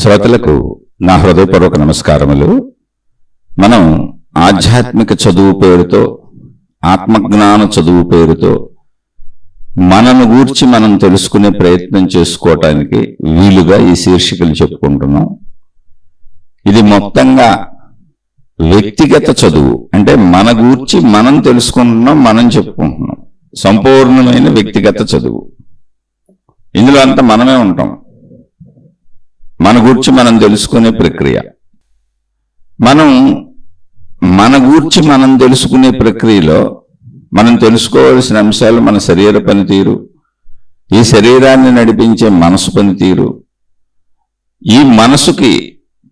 శ్రోతలకు నా హృదయపూర్వక నమస్కారములు. మనం ఆధ్యాత్మిక చదువు పేరుతో, ఆత్మజ్ఞాన చదువు పేరుతో మనను గూర్చి మనం తెలుసుకునే ప్రయత్నం చేసుకోవటానికి వీలుగా ఈ శీర్షికలు చెప్పుకుంటున్నాం. ఇది మొత్తంగా వ్యక్తిగత చదువు, అంటే మన గూర్చి మనం తెలుసుకుంటున్నాం, మనం చెప్పుకుంటున్నాం. సంపూర్ణమైన వ్యక్తిగత చదువు. ఇందులో అంతా మనమే ఉంటాం. మన గూర్చి మనం తెలుసుకునే ప్రక్రియ. మన గూర్చి మనం తెలుసుకునే ప్రక్రియలో మనం తెలుసుకోవాల్సిన అంశాలు మన శరీర పనితీరు, ఈ శరీరాన్ని నడిపించే మనసు పనితీరు, ఈ మనసుకి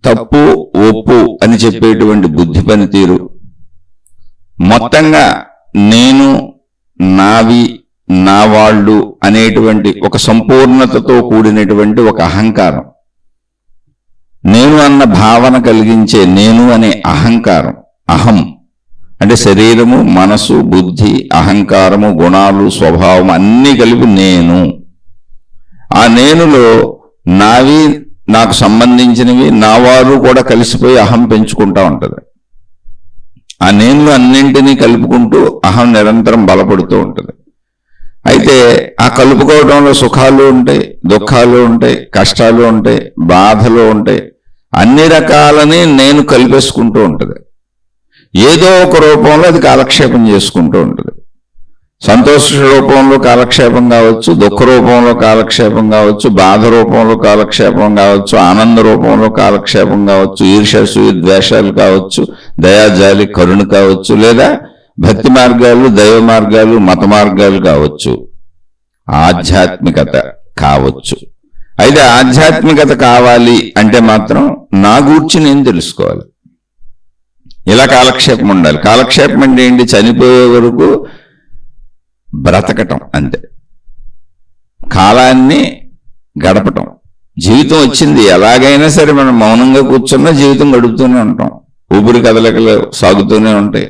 తప్పు ఒప్పు అని చెప్పేటువంటి బుద్ధి పనితీరు, మొత్తంగా నేను, నావి, నా వాళ్ళు అనేటువంటి ఒక సంపూర్ణతతో కూడినటువంటి ఒక అహంకారం, నేను అన్న భావన కలిగించే నేను అనే అహంకారం, అహం అంటే శరీరము, మనసు, బుద్ధి, అహంకారము, గుణాలు, స్వభావం అన్నీ కలిపి నేను. ఆ నేనులో నావి, నాకు సంబంధించినవి, నా వారు కూడా కలిసిపోయి అహం పెంచుకుంటా ఉంటుంది. ఆ నేనులో అన్నింటినీ కలుపుకుంటూ అహం నిరంతరం బలపడుతూ ఉంటుంది. అయితే ఆ కలుపుకోవడంలో సుఖాలు ఉంటాయి, దుఃఖాలు ఉంటాయి, కష్టాలు ఉంటాయి, బాధలు ఉంటాయి. అన్ని రకాలని నేను కలిపేసుకుంటూ ఉంటుంది. ఏదో ఒక రూపంలో అది కాలక్షేపం చేసుకుంటూ ఉంటుంది. సంతోష రూపంలో కాలక్షేపం కావచ్చు, దుఃఖ రూపంలో కాలక్షేపం కావచ్చు, బాధ రూపంలో కాలక్షేపం కావచ్చు, ఆనంద రూపంలో కాలక్షేపం కావచ్చు, ఈర్ష్య ద్వేషాలు కావచ్చు, దయాజాలి కరుణ కావచ్చు, లేదా భక్తి మార్గాలు, దైవ మార్గాలు, మత మార్గాలు కావచ్చు, ఆధ్యాత్మికత కావచ్చు. అయితే ఆధ్యాత్మికత కావాలి అంటే మాత్రం నా గూర్చి నేను తెలుసుకోవాలి. ఇలా కాలక్షేపం ఉండాలి. కాలక్షేపం అంటే ఏంటి? చనిపోయే వరకు బ్రతకటం, అంతే. కాలాన్ని గడపటం. జీవితం వచ్చింది, ఎలాగైనా సరే మనం మౌనంగా కూర్చున్నా జీవితం గడుపుతూనే ఉంటాం. ఊపిరి కదలికలు సాగుతూనే ఉంటాయి,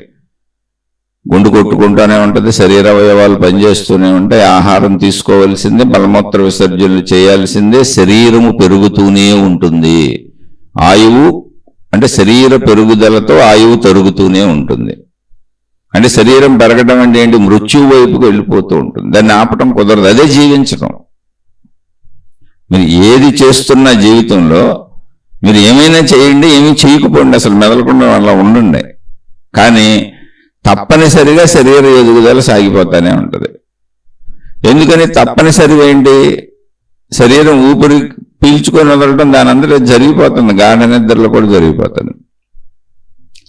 గుండు కొట్టుకుంటూనే ఉంటుంది, శరీర అవయవాలు పనిచేస్తూనే ఉంటాయి, ఆహారం తీసుకోవాల్సిందే, మలమూత్ర విసర్జనలు చేయాల్సిందే, శరీరము పెరుగుతూనే ఉంటుంది. ఆయువు అంటే శరీర పెరుగుదలతో ఆయువు తరుగుతూనే ఉంటుంది. అంటే శరీరం పెరగడం అంటే ఏంటి? మృత్యు వైపుకు వెళ్ళిపోతూ ఉంటుంది. దాన్ని ఆపటం కుదరదు, అదే జీవించడం. మీరు ఏది చేస్తున్న జీవితంలో మీరు ఏమైనా చేయండి, ఏమీ చేయకపోండి, అసలు మెదలకుండా అలా ఉండండి, కానీ తప్పనిసరిగా శరీర ఎదుగుదల సాగిపోతానే ఉంటుంది. ఎందుకని తప్పనిసరి ఏంటి? శరీరం ఊపిరి పీల్చుకొని వదలడం దాని అందరూ జరిగిపోతుంది. గాఢ నిద్రలో కూడా జరిగిపోతుంది.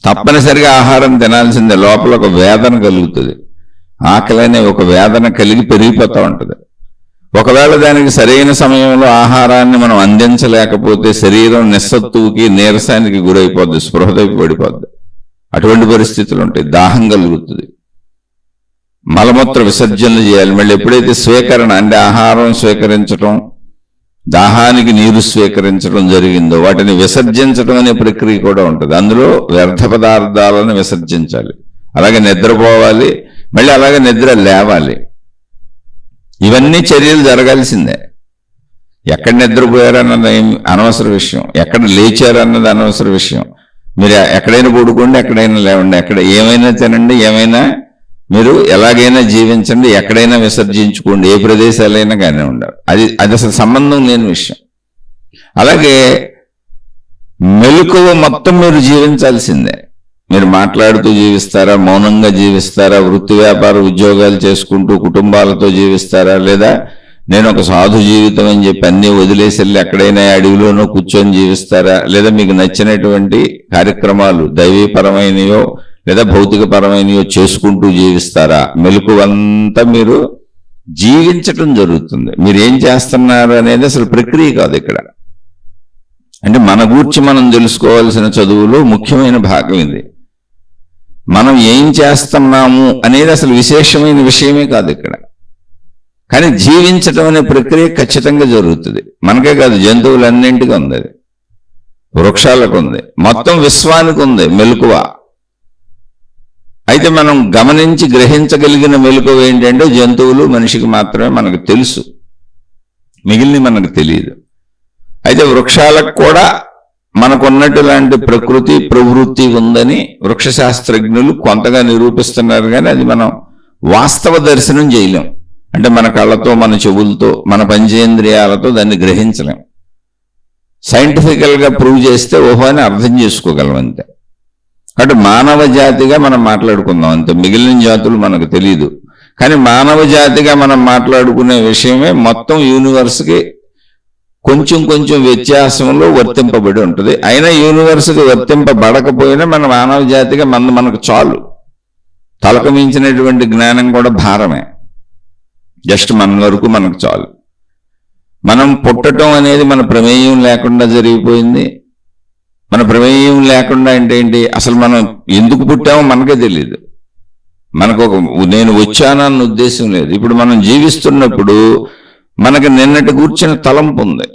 తప్పనిసరిగా ఆహారం తినాల్సిందే. లోపల ఒక వేదన కలుగుతుంది, ఆకలి అనే ఒక వేదన కలిగి పెరిగిపోతూ ఉంటుంది. ఒకవేళ దానికి సరైన సమయంలో ఆహారాన్ని మనం అందించలేకపోతే శరీరం నిస్సత్తువుకి, నీరసానికి గురైపోద్ది, స్పృహతకి పడిపోద్ది. అటువంటి పరిస్థితులు ఉంటాయి. దాహం కలుగుతుంది, మలమూత్ర విసర్జనలు చేయాలి. మళ్ళీ ఎప్పుడైతే స్వీకరణ అంటే ఆహారం స్వీకరించడం, దాహానికి నీరు స్వీకరించడం జరిగిందో వాటిని విసర్జించడం అనే ప్రక్రియ కూడా ఉంటుంది. అందులో వ్యర్థ పదార్థాలను విసర్జించాలి. అలాగే నిద్రపోవాలి, మళ్ళీ అలాగే నిద్ర లేవాలి. ఇవన్నీ చర్యలు జరగాల్సిందే. ఎక్కడ నిద్రపోయారన్నది అనవసర విషయం, ఎక్కడ లేచారన్నది అనవసర విషయం. మీరు ఎక్కడైనా పడుకోండి, ఎక్కడైనా లేవండి, ఎక్కడ ఏమైనా తినండి, ఏమైనా మీరు ఎలాగైనా జీవించండి, ఎక్కడైనా విసర్జించుకోండి, ఏ ప్రదేశాలైనా కానీ ఉండాలి. అది అసలు సంబంధం లేని విషయం. అలాగే మెలకువ మొత్తం మీరు జీవించాల్సిందే. మీరు మాట్లాడుతూ జీవిస్తారా, మౌనంగా జీవిస్తారా, వృత్తి వ్యాపార ఉద్యోగాలు చేసుకుంటూ కుటుంబాలతో జీవిస్తారా, లేదా నేను ఒక సాధు జీవితం అని చెప్పి అన్నీ వదిలేసి వెళ్ళి ఎక్కడైనా అడవిలోనో కూర్చొని జీవిస్తారా, లేదా మీకు నచ్చినటువంటి కార్యక్రమాలు దైవీపరమైనయో లేదా భౌతికపరమైనయో చేసుకుంటూ జీవిస్తారా? మెలకువంతా మీరు జీవించటం జరుగుతుంది. మీరు ఏం చేస్తున్నారు అనేది అసలు ప్రక్రియ కాదు ఇక్కడ. అంటే మన గూర్చి మనం తెలుసుకోవాల్సిన చదువులో ముఖ్యమైన భాగం ఇది. మనం ఏం చేస్తున్నాము అనేది అసలు విశేషమైన విషయమే కాదు ఇక్కడ. కానీ జీవించటం అనే ప్రక్రియ ఖచ్చితంగా జరుగుతుంది. మనకే కాదు, జంతువులన్నింటికి ఉంది, అది వృక్షాలకు ఉంది, మొత్తం విశ్వానికి ఉంది మెలకువ. అయితే మనం గమనించి గ్రహించగలిగిన మెలకువ ఏంటంటే జంతువులు, మనిషికి మాత్రమే మనకు తెలుసు, మిగిలిన మనకు తెలియదు. అయితే వృక్షాలకు కూడా మనకున్నట్టు లాంటి ప్రకృతి ప్రవృత్తి ఉందని వృక్ష శాస్త్రజ్ఞులు కొంతగా నిరూపిస్తున్నారు, కానీ అది మనం వాస్తవ దర్శనం చేయలేం. అంటే మన కళ్ళతో, మన చెవులతో, మన పంచేంద్రియాలతో దాన్ని గ్రహించలేం. సైంటిఫికల్గా ప్రూవ్ చేస్తే ఓహో అని అర్థం చేసుకోగలం అంతే. కాబట్టి మానవ జాతిగా మనం మాట్లాడుకుందాం అంతే, మిగిలిన జాతులు మనకు తెలియదు. కానీ మానవ జాతిగా మనం మాట్లాడుకునే విషయమే మొత్తం యూనివర్స్కి కొంచెం కొంచెం వ్యత్యాసంలో వర్తింపబడి ఉంటుంది. అయినా యూనివర్స్కి వర్తింపబడకపోయినా మన మానవ జాతిగా మనకు చాలు. తలకు మించినటువంటి జ్ఞానం కూడా భారమే, జస్ట్ మన వరకు మనకు చాలు. మనం పుట్టడం అనేది మన ప్రమేయం లేకుండా జరిగిపోయింది. మన ప్రమేయం లేకుండా అంటే ఏంటి, అసలు మనం ఎందుకు పుట్టామో మనకే తెలియదు. మనకు నేను వచ్చానన్న ఉద్దేశం లేదు. ఇప్పుడు మనం జీవిస్తున్నప్పుడు మనకు నిన్నటి కూర్చున్న తలంపు ఉంది,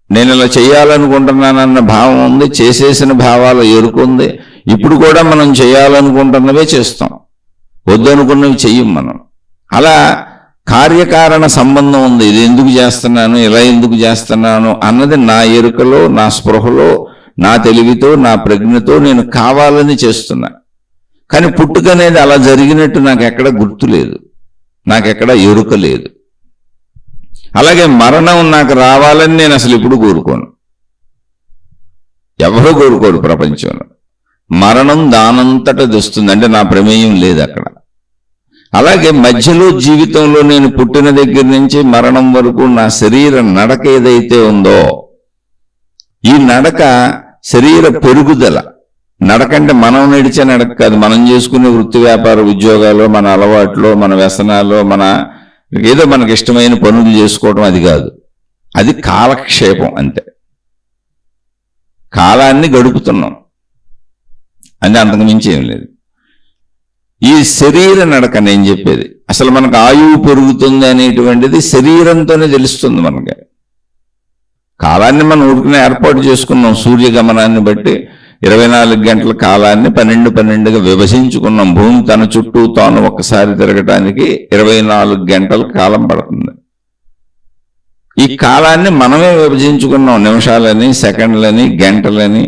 నేను ఇలా చేయాలనుకుంటున్నానన్న భావం ఉంది, చేసేసిన భావాలు ఎరుకుంది. ఇప్పుడు కూడా మనం చేయాలనుకుంటున్నవే చేస్తాం, వద్దనుకున్నవి చెయ్యం మనం. అలా కార్యకారణ సంబంధం ఉంది. ఇది ఎందుకు చేస్తున్నాను, ఇలా ఎందుకు చేస్తున్నాను అన్నది నా ఎరుకలో, నా స్పృహలో, నా తెలివితో, నా ప్రజ్ఞతో నేను కావాలని చేస్తున్నా. కానీ పుట్టుక అనేది అలా జరిగినట్టు నాకు ఎక్కడ గుర్తు లేదు, నాకెక్కడ ఎరుక లేదు. అలాగే మరణం నాకు రావాలని నేను అసలు ఇప్పుడు కోరుకోను, ఎవరో కోరుకోరు ప్రపంచంలో. మరణం దానంతట తెస్తుంది, అంటే నా ప్రమేయం లేదు అక్కడ. అలాగే మధ్యలో జీవితంలో నేను పుట్టిన దగ్గర నుంచి మరణం వరకు నా శరీర నడక ఏదైతే ఉందో, ఈ నడక శరీర పెరుగుదల. నడకంటే మనం నడిచే నడక కాదు, మనం చేసుకునే వృత్తి వ్యాపార ఉద్యోగాలు, మన అలవాట్లు, మన వ్యసనాలు, మన ఏదో మనకి ఇష్టమైన పనులు చేసుకోవడం, అది కాదు. అది కాలక్షేపం అంతే. కాలాన్ని గడుపుతున్నాం అంటే అంతకు మించి ఏం లేదు. ఈ శరీర నడక నేను చెప్పేది, అసలు మనకు ఆయువు పెరుగుతుంది అనేటువంటిది శరీరంతోనే తెలుస్తుంది మనకి. కాలాన్ని మనం ఊరికనే ఏర్పాటు చేసుకున్నాం, సూర్యగమనాన్ని బట్టి 24 గంటల కాలాన్ని 12గా విభజించుకున్నాం. భూమి తన చుట్టూ తాను ఒక్కసారి తిరగటానికి 24 గంటల కాలం పడుతుంది. ఈ కాలాన్ని మనమే విభజించుకున్నాం, నిమిషాలని, సెకండ్లని, గంటలని,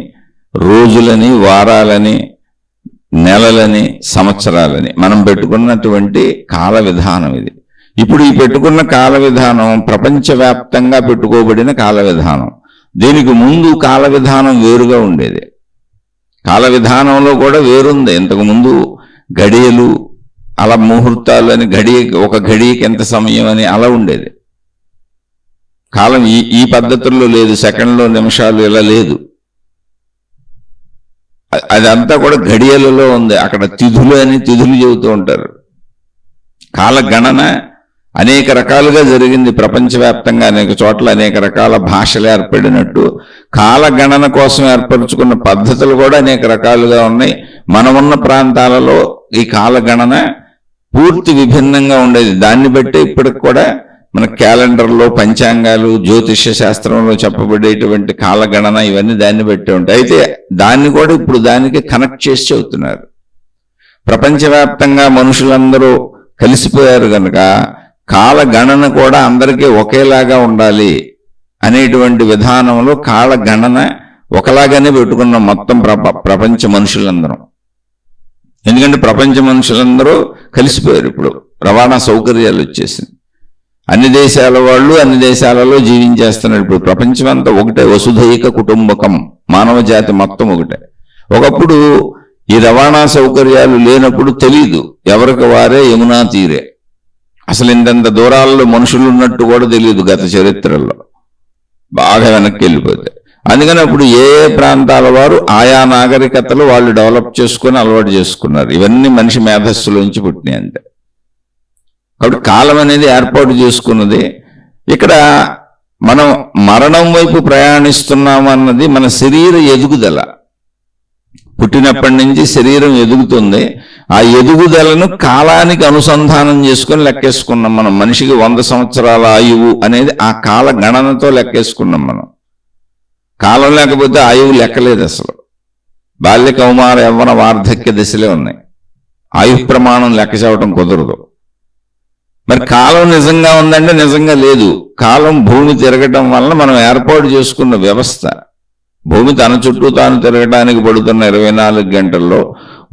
రోజులని, వారాలని, నెలలని, సంవత్సరాలని మనం పెట్టుకున్నటువంటి కాల విధానం ఇది. ఇప్పుడు ఈ పెట్టుకున్న కాల విధానం ప్రపంచవ్యాప్తంగా పెట్టుకోబడిన కాల విధానం. దీనికి ముందు కాల విధానం వేరుగా ఉండేది. కాల విధానంలో కూడా వేరుంది. ఇంతకు ముందు గడియలు, అలా ముహూర్తాలు అని, ఒక గడియకి ఎంత సమయం అని అలా ఉండేది. కాలం ఈ పద్ధతుల్లో లేదు, సెకండ్లో నిమిషాలు ఇలా లేదు. అదంతా కూడా గడియలలో ఉంది. అక్కడ తిథులు అని తిథులు చెబుతూ ఉంటారు. కాల గణన అనేక రకాలుగా జరిగింది ప్రపంచవ్యాప్తంగా, అనేక చోట్ల అనేక రకాల భాషలు ఏర్పడినట్టు కాల గణన కోసం ఏర్పరచుకున్న పద్ధతులు కూడా అనేక రకాలుగా ఉన్నాయి. మనమున్న ప్రాంతాలలో ఈ కాల గణన పూర్తి విభిన్నంగా ఉండేది. దాన్ని బట్టి ఇప్పటికి కూడా మన క్యాలెండర్లో, పంచాంగాలు, జ్యోతిష్య శాస్త్రంలో చెప్పబడేటువంటి కాలగణన ఇవన్నీ దాన్ని బట్టి ఉంటాయి. అయితే దాన్ని కూడా ఇప్పుడు దానికి కనెక్ట్ చేసి చెబుతున్నారు. ప్రపంచవ్యాప్తంగా మనుషులందరూ కలిసిపోయారు కనుక కాలగణన కూడా అందరికీ ఒకేలాగా ఉండాలి అనేటువంటి విధానంలో కాలగణన ఒకలాగానే పెట్టుకున్నాం మొత్తం ప్రపంచ మనుషులందరం. ఎందుకంటే ప్రపంచ మనుషులందరూ కలిసిపోయారు. ఇప్పుడు రవాణా సౌకర్యాలు వచ్చేసింది, అన్ని దేశాల వాళ్ళు అన్ని దేశాలలో జీవించేస్తున్నారు. ఇప్పుడు ప్రపంచం అంతా ఒకటే, వసుధైక కుటుంబకం, మానవ జాతి మొత్తం ఒకటే. ఒకప్పుడు ఈ రవాణా సౌకర్యాలు లేనప్పుడు తెలీదు, ఎవరికి వారే యమునా తీరే. అసలు ఇంతంత దూరాల్లో మనుషులు ఉన్నట్టు కూడా తెలియదు గత చరిత్రలో, బాగా వెనక్కి వెళ్ళిపోతే. అందుకని అప్పుడు ఏ ప్రాంతాల వారు ఆయా నాగరికతలు వాళ్ళు డెవలప్ చేసుకుని అలవాటు చేసుకున్నారు. ఇవన్నీ మనిషి మేధస్సులోంచి పుట్టినాయి అంతే. కాబట్టి కాలం అనేది ఏర్పాటు చేసుకున్నది. ఇక్కడ మనం మరణం వైపు ప్రయాణిస్తున్నామన్నది మన శరీర ఎదుగుదల. పుట్టినప్పటి నుంచి శరీరం ఎదుగుతుంది. ఆ ఎదుగుదలను కాలానికి అనుసంధానం చేసుకొని లెక్కేసుకున్నాం మనం. మనిషికి 100 సంవత్సరాల ఆయువు అనేది ఆ కాల గణనతో లెక్కేసుకున్నాం మనం. కాలం లేకపోతే ఆయువు లెక్కలేదు అసలు. బాల్య, కౌమార, యవ్వన, వార్ధక్య దశలే ఉన్నాయి. ఆయు ప్రమాణం లెక్క చేయడం కుదరదు. మరి కాలం నిజంగా ఉందంటే నిజంగా లేదు. కాలం భూమి తిరగటం వలన మనం ఏర్పాటు చేసుకున్న వ్యవస్థ. భూమి తన చుట్టూ తాను తిరగడానికి పడుతున్న 24 గంటల్లో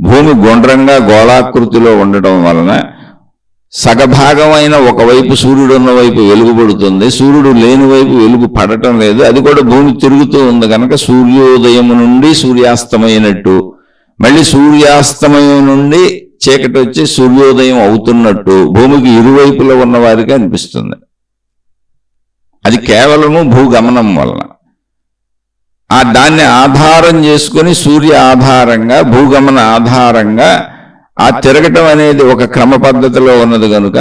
భూమి గుండ్రంగా గోళాకృతిలో ఉండటం వలన సగభాగమైన ఒకవైపు సూర్యుడు ఉన్న వైపు వెలుగు పడుతుంది, సూర్యుడు లేని వైపు వెలుగు పడటం లేదు. అది కూడా భూమి తిరుగుతూ ఉంది కనుక సూర్యోదయం నుండి సూర్యాస్తమైనట్టు, మళ్ళీ సూర్యాస్తమయం నుండి చీకటి వచ్చి సూర్యోదయం అవుతున్నట్టు భూమికి ఇరువైపులో ఉన్న వారికి అనిపిస్తుంది. అది కేవలము భూగమనం వలన. దాన్ని ఆధారం చేసుకుని సూర్య ఆధారంగా భూగమన ఆధారంగా ఆ తిరగటం అనేది ఒక క్రమ పద్ధతిలో ఉన్నది కనుక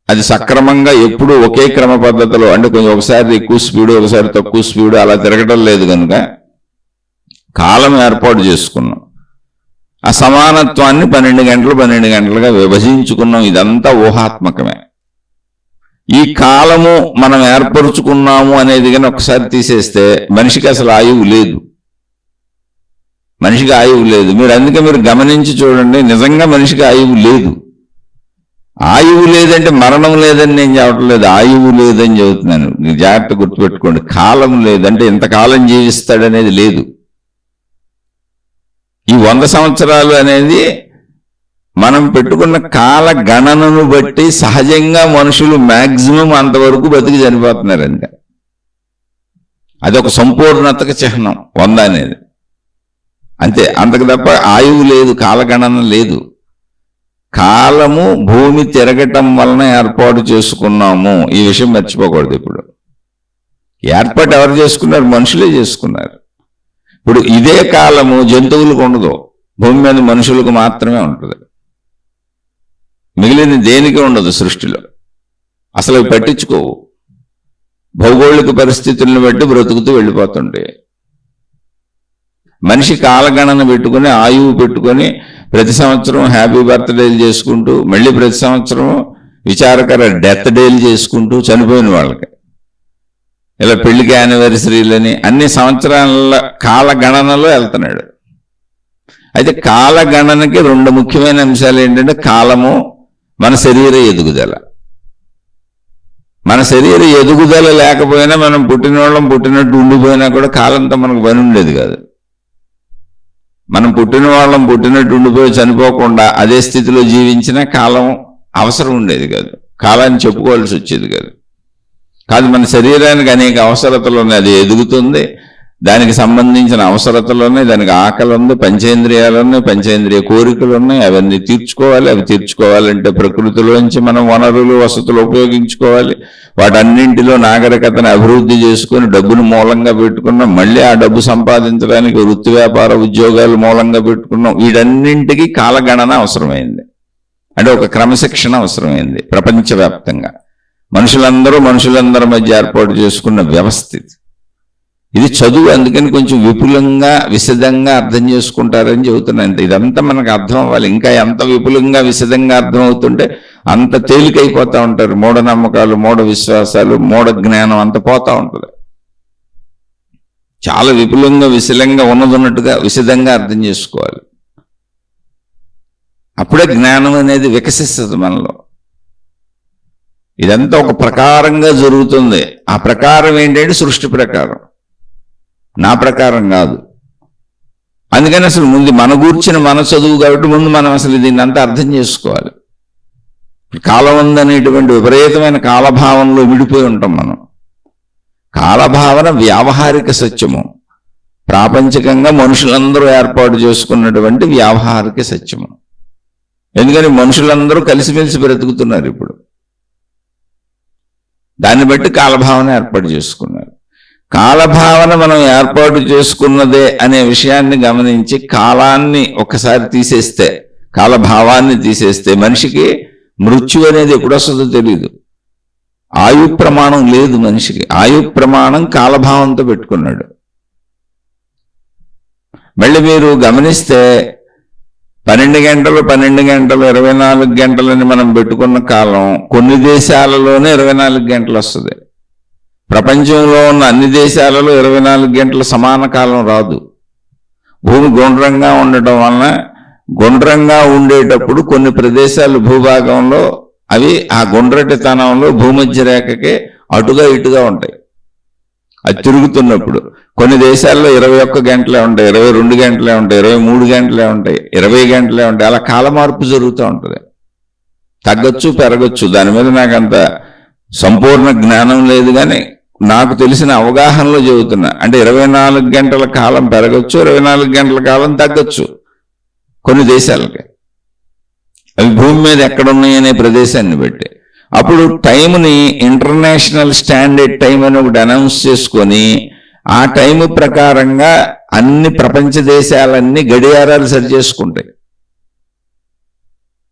అది సక్రమంగా ఎప్పుడు ఒకే క్రమ పద్ధతిలో, అంటే కొంచెం ఒకసారి ఎక్కువ స్పీడు ఒకసారి తక్కువ స్పీడు అలా తిరగటం లేదు కనుక కాలం ఏర్పాటు చేసుకున్నాం. ఆ సమానత్వాన్ని 12 గంటలుగా విభజించుకున్నాం. ఇదంతా ఊహాత్మకమే. ఈ కాలము మనం ఏర్పరుచుకున్నాము అనేది కానీ ఒకసారి తీసేస్తే మనిషికి అసలు ఆయువు లేదు. మనిషికి ఆయువు లేదు. అందుకే మీరు గమనించి చూడండి, నిజంగా మనిషికి ఆయువు లేదు. ఆయువు లేదంటే మరణం లేదని నేను చెప్పట్లేదు, ఆయువు లేదని చెబుతున్నాను. జాగ్రత్త గుర్తుపెట్టుకోండి. కాలం లేదంటే ఇంతకాలం జీవిస్తాడనేది లేదు. ఈ 100 సంవత్సరాలు అనేది మనం పెట్టుకున్న కాల గణనను బట్టి సహజంగా మనుషులు మ్యాక్సిమం అంతవరకు బతికి చనిపోతున్నారండి. అదొక సంపూర్ణతకు చిహ్నం 100 అనేది. అంతే, అంతకు తప్ప ఆయువు లేదు, కాలగణన లేదు. కాలము భూమి తిరగటం వలన ఏర్పాటు చేసుకున్నాము. ఈ విషయం మర్చిపోకూడదు. ఇప్పుడు ఏర్పాటు ఎవరు చేసుకున్నారు? మనుషులే చేసుకున్నారు. ఇప్పుడు ఇదే కాలము జంతువులకు ఉండదు, భూమి మీద మనుషులకు మాత్రమే ఉంటుంది. మిగిలిన దేనికి ఉండదు సృష్టిలో. అసలు అవి పట్టించుకోవు. భౌగోళిక పరిస్థితులను బట్టి బ్రతుకుతూ వెళ్ళిపోతుంటే మనిషి కాలగణన పెట్టుకుని ఆయువు పెట్టుకొని ప్రతి సంవత్సరం హ్యాపీ బర్త్డేలు చేసుకుంటూ మళ్ళీ ప్రతి సంవత్సరం విచారకర డెత్ డేలు చేసుకుంటూ చనిపోయిన వాళ్ళకి ఇలా పెళ్లికి యానివర్సరీలని అన్ని సంవత్సరాల కాలగణనలో వెళ్తున్నాడు. అయితే కాలగణనకి 2 ముఖ్యమైన అంశాలు ఏంటంటే కాలము, మన శరీర ఎదుగుదల. మన శరీర ఎదుగుదల లేకపోయినా మనం పుట్టినోళ్ళం పుట్టినట్టు ఉండిపోయినా కూడా కాలంతో మనకు పని ఉండేది కాదు. మనం పుట్టిన వాళ్ళం పుట్టినట్టు ఉండిపోయి చనిపోకుండా అదే స్థితిలో జీవించినా కాలం అవసరం ఉండేది కాదు, కాలాన్ని చెప్పుకోవాల్సి వచ్చేది కాదు. మన శరీరానికి అనేక అవసరతలు ఉన్నాయి. అది ఎదుగుతుంది, దానికి సంబంధించిన అవసరతలు ఉన్నాయి, దానికి ఆకలి ఉంది, పంచేంద్రియాలు ఉన్నాయి, పంచేంద్రియ కోరికలు ఉన్నాయి. అవన్నీ తీర్చుకోవాలి. అవి తీర్చుకోవాలంటే ప్రకృతిలోంచి మనం వనరులు వసతులు ఉపయోగించుకోవాలి. వాటన్నింటిలో నాగరికతను అభివృద్ధి చేసుకుని డబ్బును మూలంగా పెట్టుకున్నాం. మళ్ళీ ఆ డబ్బు సంపాదించడానికి వృత్తి వ్యాపార ఉద్యోగాలు మూలంగా పెట్టుకున్నాం. వీటన్నింటికి కాలగణన అవసరమైంది. అంటే ఒక క్రమశిక్షణ అవసరమైంది. ప్రపంచవ్యాప్తంగా మనుషులందరి మధ్య ఏర్పాటు చేసుకున్న వ్యవస్థ ఇది. చదువు అందుకని కొంచెం విపులంగా విశదంగా అర్థం చేసుకుంటారని చెబుతున్నాను. ఇదంతా మనకు అర్థం అవ్వాలి. ఇంకా ఎంత విపులంగా విశదంగా అర్థం అవుతుంటే అంత తేలికైపోతూ ఉంటారు. మూఢనమ్మకాలు, మూఢ విశ్వాసాలు, మూఢ జ్ఞానం అంత పోతా ఉంటుంది. చాలా విపులంగా విశలంగా ఉన్నట్టుగా విశదంగా అర్థం చేసుకోవాలి. అప్పుడే జ్ఞానం అనేది వికసిస్తుంది మనలో. ఇదంతా ఒక ప్రకారంగా జరుగుతుంది. ఆ ప్రకారం ఏంటంటే సృష్టి ప్రకారం, నా ప్రకారం కాదు. అందుకని అసలు ముందు మన గూర్చిన మన చదువు కాబట్టి ముందు మనం అసలు దీన్ని అంతా అర్థం చేసుకోవాలి. కాలం ఉందనేటువంటి విపరీతమైన కాలభావనలో విడిపోయి ఉంటాం మనం. కాలభావన వ్యావహారిక సత్యము, ప్రాపంచికంగా మనుషులందరూ ఏర్పాటు చేసుకున్నటువంటి వ్యావహారిక సత్యము. ఎందుకని మనుషులందరూ కలిసిమెలిసి బ్రతుకుతున్నారు. ఇప్పుడు దాన్ని బట్టి కాలభావన ఏర్పాటు చేసుకున్నారు. కాలభావన మనం ఏర్పాటు చేసుకున్నదే అనే విషయాన్ని గమనించి కాలాన్ని ఒకసారి తీసేస్తే, కాలభావాన్ని తీసేస్తే మనిషికి మృత్యు అనేది ఎప్పుడు వస్తుందో తెలియదు. ఆయు ప్రమాణం లేదు మనిషికి. ఆయు ప్రమాణం కాలభావంతో పెట్టుకున్నాడు. మళ్ళీ మీరు గమనిస్తే 12 గంటలు 24 గంటలని మనం పెట్టుకున్న కాలం కొన్ని దేశాలలోనే 24 గంటలు వస్తుంది. ప్రపంచంలో ఉన్న అన్ని దేశాలలో 24 గంటల సమాన కాలం రాదు. భూమి గుండ్రంగా ఉండటం వలన గుండ్రంగా ఉండేటప్పుడు కొన్ని ప్రదేశాలు భూభాగంలో అవి ఆ గుండ్రటితనంలో భూమధ్య రేఖకి అటుగా ఇటుగా ఉంటాయి. అది తిరుగుతున్నప్పుడు కొన్ని దేశాల్లో 21 గంటలే ఉంటాయి, 22 గంటలే ఉంటాయి, 23 గంటలే ఉంటాయి, 20 గంటలే ఉంటాయి. అలా కాల మార్పు జరుగుతూ ఉంటుంది. తగ్గొచ్చు పెరగచ్చు, దాని మీద నాకు అంత సంపూర్ణ జ్ఞానం లేదు, కానీ నాకు తెలిసిన అవగాహనలో చెబుతున్నా. అంటే 24 గంటల కాలం పెరగచ్చు, 24 గంటల కాలం తగ్గచ్చు కొన్ని దేశాలకి. అవి భూమి మీద ఎక్కడున్నాయనే ప్రదేశాన్ని బట్టి. అప్పుడు టైంని ఇంటర్నేషనల్ స్టాండర్డ్ టైం అని ఒకటి అనౌన్స్ చేసుకొని ఆ టైం ప్రకారంగా అన్ని ప్రపంచ దేశాలన్నీ గడియారాలు సరి చేసుకుంటాయి.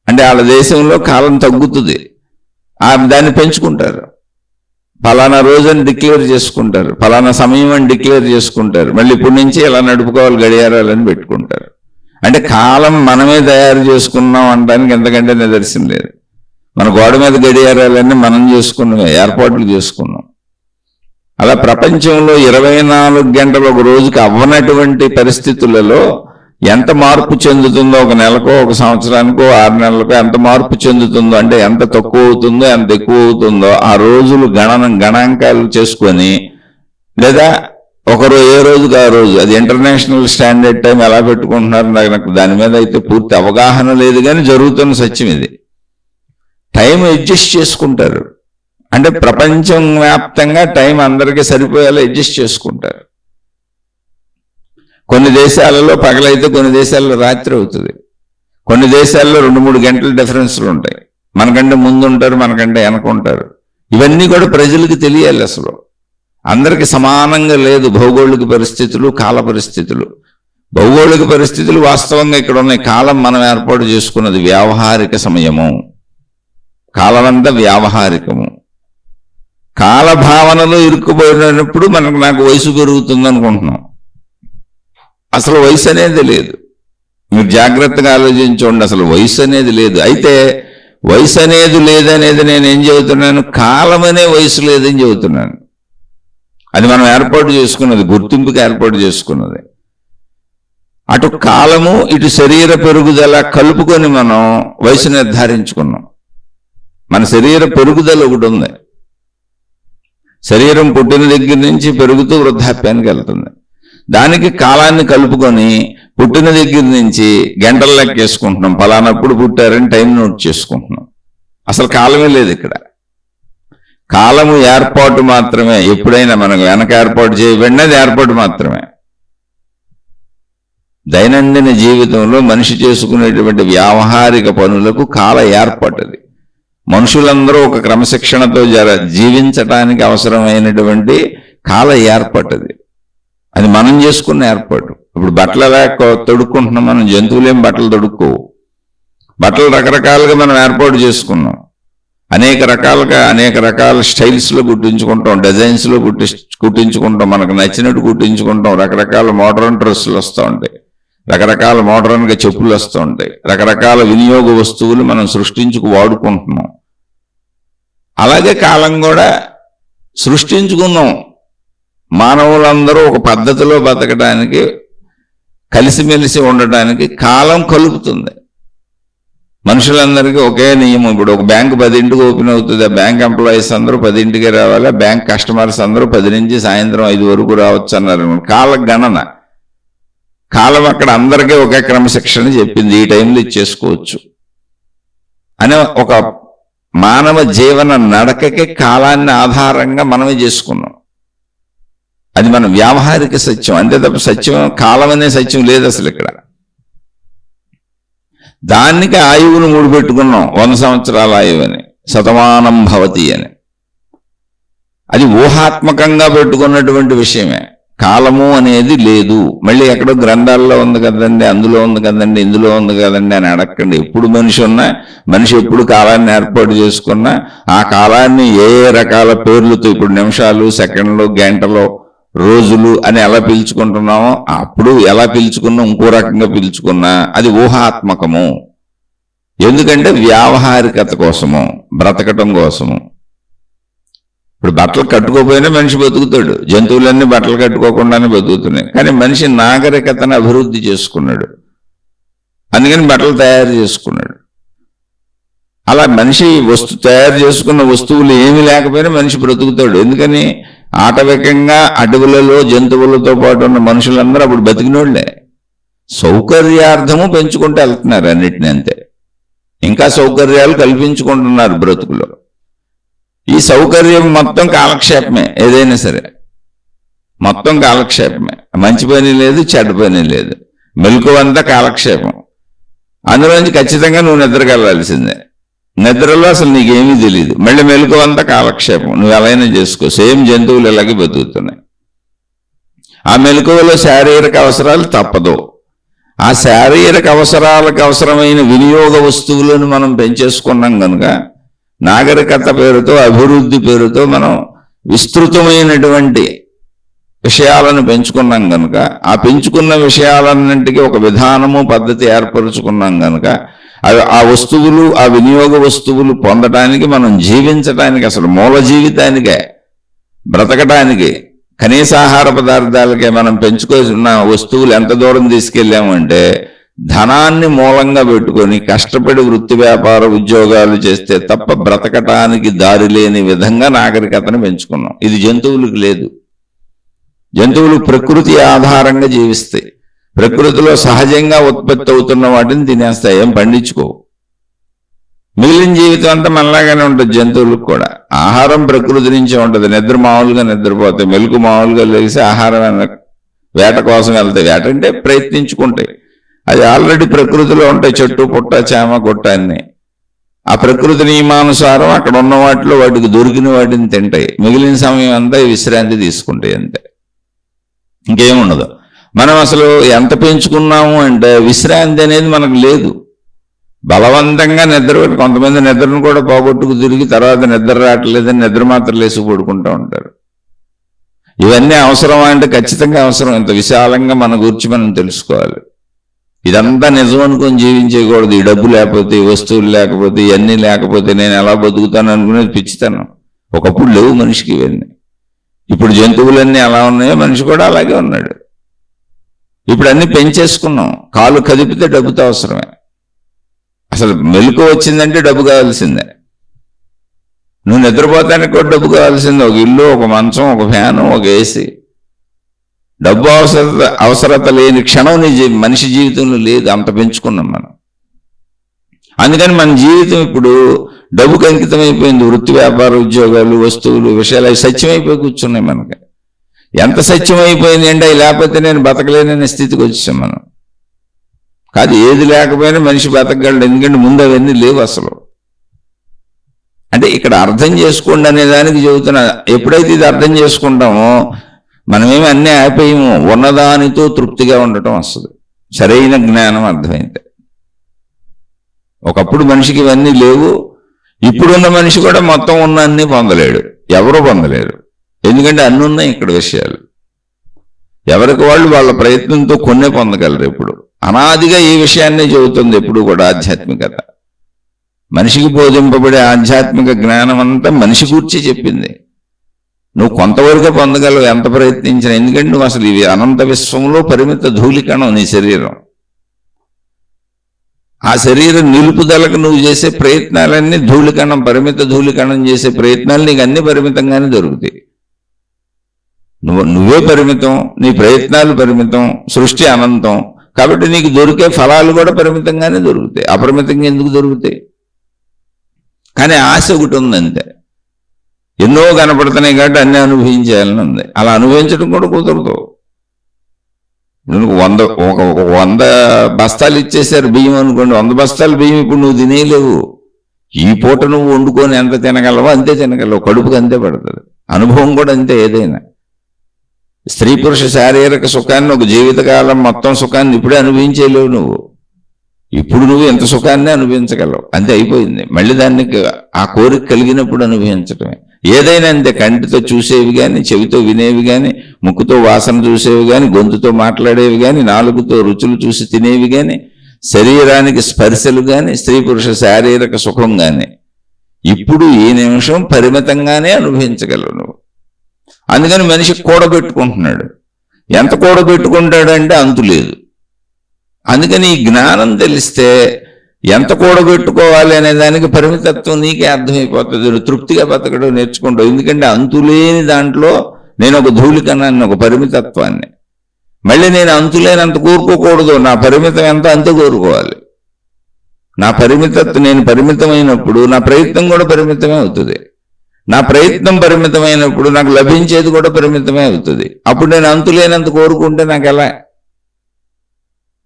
అంటే వాళ్ళ దేశంలో కాలం తగ్గుతుంది, దాన్ని పెంచుకుంటారు. ఫలానా రోజు అని డిక్లేర్ చేసుకుంటారు, ఫలానా సమయం అని డిక్లేర్ చేసుకుంటారు. మళ్ళీ ఇప్పటి నుంచి ఇలా నడుపుకోవాలి గడియారాలని పెట్టుకుంటారు. అంటే కాలం మనమే తయారు చేసుకున్నాం అనడానికి ఎంతకంటే నిదర్శనం లేదు. మన గోడ మీద గడియారాలన్నీ మనం చేసుకున్నామే, ఏర్పాట్లు చేసుకున్నాం. అలా ప్రపంచంలో 24 గంటలు ఒక రోజుకి అవ్వనటువంటి పరిస్థితులలో ఎంత మార్పు చెందుతుందో, ఒక నెలకో ఒక సంవత్సరానికో 6 నెలలకో ఎంత మార్పు చెందుతుందో, అంటే ఎంత తక్కువ అవుతుందో ఎంత ఎక్కువ అవుతుందో ఆ రోజులు గణాంకాలు చేసుకొని, లేదా ఒకరు ఏ రోజుకి ఆ రోజు అది ఇంటర్నేషనల్ స్టాండర్డ్ టైం ఎలా పెట్టుకుంటున్నారు నాకు దాని మీద అయితే పూర్తి అవగాహన లేదు, కానీ జరుగుతున్న సత్యం ఇది. టైం అడ్జస్ట్ చేసుకుంటారు. అంటే ప్రపంచం వ్యాప్తంగా టైం అందరికీ సరిపోయేలా అడ్జస్ట్ చేసుకుంటారు. కొన్ని దేశాలలో పగలైతే కొన్ని దేశాల్లో రాత్రి అవుతుంది. కొన్ని దేశాల్లో 2-3 గంటల డిఫరెన్స్లు ఉంటాయి. మనకంటే ముందు ఉంటారు, మనకంటే వెనక ఉంటారు. ఇవన్నీ కూడా ప్రజలకు తెలియాలి. అసలు అందరికి సమానంగా లేదు భౌగోళిక పరిస్థితులు, కాల పరిస్థితులు. భౌగోళిక పరిస్థితులు వాస్తవంగా ఇక్కడ ఉన్నాయి. కాలం మనం ఏర్పాటు చేసుకున్నది వ్యావహారిక సమయము. కాలమంతా వ్యావహారికము. కాల భావనలో ఇరుక్కుపోయినప్పుడు నాకు వయసు పెరుగుతుంది అనుకుంటున్నాం. అసలు వయసు అనేది లేదు. మీరు జాగ్రత్తగా ఆలోచించండి, అసలు వయసు అనేది లేదు. అయితే వయసు అనేది లేదనేది నేను ఏం చెబుతున్నాను, కాలం అనే వయసు లేదని చెబుతున్నాను. అది మనం ఏర్పాటు చేసుకున్నది, గుర్తింపుకి ఏర్పాటు చేసుకున్నది. అటు కాలము ఇటు శరీర పెరుగుదల కలుపుకొని మనం వయసు నిర్ధారించుకున్నాం. మన శరీర పెరుగుదల ఒకటి ఉంది. శరీరం పుట్టిన దగ్గర నుంచి పెరుగుతూ వృద్ధాప్యానికి వెళ్తుంది. దానికి కాలాన్ని కలుపుకొని పుట్టిన దగ్గర నుంచి గంటలు లెక్కేసుకుంటున్నాం. ఫలానప్పుడు పుట్టారని టైం నోట్ చేసుకుంటున్నాం. అసలు కాలమే లేదు ఇక్కడ. కాలము ఏర్పాటు మాత్రమే. ఎప్పుడైనా మనకు వెనక ఏర్పాటు చేయబడినది ఏర్పాటు మాత్రమే. దైనందిన జీవితంలో మనిషి చేసుకునేటువంటి వ్యావహారిక పనులకు కాల ఏర్పాటు అది. మనుషులందరూ ఒక క్రమశిక్షణతో జీవించటానికి అవసరమైనటువంటి కాల ఏర్పాటు అది. అది మనం చేసుకున్న ఏర్పాటు. ఇప్పుడు బట్టలు ఎలా తొడుక్కుంటున్నాం మనం, జంతువులేం బట్టలు తొడుక్కోవు. బట్టలు రకరకాలుగా మనం ఏర్పాటు చేసుకున్నాం. అనేక రకాల స్టైల్స్లో కుట్టించుకుంటాం, డిజైన్స్లో కుట్టించుకుంటాం, మనకు నచ్చినట్టు కుట్టించుకుంటాం. రకరకాల మోడర్న్ డ్రెస్సులు వస్తూ ఉంటాయి, రకరకాల మోడర్న్గా చెప్పులు వస్తూ ఉంటాయి, రకరకాల వినియోగ వస్తువులు మనం సృష్టించుకు వాడుకుంటున్నాం. అలాగే కాలం కూడా సృష్టించుకున్నాం. మానవులందరూ ఒక పద్ధతిలో బతకడానికి, కలిసిమెలిసి ఉండటానికి కాలం కలుపుతుంది. మనుషులందరికీ ఒకే నియమం. ఇప్పుడు ఒక బ్యాంకు 10ంటికి ఓపెన్ అవుతుంది. ఆ బ్యాంక్ ఎంప్లాయీస్ అందరూ 10ంటికి రావాలి, బ్యాంక్ కస్టమర్స్ అందరూ 10 నుంచి సాయంత్రం 5 వరకు రావచ్చు అన్నారు. కాల గణన, కాలం అక్కడ అందరికీ ఒకే క్రమశిక్షణ చెప్పింది. ఈ టైంలో ఇచ్చేసుకోవచ్చు అనే ఒక మానవ జీవన నడకకి కాలాన్ని ఆధారంగా మనమే చేసుకున్నాం. అది మన వ్యావహారిక సత్యం. అంతే తప్ప సత్యం, కాలం అనే సత్యం లేదు అసలు ఇక్కడ. దానికి ఆయువును ముడిపెట్టుకున్నాం. 100 సంవత్సరాల ఆయువు అని, శతమానం భవతి అని. అది ఊహాత్మకంగా పెట్టుకున్నటువంటి విషయమే. కాలము అనేది లేదు. మళ్ళీ ఎక్కడో గ్రంథాల్లో ఉంది కదండి, అందులో ఉంది కదండి, ఇందులో ఉంది కదండి అని అడగండి. ఎప్పుడు మనిషి ఉన్నా, మనిషి ఎప్పుడు కాలాన్ని ఏర్పాటు చేసుకున్నా ఆ కాలాన్ని ఏ రకాల పేర్లతో, ఇప్పుడు నిమిషాలు, సెకండ్లు, గంటలు, రోజులు అని ఎలా పిలుచుకుంటున్నామో అప్పుడు ఎలా పిలుచుకున్నా, ఇంకో రకంగా పిలుచుకున్నా అది ఊహాత్మకము. ఎందుకంటే వ్యావహారికత కోసము, బ్రతకటం కోసము. ఇప్పుడు బట్టలు కట్టుకోపోయినా మనిషి బతుకుతాడు. జంతువులన్నీ బట్టలు కట్టుకోకుండానే బతుకుతున్నాయి. కానీ మనిషి నాగరికతను అభివృద్ధి చేసుకున్నాడు, అందుకని బట్టలు తయారు చేసుకున్నాడు. అలా మనిషి తయారు చేసుకున్న వస్తువులు ఏమీ లేకపోయినా మనిషి బ్రతుకుతాడు. ఎందుకని? ఆటవికంగా అడవులలో జంతువులతో పాటు ఉన్న మనుషులందరూ అప్పుడు బతికినోళ్లే. సౌకర్యార్థము పెంచుకుంటూ వెళ్తున్నారు అన్నిటిని, అంతే. ఇంకా సౌకర్యాలు కల్పించుకుంటున్నారు బ్రతుకులో. ఈ సౌకర్యం మొత్తం కాలక్షేపమే. ఏదైనా సరే మొత్తం కాలక్షేపమే. మంచి పని లేదు, చెడ్డ పని లేదు. మెలకువంతా కాలక్షేపం. అందులోంచి ఖచ్చితంగా నువ్వు నిద్రకెళ్ళాల్సిందే. నిద్రలో అసలు నీకేమీ తెలియదు. మళ్ళీ మెలకువంతా కాలక్షేపం. నువ్వు ఎలాగైనా చేసుకో. సేమ్ జంతువులు ఇలాగే బతుకుతున్నాయి. ఆ మెలకువలో శారీరక అవసరాలు తప్పదు. ఆ శారీరక అవసరాలకు అవసరమైన వినియోగ వస్తువులను మనం పెంచేసుకున్నాం కనుక నాగరికత పేరుతో, అభివృద్ధి పేరుతో మనం విస్తృతమైనటువంటి విషయాలను పెంచుకున్నాం కనుక, ఆ పెంచుకున్న విషయాలన్నింటికి ఒక విధానము, పద్ధతి ఏర్పరుచుకున్నాం కనుక ఆ వస్తువులు, ఆ వినియోగ వస్తువులు పొందటానికి, మనం జీవించటానికి, అసలు మూల జీవితానికే, బ్రతకటానికి, కనీసాహార పదార్థాలకే మనం పెంచుకున్న వస్తువులు ఎంత దూరం తీసుకెళ్ళామంటే, ధనాన్ని మూలంగా పెట్టుకొని కష్టపడి వృత్తి వ్యాపార ఉద్యోగాలు చేస్తే తప్ప బ్రతకటానికి దారి లేని విధంగా నాగరికతను పెంచుకున్నాం. ఇది జంతువులకు లేదు. జంతువులు ప్రకృతి ఆధారంగా జీవిస్తాయి. ప్రకృతిలో సహజంగా ఉత్పత్తి అవుతున్న వాటిని తినేస్తాయి, ఏం పండించుకోవు. మిగిలిన జీవితం అంతా మనలాగానే ఉంటుంది. జంతువులకు కూడా ఆహారం ప్రకృతి నుంచే ఉంటుంది. నిద్ర మామూలుగా నిద్రపోతాయి, మెలకు మామూలుగా లేచి ఆహారం వేట కోసం వెళ్తాయి. వేట అంటే ప్రయత్నించుకుంటాయి. అది ఆల్రెడీ ప్రకృతిలో ఉంటాయి. చెట్టు, పుట్ట, చేమ, గుట్ట అన్ని ఆ ప్రకృతి నియమానుసారం అక్కడ ఉన్న వాటిలో వాటికి దొరికిన వాటిని తింటాయి. మిగిలిన సమయం అంతా విశ్రాంతి తీసుకుంటాయి, అంతే, ఇంకేముండదు. మనం అసలు ఎంత పెంచుకున్నాము అంటే విశ్రాంతి అనేది మనకు లేదు. బలవంతంగా నిద్ర, కొంతమంది నిద్రను కూడా పోగొట్టుకు తిరిగి తర్వాత నిద్ర రావట్లేదని నిద్ర మాత్రలు వేసి పడుకుంటూ ఉంటారు. ఇవన్నీ అవసరమా అంటే ఖచ్చితంగా అవసరం. ఇంత విశాలంగా మన గురించి మనం తెలుసుకోవాలి. ఇదంతా నిజం అనుకొని జీవించకూడదు. ఈ డబ్బు లేకపోతే, ఈ వస్తువులు లేకపోతే, ఇవన్నీ లేకపోతే నేను ఎలా బతుకుతాను అనుకునేది పిచ్చితనం. ఒకప్పుడు లేవు మనిషికి ఇవన్నీ. ఇప్పుడు జంతువులన్నీ ఎలా ఉన్నాయో మనిషి కూడా అలాగే ఉన్నాడు. ఇప్పుడు అన్ని పెంచేసుకున్నాం. కాలు కదిపితే డబ్బుతో అవసరమే. అసలు మెలకు వచ్చిందంటే డబ్బు కావాల్సిందే. నువ్వు నిద్రపోతానికి కూడా డబ్బు కావాల్సిందే. ఒక ఇల్లు, ఒక మంచం, ఒక ఫ్యాను, ఒక ఏసీ. డబ్బు అవసరత లేని క్షణం మనిషి జీవితంలో లేదు. అంత పెంచుకున్నాం మనం. అందుకని మన జీవితం ఇప్పుడు డబ్బుకి అంకితం అయిపోయింది. వృత్తి వ్యాపార ఉద్యోగాలు, వస్తువులు, విషయాలు అవి సత్యమైపోయి కూర్చున్నాయి మనకి. ఎంత సత్యమైపోయింది అంటే అవి లేకపోతే నేను బతకలేననే స్థితికి వచ్చాం మనం. కాదు, ఏది లేకపోయినా మనిషి బతకగలడు. ఎందుకంటే ముందు అవన్నీ లేవు అసలు. అంటే ఇక్కడ అర్థం చేసుకోండి అనే దానికి చెబుతున్నా. ఎప్పుడైతే ఇది అర్థం చేసుకుంటామో మనమేమి అన్నీ ఆపేయము. ఉన్నదానితో తృప్తిగా ఉండటం వస్తుంది. సరైన జ్ఞానం అర్థమైంది. ఒకప్పుడు మనిషికి ఇవన్నీ లేవు. ఇప్పుడున్న మనిషి కూడా మొత్తం ఉన్న అన్ని పొందలేడు. ఎవరూ పొందలేరు. ఎందుకంటే అన్ని ఉన్నాయి ఇక్కడ విషయాలు. ఎవరికి వాళ్ళు వాళ్ళ ప్రయత్నంతో కొన్నే పొందగలరు. ఇప్పుడు అనాదిగా ఈ విషయాన్నే చెబుతుంది ఎప్పుడు కూడా ఆధ్యాత్మికత. మనిషికి బోధింపబడే ఆధ్యాత్మిక జ్ఞానం అంతా మనిషి గూర్చి చెప్పింది. నువ్వు కొంతవరకే పొందగలవు ఎంత ప్రయత్నించినా. ఎందుకంటే నువ్వు అసలు ఇవి అనంత విశ్వంలో పరిమిత ధూళికణం నీ శరీరం. ఆ శరీరం నిలుపుదలకు నువ్వు చేసే ప్రయత్నాలన్నీ ధూళికణం, పరిమిత ధూళికణం చేసే ప్రయత్నాలు నీకు అన్ని పరిమితంగానే దొరుకుతాయి. నువ్వే పరిమితం, నీ ప్రయత్నాలు పరిమితం, సృష్టి అనంతం. కాబట్టి నీకు దొరికే ఫలాలు కూడా పరిమితంగానే దొరుకుతాయి. అపరిమితంగా ఎందుకు దొరుకుతాయి? కానీ ఆశ ఒకటి ఉందంతే. ఎన్నో కనపడుతున్నాయి కాబట్టి అన్నీ అనుభవించాలని ఉంది. అలా అనుభవించడం కూడా కుదరదు. నువ్వు 100 బస్తాలు ఇచ్చేసారు బియ్యం అనుకోండి. 100 బస్తాలు బియ్యం ఇప్పుడు నువ్వు తినేయలేవు. ఈ పూట నువ్వు వండుకొని ఎంత తినగలవో అంతే తినగలవు. కడుపుకి అంతే పడుతుంది. అనుభవం కూడా అంతే. ఏదైనా స్త్రీ పురుష శారీరక సుఖాన్ని, ఒక జీవితకాలం మొత్తం సుఖాన్ని ఇప్పుడే అనుభవించలేవు నువ్వు. ఇప్పుడు నువ్వు ఎంత సుఖాన్ని అనుభవించగలవు, అంతే, అయిపోయింది. మళ్ళీ దానికి ఆ కోరిక కలిగినప్పుడు అనుభవించటమే. ఏదైనా అంతే. కంటితో చూసేవి కానీ, చెవితో వినేవి కానీ, ముక్కుతో వాసన చూసేవి కానీ, గొంతుతో మాట్లాడేవి కానీ, నాలుగుతో రుచులు చూసి తినేవి కానీ, శరీరానికి స్పర్శలు కానీ, స్త్రీ పురుష శారీరక సుఖం కానీ ఇప్పుడు ఈ నిమిషం పరిమితంగానే అనుభవించగలవు నువ్వు. అందుకని మనిషి కూడబెట్టుకుంటున్నాడు. ఎంత కూడబెట్టుకుంటాడంటే అంతు లేదు. అందుకని ఈ జ్ఞానం తెలిస్తే ఎంత కూడబెట్టుకోవాలి అనే దానికి పరిమితత్వం నీకే అర్థమైపోతుంది. నువ్వు తృప్తిగా బతకడం నేర్చుకుంటావు. ఎందుకంటే అంతులేని దాంట్లో నేను ఒక ధూళికన్నాను, ఒక పరిమితత్వాన్ని. మళ్ళీ నేను అంతులేనంత కోరుకోకూడదు. నా పరిమితం ఎంత అంతే కోరుకోవాలి. నా నేను పరిమితమైనప్పుడు నా ప్రయత్నం కూడా పరిమితమే అవుతుంది. నా ప్రయత్నం పరిమితమైనప్పుడు నాకు లభించేది కూడా పరిమితమే అవుతుంది. అప్పుడు నేను అంతులేనంత కోరుకుంటే నాకు ఎలా?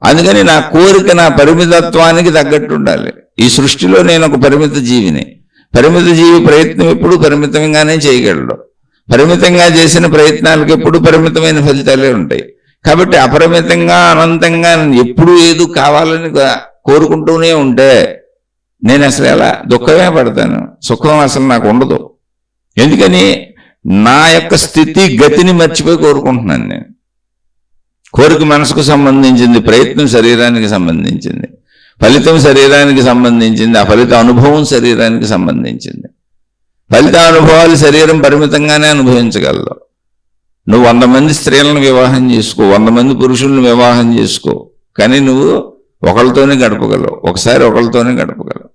అందుకని నా కోరిక నా పరిమితత్వానికి తగ్గట్టు ఉండాలి. ఈ సృష్టిలో నేను ఒక పరిమిత జీవిని. పరిమిత జీవి ప్రయత్నం ఎప్పుడు పరిమితంగానే చేయగలడు. పరిమితంగా చేసిన ప్రయత్నాలకు ఎప్పుడు పరిమితమైన ఫలితాలే ఉంటాయి. కాబట్టి అపరిమితంగా అనంతంగా ఎప్పుడూ ఏదో కావాలని కోరుకుంటూనే ఉంటే నేను అసలు ఎలా దుఃఖమే పడతాను, సుఖం అసలు నాకు ఉండదు. ఎందుకని నా యొక్క స్థితి గతిని మర్చిపోయి కోరుకుంటున్నాను నేను. కోరిక మనసుకు సంబంధించింది, ప్రయత్నం శరీరానికి సంబంధించింది, ఫలితం శరీరానికి సంబంధించింది, ఆ ఫలిత అనుభవం శరీరానికి సంబంధించింది. ఫలిత అనుభవాలు శరీరం పరిమితంగానే అనుభవించగలదు. నువ్వు 100 మంది స్త్రీలను వివాహం చేసుకో, 100 మంది పురుషులను వివాహం చేసుకో, కానీ నువ్వు ఒకళ్ళతోనే గడపగలవు. ఒకసారి ఒకళ్ళతోనే గడపగలవు.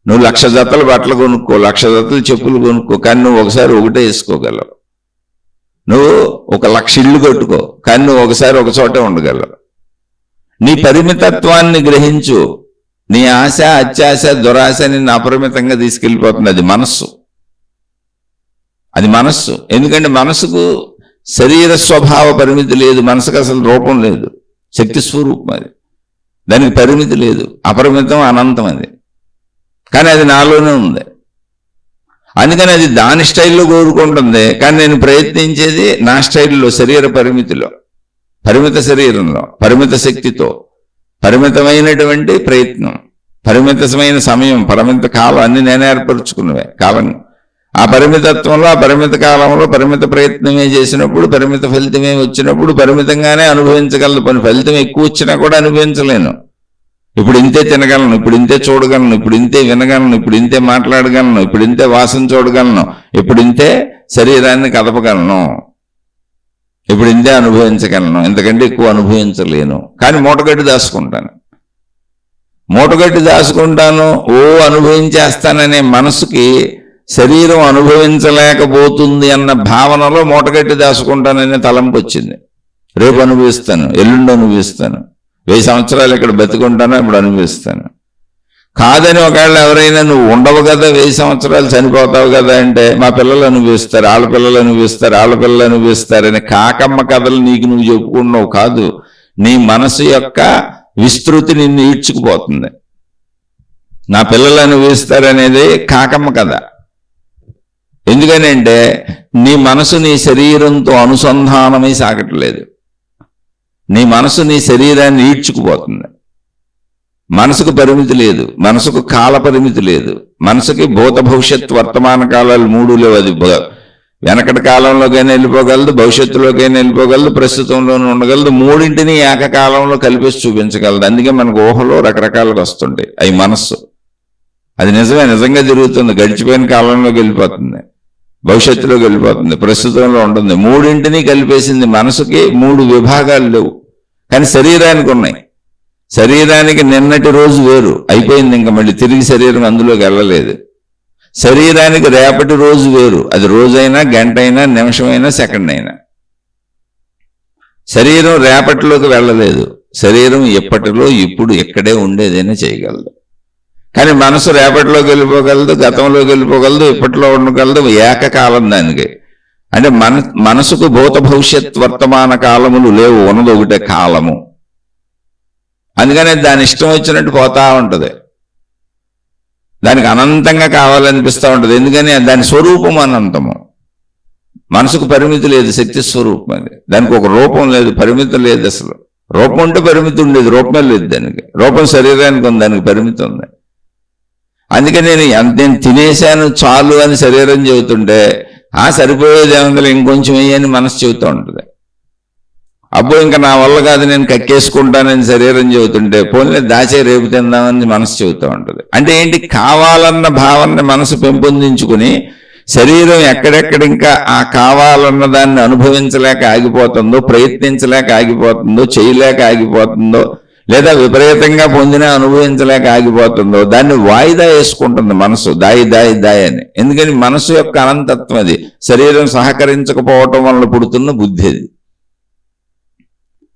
నువ్వు 1,00,000 జతలు బట్టలు కొనుక్కో, 1,00,000 జతలు చెప్పులు కొనుక్కో, కానీ నువ్వు ఒకసారి ఒకటే వేసుకోగలవు. నువ్వు 1,00,000 ఇళ్ళు కట్టుకో, కానీ నువ్వు ఒకసారి ఒక చోటే ఉండగలవు. నీ పరిమితత్వాన్ని గ్రహించు. నీ ఆశ, అత్యాశ, దురాశ నిన్ను అపరిమితంగా తీసుకెళ్ళిపోతుంది. అది మనస్సు. అది మనస్సు. ఎందుకంటే మనసుకు శరీర స్వభావ పరిమితి లేదు. మనసుకు అసలు రూపం లేదు, శక్తి స్వరూపం అది. దానికి పరిమితి లేదు, అపరిమితం, అనంతం అది. కానీ అది నాలోనే ఉంది. అందుకని అది దాని స్టైల్లో కోరుకుంటుంది. కానీ నేను ప్రయత్నించేది నా స్టైల్లో, శరీర పరిమితిలో, పరిమిత శరీరంలో, పరిమిత శక్తితో, పరిమితమైనటువంటి ప్రయత్నం, పరిమితమైన సమయం, పరిమిత కాలం అన్ని నేనే ఏర్పరచుకున్నవే కాలం. ఆ పరిమితత్వంలో, ఆ పరిమిత కాలంలో పరిమిత ప్రయత్నమే చేసినప్పుడు, పరిమిత ఫలితమే వచ్చినప్పుడు పరిమితంగానే అనుభవించగలను. పని ఫలితం ఎక్కువ వచ్చినా కూడా అనుభవించలేను. ఇప్పుడు ఇంతే తినగలను, ఇప్పుడు ఇంతే చూడగలను, ఇప్పుడు ఇంతే వినగలను, ఇప్పుడు ఇంతే మాట్లాడగలను, ఇప్పుడు ఇంతే వాసన చూడగలను, ఇప్పుడు ఇంతే శరీరాన్ని కదపగలను, ఇప్పుడు ఇంతే అనుభవించగలను, ఇంతకంటే ఎక్కువ అనుభవించలేను. కానీ మూటగడ్డి దాచుకుంటాను. మూటగడ్డి దాచుకుంటాను, అనుభవించేస్తాననే మనసుకి శరీరం అనుభవించలేకపోతుంది అన్న భావనలో మూటగడ్డి దాచుకుంటాననే తలంపు వచ్చింది. రేపు అనుభవిస్తాను, ఎల్లుండి అనుభవిస్తాను, 1000 సంవత్సరాలు ఇక్కడ బతుకుంటానో ఇప్పుడు అనుభవిస్తాను. కాదని ఒకవేళ ఎవరైనా నువ్వు ఉండవు కదా, 1000 సంవత్సరాలు చనిపోతావు కదా అంటే, మా పిల్లలు అనుభవిస్తారు, వాళ్ళ పిల్లలు అనుభవిస్తారు, వాళ్ళ పిల్లలు అనుభవిస్తారని కాకమ్మ కథలు నీకు నువ్వు చెప్పుకున్నావు కాదు. నీ మనసు యొక్క విస్తృతి నిన్ను ఈడ్చుకుపోతుంది. నా పిల్లలు అనుభవిస్తారనేది కాకమ్మ కథ. ఎందుకనంటే నీ మనసు నీ శరీరంతో అనుసంధానమై సాగట్లేదు. నీ మనసు నీ శరీరాన్ని ఈడ్చుకుపోతుంది. మనసుకు పరిమితి లేదు, మనసుకు కాల పరిమితి లేదు. మనసుకి భూత భవిష్యత్ వర్తమాన కాలాలు 3 లేవు. అది వెనకటి కాలంలోకైనా వెళ్ళిపోగలదు, భవిష్యత్తులోకైనా వెళ్ళిపోగలదు, ప్రస్తుతంలోనూ ఉండగలదు. 3ంటిని ఏకకాలంలో కలిపేసి చూపించగలదు. అందుకే మనకు ఊహలో రకరకాలుగా వస్తుంటాయి. అవి మనస్సు. అది నిజమే, నిజంగా జరుగుతుంది. గడిచిపోయిన కాలంలోకి వెళ్ళిపోతుంది, భవిష్యత్తులోకి వెళ్ళిపోతుంది, ప్రస్తుతంలో ఉంటుంది. 3ంటిని కలిపేసింది. మనసుకి 3 విభాగాలు లేవు, కానీ శరీరానికి ఉన్నాయి. శరీరానికి నిన్నటి రోజు వేరు అయిపోయింది, ఇంకా మళ్ళీ తిరిగి శరీరం అందులోకి వెళ్ళలేదు. శరీరానికి రేపటి రోజు వేరు, అది రోజైనా, గంటైనా, నిమిషమైనా, సెకండ్ అయినా. శరీరం రేపటిలోకి వెళ్ళలేదు. శరీరం ఎప్పటిలో ఇప్పుడు ఎక్కడే ఉండేదైనా చేయగలదు. కానీ మనసు రేపటిలోకి వెళ్ళిపోగలదు, గతంలోకి వెళ్ళిపోగలదు, ఇప్పట్లో ఉండగలదు. ఏకకాలం దానికి. అంటే మనసుకు భూత భవిష్యత్ వర్తమాన కాలములు లేవు, ఉన్నది ఒకటే కాలము. అందుకనే దాని ఇష్టం వచ్చినట్టు పోతా ఉంటుంది. దానికి అనంతంగా కావాలనిపిస్తూ ఉంటుంది. ఎందుకని దాని స్వరూపం అనంతము. మనసుకు పరిమితి లేదు, శక్తి స్వరూపం అది. దానికి ఒక రూపం లేదు, పరిమితి లేదు. అసలు రూపం ఉంటే పరిమితి ఉండేది, రూపమే లేదు దానికి. రూపం శరీరానికి ఉంది, దానికి పరిమితి ఉంది. అందుకే నేను తినేశాను చాలు అని శరీరం చెబుతుంటే, సరిపోయేది ఏమంటే ఇంకొంచెం వేయని మనసు చెబుతూ ఉంటుంది. అబ్బో ఇంకా నా వల్ల కాదు, నేను కక్కేసుకుంటానని శరీరం చెబుతుంటే, పోనీ దాచే రేపు తిందామని మనసు చెబుతూ ఉంటుంది. అంటే ఏంటి? కావాలన్న భావాన్ని మనసు పెంపొందించుకుని శరీరం ఎక్కడెక్కడ ఇంకా ఆ కావాలన్న దాన్ని అనుభవించలేక ఆగిపోతుందో, ప్రయత్నించలేక ఆగిపోతుందో, చేయలేక ఆగిపోతుందో, లేదా విపరీతంగా పొందినా అనుభవించలేక ఆగిపోతుందో దాన్ని వాయిదా వేసుకుంటుంది మనసు, దాయి అని. ఎందుకని మనసు యొక్క అనంతత్వం అది. శరీరం సహకరించకపోవటం వల్ల పుడుతున్న బుద్ధి అది.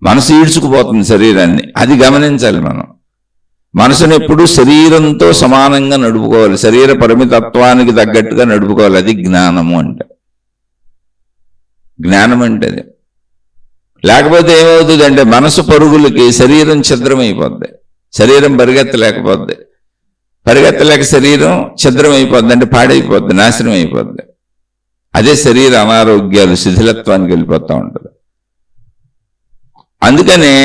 మనసు ఈడ్చుకుపోతుంది శరీరాన్ని, అది గమనించాలి మనం. మనసును ఎప్పుడు శరీరంతో సమానంగా నడుపుకోవాలి, శరీర పరిమితత్వానికి తగ్గట్టుగా నడుపుకోవాలి. అది జ్ఞానము అంటే. జ్ఞానం అంటే అది. లేకపోతే ఏమవుతుంది అంటే మనసు పరుగులకి శరీరం ఛిద్రమైపోద్ది, శరీరం పరిగెత్తలేకపోద్ది, పరిగెత్తలేక శరీరం ఛిద్రమైపోద్ది, అంటే పాడైపోద్ది, నాశనం అయిపోద్ది. అదే శరీర అనారోగ్యాలు, శిథిలత్వానికి వెళ్ళిపోతూ ఉంటుంది. అందుకనే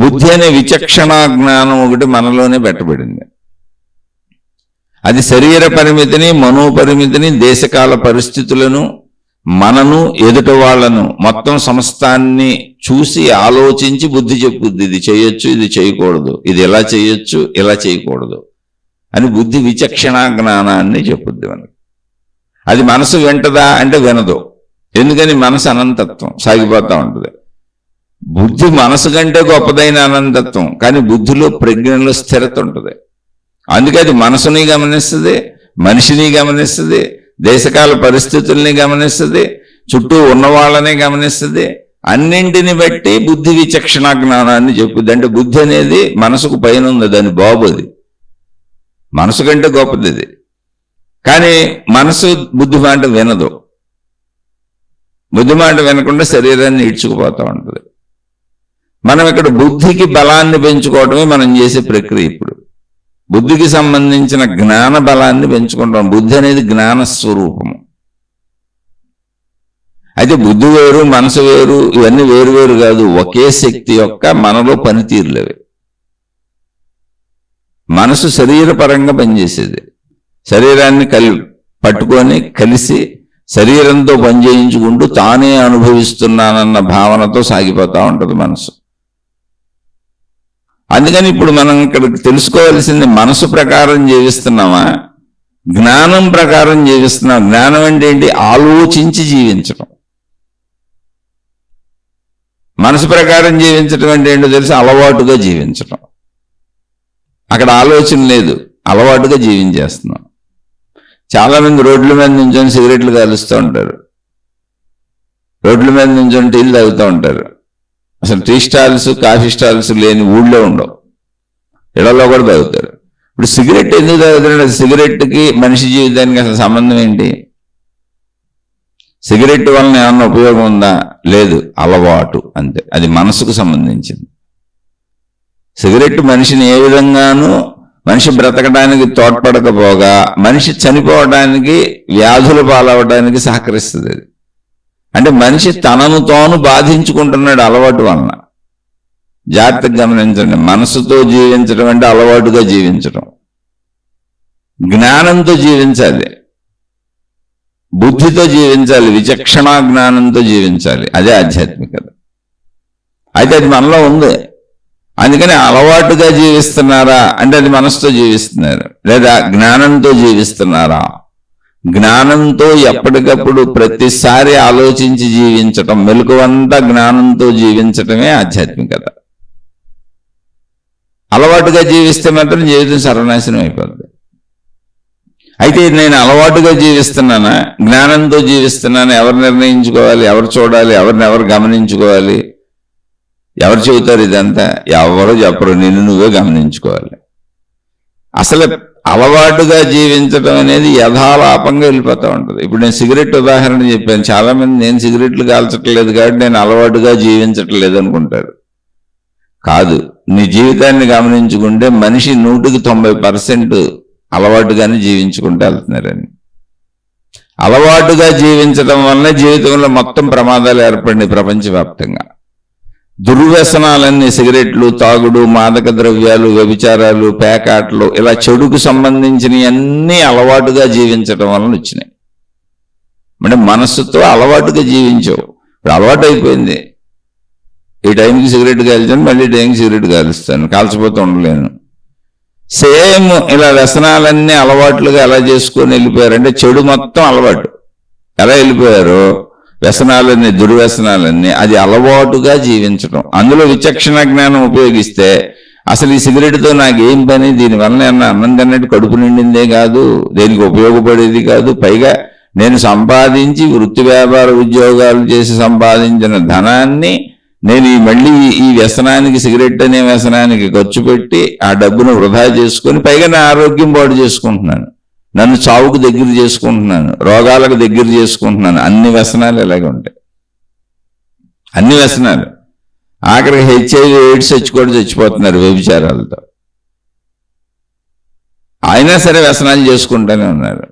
బుద్ధి అనే విచక్షణా జ్ఞానం ఒకటి మనలోనే పెట్టబడింది. అది శరీర పరిమితిని, మనోపరిమితిని, దేశకాల పరిస్థితులను, మనను, ఎదుట వాళ్ళను, మొత్తం సమస్తాన్ని చూసి ఆలోచించి బుద్ధి చెప్పుద్ది. ఇది చేయొచ్చు, ఇది చేయకూడదు, ఇది ఎలా చేయొచ్చు, ఇలా చేయకూడదు అని బుద్ధి విచక్షణా జ్ఞానాన్ని చెప్పుద్ది మనకి. అది మనసు వింటదా అంటే వినదు. ఎందుకని మనసు అనంతత్వం, సాగిపోతూ ఉంటుంది. బుద్ధి మనసు కంటే గొప్పదైన అనంతత్వం, కానీ బుద్ధిలో ప్రజ్ఞలో స్థిరత ఉంటుంది. అందుకే అది మనసుని గమనిస్తుంది, మనిషిని గమనిస్తుంది, దేశకాల పరిస్థితుల్ని గమనిస్తుంది, చుట్టూ ఉన్నవాళ్ళని గమనిస్తుంది. అన్నింటిని బట్టి బుద్ధి విచక్షణ జ్ఞానాన్ని చెప్పుద్ది. అంటే బుద్ధి అనేది మనసుకు పైన ఉంది, దాని బాబు అది, మనసు కంటే గొప్పది అది. కానీ మనసు బుద్ధి మాట వినదు. బుద్ధి మాట వినకుండా శరీరాన్ని ఈడ్చుకుపోతూ ఉంటుంది. మనం ఇక్కడ బుద్ధికి బలాన్ని పెంచుకోవటమే మనం చేసే ప్రక్రియ. ఇప్పుడు బుద్ధికి సంబంధించిన జ్ఞాన బలాన్ని పెంచుకుంటాం. బుద్ధి అనేది జ్ఞాన స్వరూపము. అయితే బుద్ధి వేరు, మనసు వేరు, ఇవన్నీ వేరు కాదు, ఒకే శక్తి యొక్క మనలో పనితీరులేవి. మనసు శరీరపరంగా పనిచేసేది, శరీరాన్ని పట్టుకొని కలిసి శరీరంతో పనిచేయించుకుంటూ తానే అనుభవిస్తున్నానన్న భావనతో సాగిపోతూ ఉంటుంది మనసు. అందుకని ఇప్పుడు మనం ఇక్కడ తెలుసుకోవాల్సింది, మనసు ప్రకారం జీవిస్తున్నామా, జ్ఞానం ప్రకారం జీవిస్తున్నాం. జ్ఞానం అంటే ఏంటి? ఆలోచించి జీవించడం. మనసు ప్రకారం జీవించడం అంటే ఏంటో తెలిసి అలవాటుగా జీవించడం. అక్కడ ఆలోచన లేదు, అలవాటుగా జీవించేస్తున్నాం. చాలామంది రోడ్ల మీద నుంచొని సిగరెట్లు కాలుస్తూ ఉంటారు, రోడ్ల మీద నుంచొని టీలు తాగుతూ ఉంటారు. అసలు టీ స్టాల్స్, కాఫీ స్టాల్స్ లేని ఊళ్ళో ఉండవు, ఇళ్లలో కూడా తాగుతారు. ఇప్పుడు సిగరెట్ ఎందుకు తాగుతాడు? సిగరెట్కి మనిషి జీవితానికి అసలు సంబంధం ఏంటి? సిగరెట్ వలన ఏమన్నా ఉపయోగం ఉందా? లేదు, అలవాటు అంతే. అది మనసుకు సంబంధించింది. సిగరెట్ మనిషిని ఏ విధంగానూ, మనిషి బ్రతకడానికి తోడ్పడకపోగా మనిషి చనిపోవడానికి, వ్యాధుల పాలవడానికి సహకరిస్తుంది అది. అంటే మనిషి తనను తాను బాధించుకుంటున్నాడు అలవాటు వలన. జాగ్రత్తగా గమనించండి, మనసుతో జీవించడం అంటే అలవాటుగా జీవించడం. జ్ఞానంతో జీవించాలి, బుద్ధితో జీవించాలి, విచక్షణా జ్ఞానంతో జీవించాలి. అదే ఆధ్యాత్మికత. అయితే అది మనలో ఉంది. అందుకని అలవాటుగా జీవిస్తున్నారా అంటే అది మనసుతో జీవిస్తున్నారు, లేదా జ్ఞానంతో జీవిస్తున్నారా? జ్ఞానంతో ఎప్పటికప్పుడు ప్రతిసారి ఆలోచించి జీవించటం, మెలకువంతా జ్ఞానంతో జీవించటమే ఆధ్యాత్మికత. అలవాటుగా జీవిస్తే మాత్రం జీవితం సర్వనాశనం అయిపోద్ది. అయితే నేను అలవాటుగా జీవిస్తున్నానా, జ్ఞానంతో జీవిస్తున్నానా? ఎవరు నిర్ణయించుకోవాలి? ఎవరు చూడాలి? ఎవరిని ఎవరు గమనించుకోవాలి? ఎవరు చెబుతారు ఇదంతా? ఎవరు చెప్పరు, నిన్ను నువ్వే గమనించుకోవాలి. అసలు అలవాటుగా జీవించడం అనేది యథాలాపంగా వెళ్ళిపోతూ ఉంటుంది. ఇప్పుడు నేను సిగరెట్ ఉదాహరణ చెప్పాను. చాలా మంది నేను సిగరెట్లు కాల్చట్లేదు కాబట్టి నేను అలవాటుగా జీవించట్లేదు అనుకుంటారు. కాదు, నీ జీవితాన్ని గమనించుకుంటే మనిషి 100% అలవాటుగానే జీవించుకుంటూ వెళ్తున్నారని. అలవాటుగా జీవించడం వల్లనే జీవితంలో మొత్తం ప్రమాదాలు ఏర్పడినాయి ప్రపంచవ్యాప్తంగా. దుర్వ్యసనాలన్నీ, సిగరెట్లు, తాగుడు, మాదక ద్రవ్యాలు, వ్యభిచారాలు, పేకాట్లు, ఇలా చెడుకు సంబంధించినవి అన్నీ అలవాటుగా జీవించడం వలన వచ్చినాయి. అంటే మనస్సుతో అలవాటుగా జీవించావు, ఇప్పుడు అలవాటు అయిపోయింది. ఈ టైంకి సిగరెట్ కాల్చాను, మళ్ళీ టైంకి సిగరెట్ కాలుస్తాను, కాల్చిపోతూ ఉండలేను. సేమ్ ఇలా వ్యసనాలన్నీ అలవాట్లుగా ఎలా చేసుకొని వెళ్ళిపోయారంటే, చెడు మొత్తం అలవాటు ఎలా వెళ్ళిపోయారో వ్యసనాలన్నీ, దుర్వ్యసనాలన్నీ అది అలవాటుగా జీవించడం. అందులో విచక్షణ జ్ఞానం ఉపయోగిస్తే అసలు ఈ సిగరెట్తో నాకేం పని, దీనివల్ల ఏమన్నా అన్నం తిన్నట్టు కడుపు నిండిందే కాదు, దేనికి ఉపయోగపడేది కాదు, పైగా నేను సంపాదించి వృత్తి వ్యాపార ఉద్యోగాలు చేసి సంపాదించిన ధనాన్ని నేను మళ్ళీ ఈ వ్యసనానికి, సిగరెట్ అనే వ్యసనానికి ఖర్చు పెట్టి ఆ డబ్బును వృధా చేసుకొని పైగా నా ఆరోగ్యం పాడు చేసుకుంటున్నాను, నన్ను చావుకు దగ్గర చేసుకుంటున్నాను, రోగాలకు దగ్గర చేసుకుంటున్నాను. అన్ని వ్యసనాలు ఇలాగే ఉంటాయి, అన్ని వ్యసనాలు. ఆఖరికి HIV AIDS వచ్చి కూడా చచ్చిపోతున్నారు వ్యభిచారాలతో. అయినా సరే వ్యసనాలు చేసుకుంటూనే ఉన్నారు.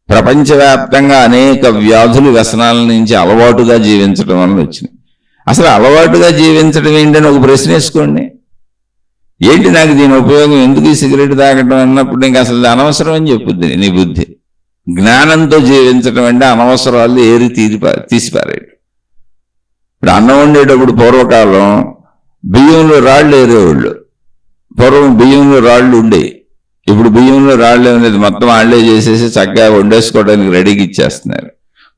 ప్రపంచవ్యాప్తంగా అనేక వ్యాధులు వ్యసనాల నుంచి అలవాటుగా జీవించడం వల్ల వచ్చినాయి. అసలు అలవాటుగా జీవించడం ఏంటని ఒక ప్రశ్న వేసుకోండి. ఏంటి నాకు దీని ఉపయోగం, ఎందుకు ఈ సిగరెట్ తాగడం అన్నప్పుడు నీకు అసలు అనవసరం అని చెప్పుద్ది నీ బుద్ధి. జ్ఞానంతో జీవించడం అంటే అనవసరాలు ఏరి తీసిపారేయడం. ఇప్పుడు అన్నం వండేటప్పుడు పూర్వకాలం బియ్యంలో రాళ్ళు ఏరేవాళ్ళు. పూర్వం బియ్యంలో రాళ్ళు ఉండేవి, ఇప్పుడు బియ్యంలో రాళ్ళు అనేది మొత్తం వాళ్ళే చేసేసి చక్కగా వండేసుకోవడానికి రెడీగా ఇచ్చేస్తున్నారు.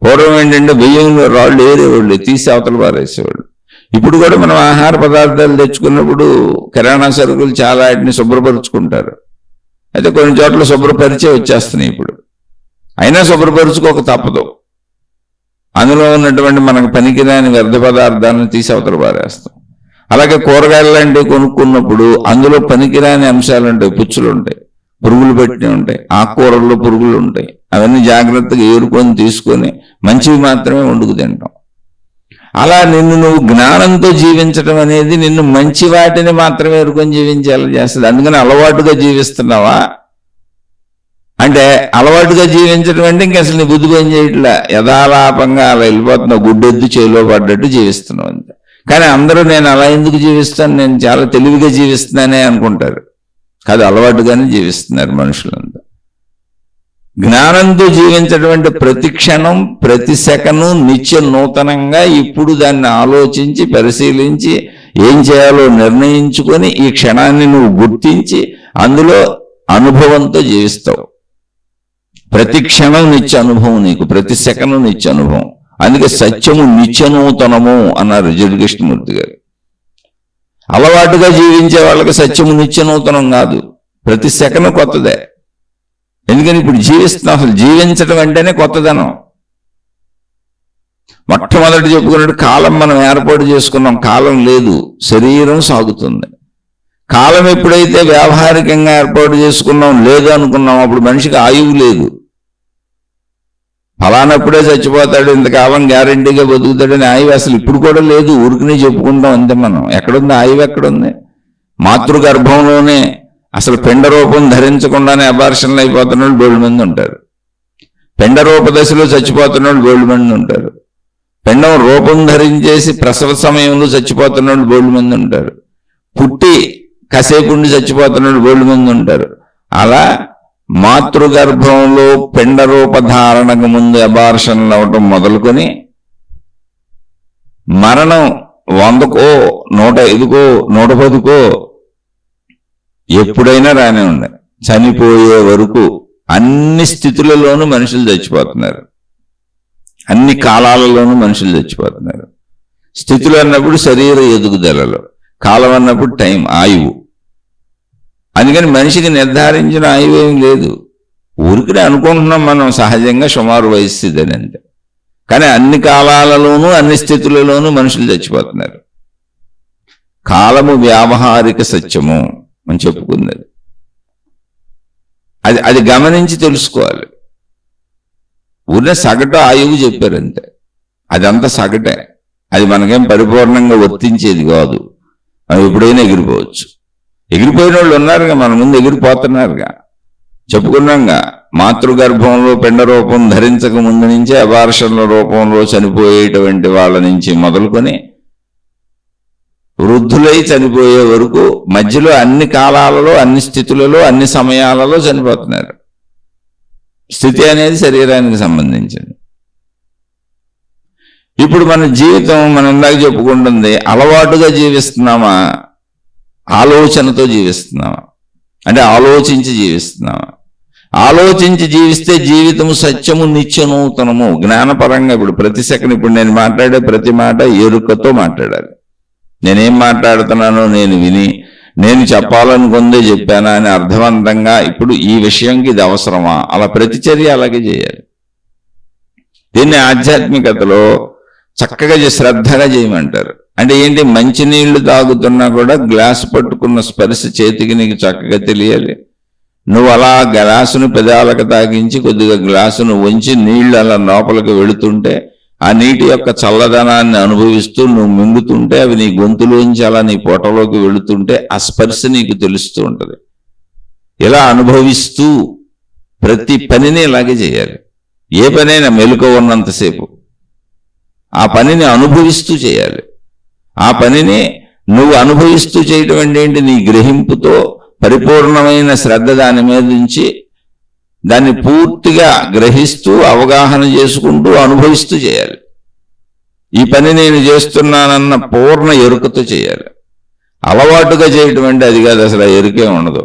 పూర్వం ఏంటంటే బియ్యంలో రాళ్ళు ఏరేవాళ్ళు, తీసి అవతల పారేసేవాళ్ళు. ఇప్పుడు కూడా మనం ఆహార పదార్థాలు తెచ్చుకున్నప్పుడు కిరాణా సరుకులు చాలా వాటిని శుభ్రపరుచుకుంటారు. అయితే కొన్ని చోట్ల శుభ్రపరిచే వచ్చేస్తున్నాయి ఇప్పుడు. అయినా శుభ్రపరుచుకోక తప్పదు. అందులో ఉన్నటువంటి మనకు పనికిరాని వ్యర్థ పదార్థాలను తీసి అవతల పారేస్తాం. అలాగే కూరగాయలు లాంటివి కొనుక్కున్నప్పుడు అందులో పనికిరాని అంశాలు ఉంటాయి, పుచ్చులు ఉంటాయి, పురుగులు పెట్టినవి ఉంటాయి, ఆకుకూరల్లో పురుగులు ఉంటాయి. అవన్నీ జాగ్రత్తగా ఏరుకొని తీసుకొని మంచివి మాత్రమే వండుకు తింటాం. అలా నువ్వు జ్ఞానంతో జీవించడం అనేది నిన్ను మంచి వాటిని మాత్రమే ఏరుకొని జీవించేలా చేస్తుంది. అందుకని అలవాటుగా జీవిస్తున్నావా అంటే, అలవాటుగా జీవించడం అంటే ఇంక అసలు నీ బుద్ధి పని చేయట్లా, యథాలాపంగా అలా వెళ్ళిపోతున్నావు, గుడ్డెద్దు చేలో పడ్డట్టు జీవిస్తున్నావు అంతే. కానీ అందరూ నేను అలా ఎందుకు జీవిస్తాను, నేను చాలా తెలివిగా జీవిస్తున్నానే అనుకుంటారు. కాదు, అలవాటుగానే జీవిస్తున్నారు మనుషులంతా. జ్ఞానంతో జీవించడం అంటే ప్రతి క్షణం ప్రతి సెకను నిత్య నూతనంగా ఇప్పుడు దాన్ని ఆలోచించి పరిశీలించి ఏం చేయాలో నిర్ణయించుకొని ఈ క్షణాన్ని నువ్వు గుర్తించి అందులో అనుభవంతో జీవిస్తావు. ప్రతి క్షణం నిత్య అనుభవం నీకు, ప్రతి సెకను నిత్య అనుభవం. అందుకే సత్యము నిత్యనూతనము అన్నారు జగదీష్ణమూర్తి గారు. అలవాటుగా జీవించే వాళ్ళకి సత్యము నిత్యనూతనం కాదు, ప్రతి సెకను కొత్తదే. ఎందుకని ఇప్పుడు జీవిస్తున్నాం, అసలు జీవించడం అంటేనే కొత్తదనం. మొట్టమొదటి చెప్పుకున్నట్టు కాలం మనం ఏర్పాటు చేసుకున్నాం, కాలం లేదు, శరీరం సాగుతుంది. కాలం ఎప్పుడైతే వ్యావహారికంగా ఏర్పాటు చేసుకున్నాం, లేదు అనుకున్నాం, అప్పుడు మనిషికి ఆయువు లేదు. ఫలానప్పుడే చచ్చిపోతాడు, ఇంతకాలం గ్యారంటీగా బతుకుతాడని ఆయువు అసలు ఇప్పుడు కూడా లేదు, ఊరికనే చెప్పుకుంటాం అంతే. మనం ఎక్కడుంది ఆయువు, ఎక్కడుంది? మాతృగర్భంలోనే అసలు పిండ రూపం ధరించకుండానే అబార్షన్లు అయిపోతున్న వాళ్ళు బోల్డ్ మంది ఉంటారు. పిండ రూప దశలో చచ్చిపోతున్న వాళ్ళు బోల్డ్ మంది ఉంటారు. పిండం రూపం ధరించేసి ప్రసవ సమయంలో చచ్చిపోతున్న వాళ్ళు బోల్డ్ మంది ఉంటారు. పుట్టి కాసేపు ఉండి చచ్చిపోతున్న వాళ్ళు బోల్డ్ మంది ఉంటారు. అలా మాతృగర్భంలో పిండ రూప ధారణకు ముందు అబార్షన్లు అవటం మొదలుకొని మరణం 100కో 105కో 110కో ఎప్పుడైనా రానే ఉండే, చనిపోయే వరకు అన్ని స్థితులలోనూ మనుషులు చచ్చిపోతున్నారు, అన్ని కాలాలలోనూ మనుషులు చచ్చిపోతున్నారు. స్థితులు అన్నప్పుడు శరీర ఎదుగుదలలో, కాలం అన్నప్పుడు టైం, ఆయువు. అందుకని మనిషికి నిర్ధారించిన ఆయువు ఏం లేదు, ఊరికనే అనుకుంటున్నాం మనం సహజంగా సుమారు వయస్సు ఇదని అంతే. కానీ అన్ని కాలాలలోనూ అన్ని స్థితులలోనూ మనుషులు చచ్చిపోతున్నారు. కాలము వ్యావహారిక సత్యము అని చెప్పుకుంది. అది గమనించి తెలుసుకోవాలి. ఊరినే సగటు ఆయువు చెప్పారు అంతే, అదంతా సగటే, అది మనకేం పరిపూర్ణంగా వర్తించేది కాదు. మనం ఎప్పుడైనా ఎగిరిపోవచ్చు. ఎగిరిపోయిన వాళ్ళు ఉన్నారుగా, మన ముందు ఎగిరిపోతున్నారుగా, చెప్పుకున్నాంగా. మాతృగర్భంలో పిండ రూపం ధరించక ముందు నుంచే అబార్షన్ల రూపంలో చనిపోయేటువంటి వాళ్ళ నుంచి మొదలుకొని వృద్ధులై చనిపోయే వరకు మధ్యలో అన్ని కాలాలలో, అన్ని స్థితులలో, అన్ని సమయాలలో చనిపోతున్నారు. స్థితి అనేది శరీరానికి సంబంధించింది. ఇప్పుడు మన జీవితం మనం ఇందాక చెప్పుకుంటుంది, అలవాటుగా జీవిస్తున్నామా, ఆలోచనతో జీవిస్తున్నామా? అంటే ఆలోచించి జీవిస్తున్నామా? ఆలోచించి జీవిస్తే జీవితము సత్యము నిత్యనూతనము. జ్ఞానపరంగా ఇప్పుడు ప్రతి సెకండ్, ఇప్పుడు నేను మాట్లాడే ప్రతి మాట ఎరుకతో మాట్లాడాలి. నేనేం మాట్లాడుతున్నానో నేను విని నేను చెప్పాలనుకుందే చెప్పానా అని అర్థవంతంగా ఇప్పుడు ఈ విషయంకి ఇది అవసరమా, అలా ప్రతిచర్య అలాగే చేయాలి. దీన్ని ఆధ్యాత్మికతలో చక్కగా శ్రద్ధగా చేయమంటారు. అంటే ఏంటి, మంచినీళ్లు తాగుతున్నా కూడా గ్లాసు పట్టుకున్న స్పర్శ చేతికి నీకు చక్కగా తెలియాలి. నువ్వు అలా గ్లాసును పెదాలకు తాగించి కొద్దిగా గ్లాసును ఉంచి నీళ్లు అలా లోపలికి వెళుతుంటే ఆ నీటి యొక్క చల్లదనాన్ని అనుభవిస్తూ నువ్వు మింగుతుంటే అవి నీ గొంతులోంచి అలా నీ పొట్టలోకి వెళుతుంటే ఆ స్పర్శ నీకు తెలుస్తూ ఉంటుంది. ఇలా అనుభవిస్తూ ప్రతి పనిని ఇలాగే చేయాలి. ఏ పనైనా మెలకువ ఉన్నంతసేపు ఆ పనిని అనుభవిస్తూ చేయాలి. ఆ పనిని నువ్వు అనుభవిస్తూ చేయటం అంటే ఏంటి, నీ గ్రహింపుతో పరిపూర్ణమైన శ్రద్ధ దాని మీద నుంచి దాన్ని పూర్తిగా గ్రహిస్తూ అవగాహన చేసుకుంటూ అనుభవిస్తూ చేయాలి. ఈ పని నేను చేస్తున్నానన్న పూర్ణ ఎరుకతో చేయాలి. అలవాటుగా చేయటం అంటే అది కాదు, అసలు ఆ ఎరుకే ఉండదు.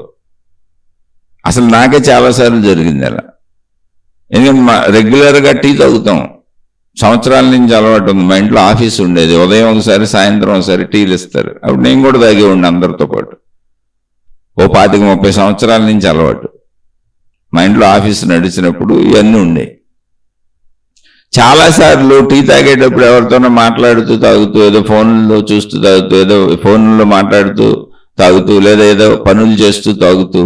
అసలు నాకే చాలాసార్లు జరిగింది అలా. ఎందుకంటే రెగ్యులర్గా టీ తాగుతాం, సంవత్సరాల నుంచి అలవాటు ఉంది. మా ఇంట్లో ఆఫీస్ ఉండేది, ఉదయం ఒకసారి సాయంత్రం ఒకసారి టీలు ఇస్తారు. అప్పుడు నేను కూడా తాగేవాడిని అందరితో పాటు. ఓ 25-30 సంవత్సరాల నుంచి అలవాటు. మా ఇంట్లో ఆఫీస్ నడిచినప్పుడు ఇవన్నీ ఉండేవి. చాలాసార్లు టీ తాగేటప్పుడు ఎవరితోనో మాట్లాడుతూ తాగుతూ, ఏదో ఫోన్లో చూస్తూ తాగుతూ, ఏదో ఫోన్లో మాట్లాడుతూ తాగుతూ, లేదా ఏదో పనులు చేస్తూ తాగుతూ,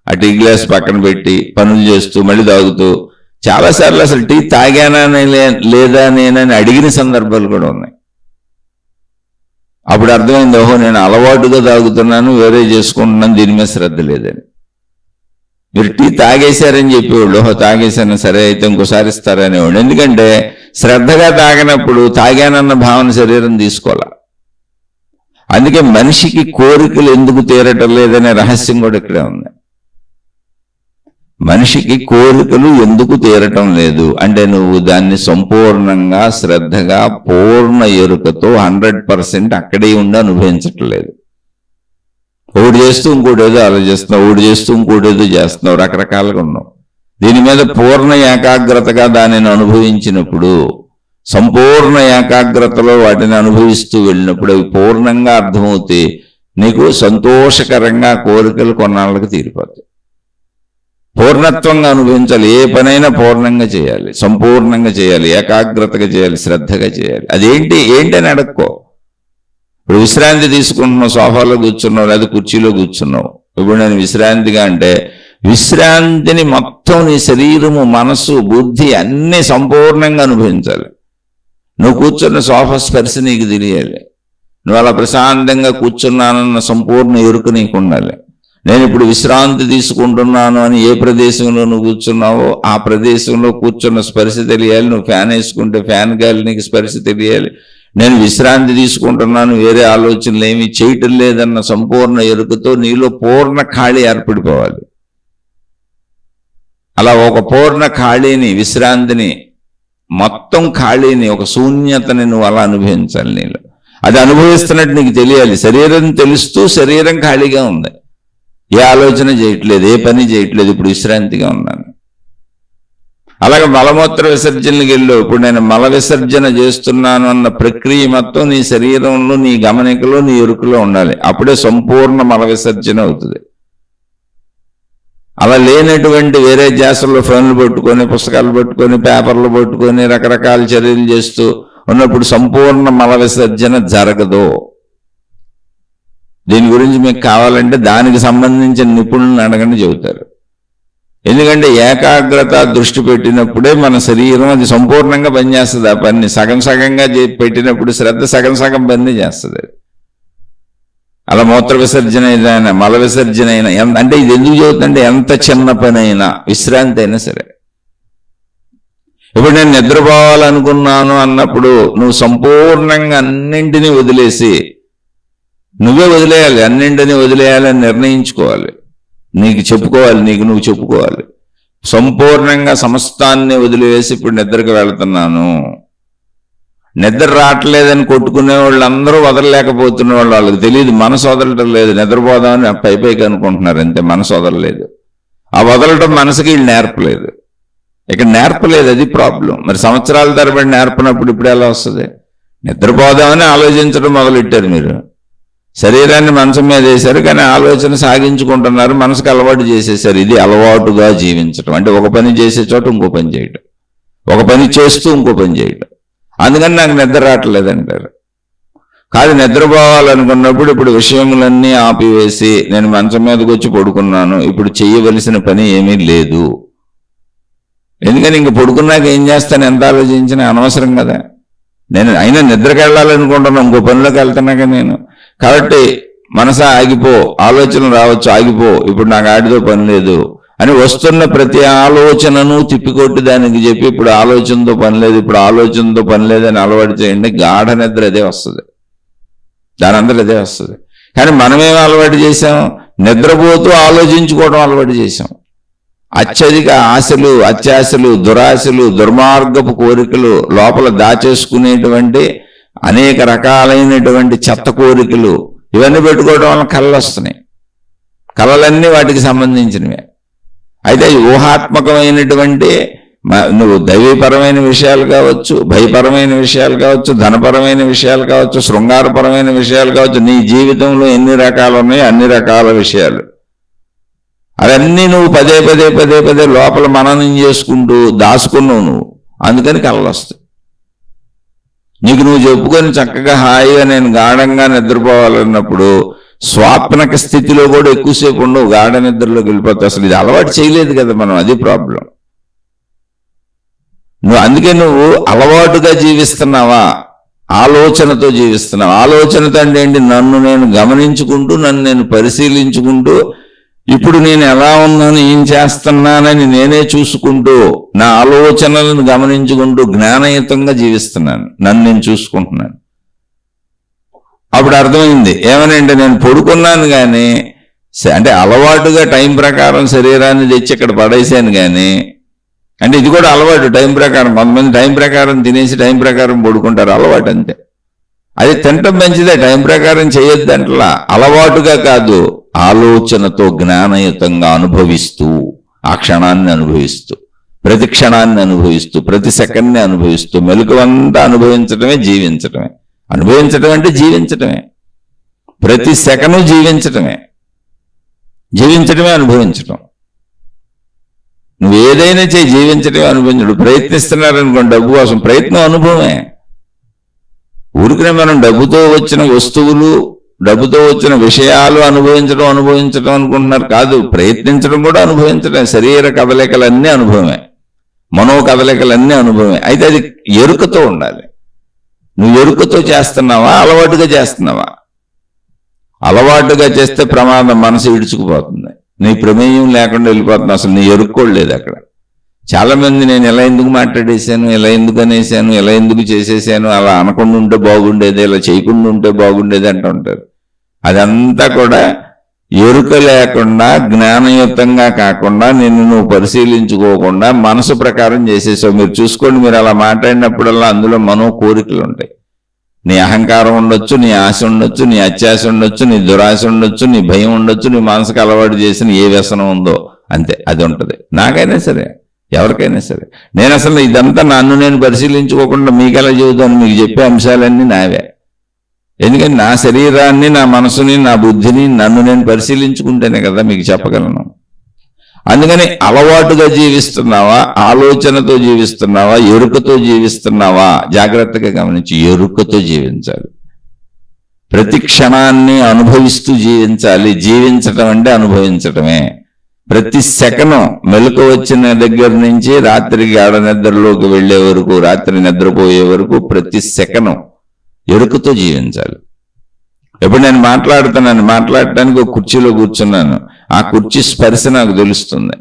ఆ టీ గ్లాస్ పక్కన పెట్టి పనులు చేస్తూ మళ్ళీ తాగుతూ, చాలాసార్లు అసలు టీ తాగానా లేదా నేనని అడిగిన సందర్భాలు కూడా ఉన్నాయి. అప్పుడు అర్థమైంది, ఓహో నేను అలవాటుగా తాగుతున్నాను, వేరే చేసుకుంటున్నాను, దీని మీద శ్రద్ధ లేదని. మీరు టీ తాగేశారని చెప్పేవాళ్ళు, ఓహో తాగేశాను సరే అయితే ఇంకోసారి ఇస్తారనేవాళ్ళు. ఎందుకంటే శ్రద్ధగా తాగినప్పుడు తాగానన్న భావన శరీరం తీసుకోవాలి. అందుకే మనిషికి కోరికలు ఎందుకు తీరటం లేదనే రహస్యం కూడా ఇక్కడే ఉంది. మనిషికి కోరికలు ఎందుకు తీరటం లేదు అంటే నువ్వు దాన్ని సంపూర్ణంగా శ్రద్ధగా పూర్ణ ఎరుకతో 100% అక్కడే ఉండి అనుభవించట్లేదు. ఒకటి చేస్తూ ఇంకోటేదో ఆలోచిస్తున్నావు, ఒకటి చేస్తూ ఇంకోటేదో చేస్తున్నావు, రకరకాలుగా ఉన్నావు. దీని మీద పూర్ణ ఏకాగ్రతగా దానిని అనుభవించినప్పుడు, సంపూర్ణ ఏకాగ్రతలో వాటిని అనుభవిస్తూ వెళ్ళినప్పుడు అవి పూర్ణంగా అర్థమవుతాయి. నీకు సంతోషకరంగా కోరికలు కొన్నాళ్ళకి తీరిపోతాయి. పూర్ణత్వంగా అనుభవించాలి. ఏ పనైనా పూర్ణంగా చేయాలి, సంపూర్ణంగా చేయాలి, ఏకాగ్రతగా చేయాలి, శ్రద్ధగా చేయాలి. అదేంటి ఏంటని అడక్కో. ఇప్పుడు విశ్రాంతి తీసుకుంటున్నావు, సోఫాలో కూర్చున్నావు లేదా కుర్చీలో కూర్చున్నావు. ఇప్పుడు నేను విశ్రాంతిగా అంటే విశ్రాంతిని మొత్తం నీ శరీరము, మనస్సు, బుద్ధి అన్నీ సంపూర్ణంగా అనుభవించాలి. నువ్వు కూర్చున్న సోఫా స్పర్శ నీకు తెలియాలి. నువ్వు అలా ప్రశాంతంగా కూర్చున్నానన్న సంపూర్ణ ఎరుక నీకు ఉండాలి. నేను ఇప్పుడు విశ్రాంతి తీసుకుంటున్నాను అని ఏ ప్రదేశంలో నువ్వు కూర్చున్నావో ఆ ప్రదేశంలో కూర్చున్న స్పర్శ తెలియాలి. నువ్వు ఫ్యాన్ వేసుకుంటే ఫ్యాన్ గాలి నీకు స్పర్శ తెలియాలి. నేను విశ్రాంతి తీసుకుంటున్నాను, వేరే ఆలోచనలు ఏమీ చేయటం లేదన్న సంపూర్ణ ఎరుకతో నీలో పూర్ణ ఖాళీ ఏర్పడిపోవాలి. అలా ఒక పూర్ణ ఖాళీని, విశ్రాంతిని, మొత్తం ఖాళీని, ఒక శూన్యతని నువ్వు అలా అనుభవించాలి. నీలో అది అనుభవిస్తున్నట్టు నీకు తెలియాలి. శరీరం తెలుస్తూ శరీరం ఖాళీగా ఉంది, ఏ ఆలోచన చేయట్లేదు, ఏ పని చేయట్లేదు, ఇప్పుడు విశ్రాంతిగా ఉన్నాను. అలాగే మలమూత్ర విసర్జనకి వెళ్ళు. ఇప్పుడు నేను మల విసర్జన చేస్తున్నాను అన్న ప్రక్రియ మొత్తం నీ శరీరంలో, నీ గమనికలో, నీ ఎరుకలో ఉండాలి. అప్పుడే సంపూర్ణ మల విసర్జన అవుతుంది. అలా లేనటువంటి వేరే ధ్యాసల్లో ఫోన్లు పట్టుకొని, పుస్తకాలు పట్టుకొని, పేపర్లు పట్టుకొని రకరకాల చర్యలు చేస్తూ ఉన్నప్పుడు సంపూర్ణ మల విసర్జన జరగదు. దీని గురించి మీకు కావాలంటే దానికి సంబంధించిన నిపుణులను అడగని చెబుతారు. ఎందుకంటే ఏకాగ్రత దృష్టి పెట్టినప్పుడే మన శరీరం అది సంపూర్ణంగా పనిచేస్తుంది. ఆ పని సగం సగంగా పెట్టినప్పుడు శ్రద్ధ సగం సగం పని చేస్తుంది. అలా మూత్ర విసర్జన అయినా, మల విసర్జన అయినా, అంటే ఇది ఎందుకు చెబుతుందంటే ఎంత చిన్న పని అయినా, విశ్రాంతి అయినా సరే. ఇప్పుడు నేను నిద్రపోవాలనుకున్నాను అన్నప్పుడు నువ్వు సంపూర్ణంగా అన్నింటినీ వదిలేసి, నువ్వే వదిలేయాలి, అన్నింటినీ వదిలేయాలని నిర్ణయించుకోవాలి. నీకు చెప్పుకోవాలి, నీకు నువ్వు చెప్పుకోవాలి. సంపూర్ణంగా సమస్తాన్ని వదిలివేసి ఇప్పుడు నిద్రకు వెళుతున్నాను. నిద్ర రావట్లేదని కొట్టుకునే వాళ్ళు అందరూ వదలలేకపోతున్న వాళ్ళు, వాళ్ళకి తెలియదు మనసు వదలటం లేదు. నిద్రపోదామని పైపైకి అనుకుంటున్నారు అంతే, మనసు వదలలేదు. ఆ వదలటం మనసుకి వీళ్ళు నేర్పలేదు. ఇక్కడ నేర్పలేదు, అది ప్రాబ్లం. మరి సంవత్సరాల తరబడి నేర్పనప్పుడు ఇప్పుడు ఎలా వస్తుంది? నిద్రపోదామని ఆలోచించడం మొదలెట్టారు మీరు. శరీరాన్ని మంచం మీద వేశారు, కానీ ఆలోచన సాగించుకుంటున్నారు, మనసుకు అలవాటు చేసేసారు. ఇది అలవాటుగా జీవించడం అంటే ఒక పని చేసే చోట ఇంకో పని చేయటం, ఒక పని చేస్తూ ఇంకో పని చేయటం. అందుకని నాకు నిద్ర రావట్లేదంటారు. కాదు, నిద్రపోవాలనుకున్నప్పుడు ఇప్పుడు విషయములన్నీ ఆపివేసి నేను మంచం మీదకి వచ్చి పడుకున్నాను, ఇప్పుడు చెయ్యవలసిన పని ఏమీ లేదు. ఎందుకని ఇంక పడుకున్నాక ఏం చేస్తాను, ఎంత ఆలోచించినా అనవసరం కదా. నేను అయినా నిద్రకి వెళ్ళాలనుకుంటున్నాను, ఇంకో పనిలోకి వెళ్తున్నాక నేను. కాబట్టి మనసా ఆగిపో, ఆలోచనలు రావచ్చు, ఆగిపో, ఇప్పుడు నాకు ఆడితో పని లేదు అని వస్తున్న ప్రతి ఆలోచనను తిప్పికొట్టి దానికి చెప్పి ఇప్పుడు ఆలోచనతో పని లేదు, ఇప్పుడు ఆలోచనతో పని లేదని అలవాటు చేయండి. గాఢ నిద్ర అదే వస్తుంది, దాని అందరూ అదే వస్తుంది. కానీ మనమేం అలవాటు చేసాం, నిద్రపోతూ ఆలోచించుకోవడం అలవాటు చేసాం. అత్యధిక ఆశలు, అత్యాశలు, దురాశలు, దుర్మార్గపు కోరికలు, లోపల దాచేసుకునేటువంటి అనేక రకాలైనటువంటి చెత్త కోరికలు, ఇవన్నీ పెట్టుకోవడం వల్ల కళలు వస్తున్నాయి. కళలన్నీ వాటికి సంబంధించినవే. అయితే ఊహాత్మకమైనటువంటి నువ్వు దైవీపరమైన విషయాలు కావచ్చు, భయపరమైన విషయాలు కావచ్చు, ధనపరమైన విషయాలు కావచ్చు, శృంగారపరమైన విషయాలు కావచ్చు, నీ జీవితంలో ఎన్ని రకాలు ఉన్నాయో అన్ని రకాల విషయాలు అవన్నీ నువ్వు పదే పదే పదే పదే లోపల మననం చేసుకుంటూ దాచుకున్నావు నువ్వు. అందుకని కళలు వస్తాయి. నీకు నువ్వు చెప్పుకొని చక్కగా హాయిగా నేను గాఢంగా నిద్రపోవాలన్నప్పుడు స్వాప్నక స్థితిలో కూడా ఎక్కువసేపు ఉండవు, గాఢ నిద్రలోకి వెళ్ళిపోతావు. అసలు ఇది అలవాటు చేయలేదు కదా మనం, అది ప్రాబ్లం. అందుకే నువ్వు అలవాటుగా జీవిస్తున్నావా, ఆలోచనతో జీవిస్తున్నావా? ఆలోచనతో అంటే ఏంటి, నన్ను నేను గమనించుకుంటూ, నన్ను నేను పరిశీలించుకుంటూ, ఇప్పుడు నేను ఎలా ఉన్నాను, ఏం చేస్తున్నానని నేనే చూసుకుంటూ, నా ఆలోచనలను గమనించుకుంటూ జ్ఞానయుతంగా జీవిస్తున్నాను, నన్ను నేను చూసుకుంటున్నాను. అప్పుడు అర్థమైంది ఏమనంటే, నేను పడుకున్నాను కానీ అంటే అలవాటుగా టైం ప్రకారం శరీరాన్ని తెచ్చి ఇక్కడ పడేసాను కానీ, అంటే ఇది కూడా అలవాటు టైం ప్రకారం. కొంతమంది టైం ప్రకారం తినేసి టైం ప్రకారం పడుకుంటారు, అలవాటు అంతే. అది తినటం మంచిదే, టైం ప్రకారం చేయొద్దంటలా, అలవాటుగా కాదు, ఆలోచనతో జ్ఞానయుతంగా అనుభవిస్తూ, ఆ క్షణాన్ని అనుభవిస్తూ, ప్రతి క్షణాన్ని అనుభవిస్తూ, ప్రతి సెకండ్ని అనుభవిస్తూ, మెలకువంతా అనుభవించటమే జీవించటమే. అనుభవించటం అంటే జీవించటమే, ప్రతి సెకను జీవించటమే, జీవించటమే అనుభవించటం. నువ్వు ఏదైనా చేయి, జీవించటమే అనుభవించడు. ప్రయత్నిస్తున్నారనుకోండి డబ్బు కోసం, ప్రయత్నం అనుభవమే. ఊరికనే మనం డబ్బుతో వచ్చిన వస్తువులు, డబ్బుతో వచ్చిన విషయాలు అనుభవించడం అనుకుంటున్నారు. కాదు, ప్రయత్నించడం కూడా అనుభవించడం. శరీర కదలికలన్నీ అనుభవమే, మనో కదలికలన్నీ అనుభవమే. అయితే అది ఎరుకతో ఉండాలి. నువ్వు ఎరుకతో చేస్తున్నావా, అలవాటుగా చేస్తున్నావా? అలవాటుగా చేస్తే ప్రమాదం, మనసు ఇడుచుకుపోతుంది, నీ ప్రమేయం లేకుండా వెళ్ళిపోతుంది, అసలు నీ ఎరుక్కోలేదు అక్కడ. చాలా మంది నేను ఎలా ఎందుకు మాట్లాడేశాను, ఎలా ఎందుకు అనేసాను, ఎలా ఎందుకు చేసేసాను, అలా అనకుండా ఉంటే బాగుండేది, ఇలా చేయకుండా ఉంటే బాగుండేది అంటూ ఉంటారు. అదంతా కూడా ఎరుక లేకుండా, జ్ఞానయుతంగా కాకుండా, నిన్ను నువ్వు పరిశీలించుకోకుండా మనసు ప్రకారం చేసేసావు. మీరు చూసుకోండి, మీరు అలా మాట్లాడినప్పుడల్లా అందులో మనో కోరికలు ఉంటాయి. నీ అహంకారం ఉండొచ్చు, నీ ఆశ ఉండొచ్చు, నీ అత్యాశ ఉండొచ్చు, నీ దురాశ ఉండొచ్చు, నీ భయం ఉండొచ్చు, నీ మనసుకు అలవాటు చేసిన ఏ వ్యసనం ఉందో అంతే, అది ఉంటుంది. నాకైనా సరే, ఎవరికైనా సరే. నేను అసలు ఇదంతా నన్ను నేను పరిశీలించుకోకుండా మీకు ఎలా చెబుతాను, మీకు చెప్పే అంశాలన్నీ నావే. ఎందుకంటే నా శరీరాన్ని, నా మనసుని, నా బుద్ధిని నన్ను నేను పరిశీలించుకుంటేనే కదా మీకు చెప్పగలను. అందుకని అలవాటుగా జీవిస్తున్నావా, ఆలోచనతో జీవిస్తున్నావా, ఎరుకతో జీవిస్తున్నావా? జాగ్రత్తగా గమనించి, ఎరుకతో జీవించాలి. ప్రతి క్షణాన్ని అనుభవిస్తూ జీవించాలి. జీవించటం అంటే అనుభవించటమే. ప్రతి సెకను మెలకు వచ్చిన దగ్గర నుంచి రాత్రి గాఢ నిద్రలోకి వెళ్లే వరకు, రాత్రి నిద్రపోయే వరకు ప్రతి సెకను ఎరుకతో జీవించాలి. ఎప్పుడు నేను మాట్లాడటానికి ఒక కుర్చీలో కూర్చున్నాను, ఆ కుర్చీ స్పర్శ నాకు తెలుస్తుంది.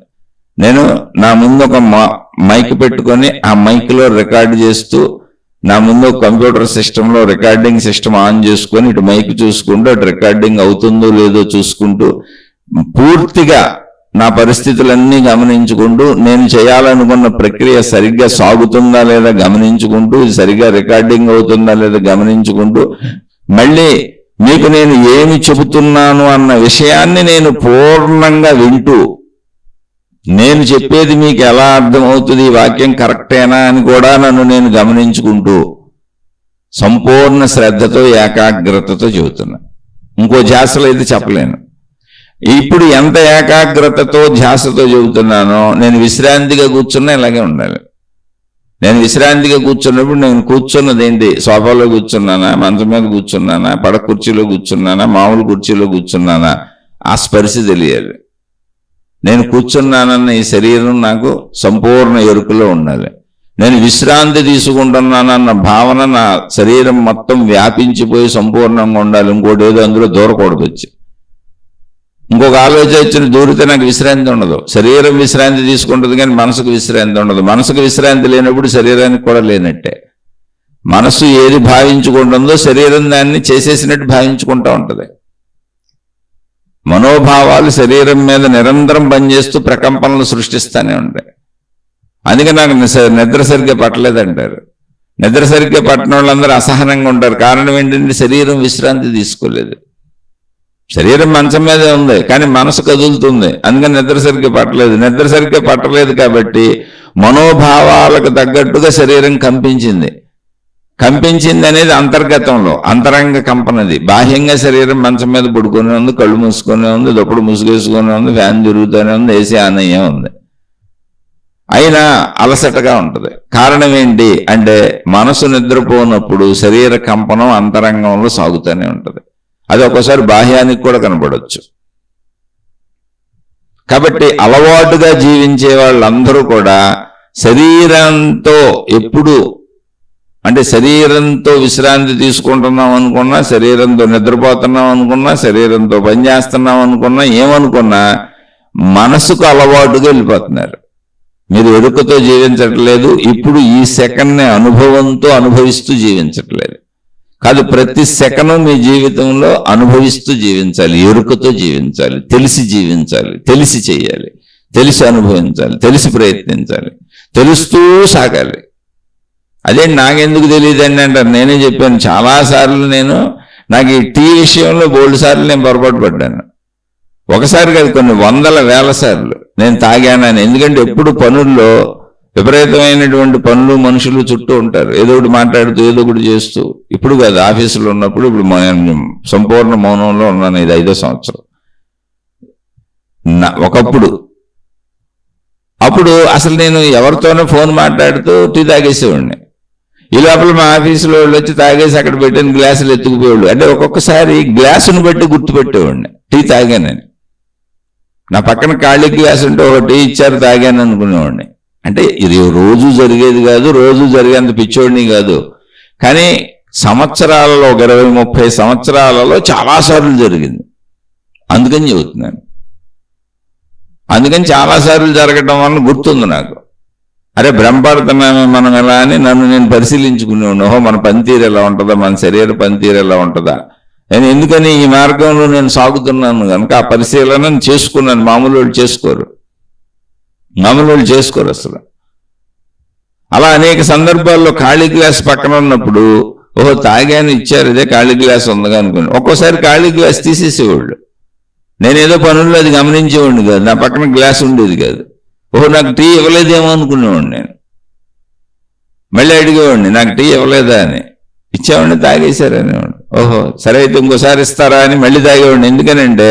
నేను నా ముందు ఒక మైక్ పెట్టుకొని ఆ మైక్లో రికార్డు చేస్తూ, నా ముందు కంప్యూటర్ సిస్టంలో రికార్డింగ్ సిస్టమ్ ఆన్ చేసుకొని ఇటు మైక్ చూసుకుంటూ అటు రికార్డింగ్ అవుతుందో లేదో చూసుకుంటూ పూర్తిగా నా పరిస్థితులన్నీ గమనించుకుంటూ, నేను చేయాలనుకున్న ప్రక్రియ సరిగ్గా సాగుతుందా లేదా గమనించుకుంటూ, సరిగ్గా రికార్డింగ్ అవుతుందా లేదా గమనించుకుంటూ, మళ్ళీ మీకు నేను ఏమి చెబుతున్నాను అన్న విషయాన్ని నేను పూర్ణంగా వింటూ, నేను చెప్పేది మీకు ఎలా అర్థమవుతుంది, ఈ వాక్యం కరెక్టేనా అని కూడా నన్ను నేను గమనించుకుంటూ సంపూర్ణ శ్రద్ధతో, ఏకాగ్రతతో చెబుతున్నా. ఇంకో ధ్యాసలో అయితే చెప్పలేను. ఇప్పుడు ఎంత ఏకాగ్రతతో ధ్యాసతో చెబుతున్నానో, నేను విశ్రాంతిగా కూర్చున్నా ఇలాగే ఉండాలి. నేను విశ్రాంతిగా కూర్చున్నప్పుడు నేను కూర్చున్నది ఏంటి? సోఫాలో కూర్చున్నానా, మంచం మీద కూర్చున్నానా, పడక కుర్చీలో కూర్చున్నానా, మామూలు కుర్చీలో కూర్చున్నానా, ఆ స్పర్శ తెలియాలి. నేను కూర్చున్నానన్న ఈ శరీరం నాకు సంపూర్ణ ఎరుకలో ఉండాలి. నేను విశ్రాంతి తీసుకుంటున్నానన్న భావన నా శరీరం మొత్తం వ్యాపించిపోయి సంపూర్ణంగా ఉండాలి. ఇంకోటి ఏదో అందులో దూరకూడదు వచ్చి. ఇంకొక ఆలోచన వచ్చిన దూరితే నాకు విశ్రాంతి ఉండదు. శరీరం విశ్రాంతి తీసుకుంటుంది కానీ మనసుకు విశ్రాంతి ఉండదు. మనసుకు విశ్రాంతి లేనప్పుడు శరీరానికి కూడా లేనట్టే. మనసు ఏది భావించుకుంటుందో శరీరం దాన్ని చేసేసినట్టు భావించుకుంటూ ఉంటుంది. మనోభావాలు శరీరం మీద నిరంతరం పనిచేస్తూ ప్రకంపనలు సృష్టిస్తూనే ఉంటాయి. అందుకే నాకు నిద్ర సరిగ్గా పట్టలేదంటారు. నిద్ర సరిగ్గా పట్టిన వాళ్ళందరూ అసహనంగా ఉంటారు. కారణం ఏంటంటే శరీరం విశ్రాంతి తీసుకోలేదు. శరీరం మంచం మీదే ఉంది కానీ మనసు కదులుతుంది. అందుకని నిద్ర సరిగ్గా పట్టలేదు. నిద్ర సరిగ్గా పట్టలేదు కాబట్టి మనోభావాలకు తగ్గట్టుగా శరీరం కంపించింది. కంపించింది అనేది అంతర్గతంలో అంతరంగ కంపనది. బాహ్యంగా శరీరం మంచం మీద పడుకొని ఉంది, కళ్ళు మూసుకొని ఉంది, దుప్పటి ముసుగేసుకొని ఉంది, ఫ్యాన్ తిరుగుతూనే ఉంది, ఏసీ ఆన్ అయ్యే ఉంది. అయినా అలసటగా ఉంటుంది. కారణం ఏంటి అంటే మనసు నిద్రపోనప్పుడు శరీర కంపనం అంతరంగంలో సాగుతూనే ఉంటుంది. అది ఒక్కోసారి బాహ్యానికి కూడా కనపడవచ్చు. కాబట్టి అలవాటుగా జీవించే వాళ్ళందరూ కూడా శరీరంతో ఎప్పుడు అంటే శరీరంతో విశ్రాంతి తీసుకుంటున్నాం అనుకున్నా, శరీరంతో నిద్రపోతున్నాం అనుకున్నా, శరీరంతో పనిచేస్తున్నాం అనుకున్నా, ఏమనుకున్నా మనసుకు అలవాటుగా వెళ్ళిపోతున్నారు. మీరు ఎరుకతో జీవించట్లేదు. ఇప్పుడు ఈ సెకండ్ని అనుభవంతో అనుభవిస్తూ జీవించట్లేదు. కాదు, ప్రతి సెకండ్ మీ జీవితంలో అనుభవిస్తూ జీవించాలి, ఎరుకతో జీవించాలి, తెలిసి జీవించాలి, తెలిసి చేయాలి, తెలిసి అనుభవించాలి, తెలిసి ప్రయత్నించాలి, తెలుస్తూ సాగాలి. అదే నాకెందుకు తెలియదండి అంటారు. నేనే చెప్పాను చాలాసార్లు. నాకు ఈ టీ విషయంలో బోల్డ్ సార్లు నేను పొరపాటు పడ్డాను. ఒకసారి కాదు, కొన్ని వందల వేల సార్లు నేను తాగానని. ఎందుకంటే ఎప్పుడు పనుల్లో విపరీతమైనటువంటి పనులు, మనుషులు చుట్టూ ఉంటారు, ఏదో ఒకటి మాట్లాడుతూ ఏదో ఒకటి చేస్తూ. ఇప్పుడు కాదు, ఆఫీసులో ఉన్నప్పుడు. ఇప్పుడు సంపూర్ణ మౌనంలో ఉన్నాను. ఇది 5వ సంవత్సరం. ఒకప్పుడు అసలు నేను ఎవరితోనో ఫోన్ మాట్లాడుతూ టీ తాగేసేవాడిని. ఈ లోపల మా ఆఫీసులో వాళ్ళు వచ్చి తాగేసి అక్కడ పెట్టిన గ్లాసులు ఎత్తుకుపోయేవాళ్ళు. అంటే ఒక్కొక్కసారి గ్లాసును బట్టి గుర్తుపెట్టేవాడిని టీ తాగానని. నా పక్కన ఖాళీ గ్లాస్ ఉంటే ఒక టీ ఇచ్చారు, తాగాను అనుకునేవాడిని. అంటే ఇది రోజు జరిగేది కాదు, రోజు జరిగేంత పిచ్చోడిని కాదు. కానీ సంవత్సరాలలో 20-30 సంవత్సరాలలో చాలాసార్లు జరిగింది. అందుకని చెబుతున్నాను. అందుకని చాలాసార్లు జరగటం వల్ల గుర్తుంది నాకు. అరే భ్రమపడుతున్నామే మనం ఎలా అని నన్ను నేను పరిశీలించుకునేవాడిని. ఓహో, మన పనితీరు ఎలా ఉంటుందా, మన శరీర పనితీరు ఎలా ఉంటుందా, నేను ఎందుకని ఈ మార్గంలో నేను సాగుతున్నాను కనుక ఆ పరిశీలన చేసుకున్నాను. మామూలు వాళ్ళు చేసుకోరు అసలు. అలా అనేక సందర్భాల్లో ఖాళీ గ్లాస్ పక్కన ఉన్నప్పుడు ఓహో తాగాని ఇచ్చారు, ఇదే ఖాళీ గ్లాస్ ఉందిగా అనుకుని ఒక్కోసారి ఖాళీ గ్లాస్ తీసేసేవాళ్ళు. నేనేదో పనుల్లో అది గమనించేవాడిని కాదు, నా పక్కన గ్లాస్ ఉండేది కాదు. ఓహో నాకు టీ ఇవ్వలేదేమో అనుకునేవాడిని. నేను మళ్ళీ అడిగేవాడిని నాకు టీ ఇవ్వలేదా అని. ఇచ్చేవాడిని, తాగేశారు అనేవాడు. ఓహో సరే అయితే ఇంకోసారి ఇస్తారా అని మళ్ళీ తాగేవాడిని. ఎందుకనంటే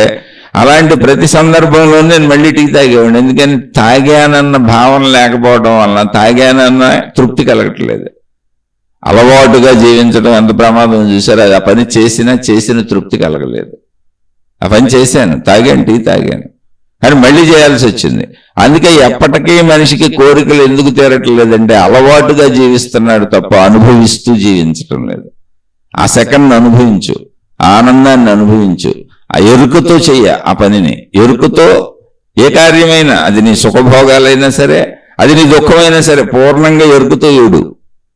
అలాంటి ప్రతి సందర్భంలో నేను మళ్ళీ టీ తాగేవాడిని. ఎందుకని తాగానన్న భావన లేకపోవడం వలన తాగానన్న తృప్తి కలగట్లేదు. అలవాటుగా జీవించడం ఎంత ప్రమాదం చూసారు. అది ఆ పని చేసిన తృప్తి కలగలేదు. ఆ పని చేశాను, తాగాను, టీ తాగాను, కానీ మళ్ళీ చేయాల్సి వచ్చింది. అందుకే ఎప్పటికీ మనిషికి కోరికలు ఎందుకు తీరట్లేదంటే అలవాటుగా జీవిస్తున్నాడు తప్ప అనుభవిస్తూ జీవించటం లేదు. ఆ సెకండ్ అనుభవించు, ఆనందాన్ని అనుభవించు, ఆ ఎరుకతో చెయ్య ఆ పనిని. ఎరుకతో ఏ కార్యమైనా, అది నీ సుఖభోగాలైనా సరే, అది నీ దుఃఖమైనా సరే, పూర్ణంగా ఎరుకతో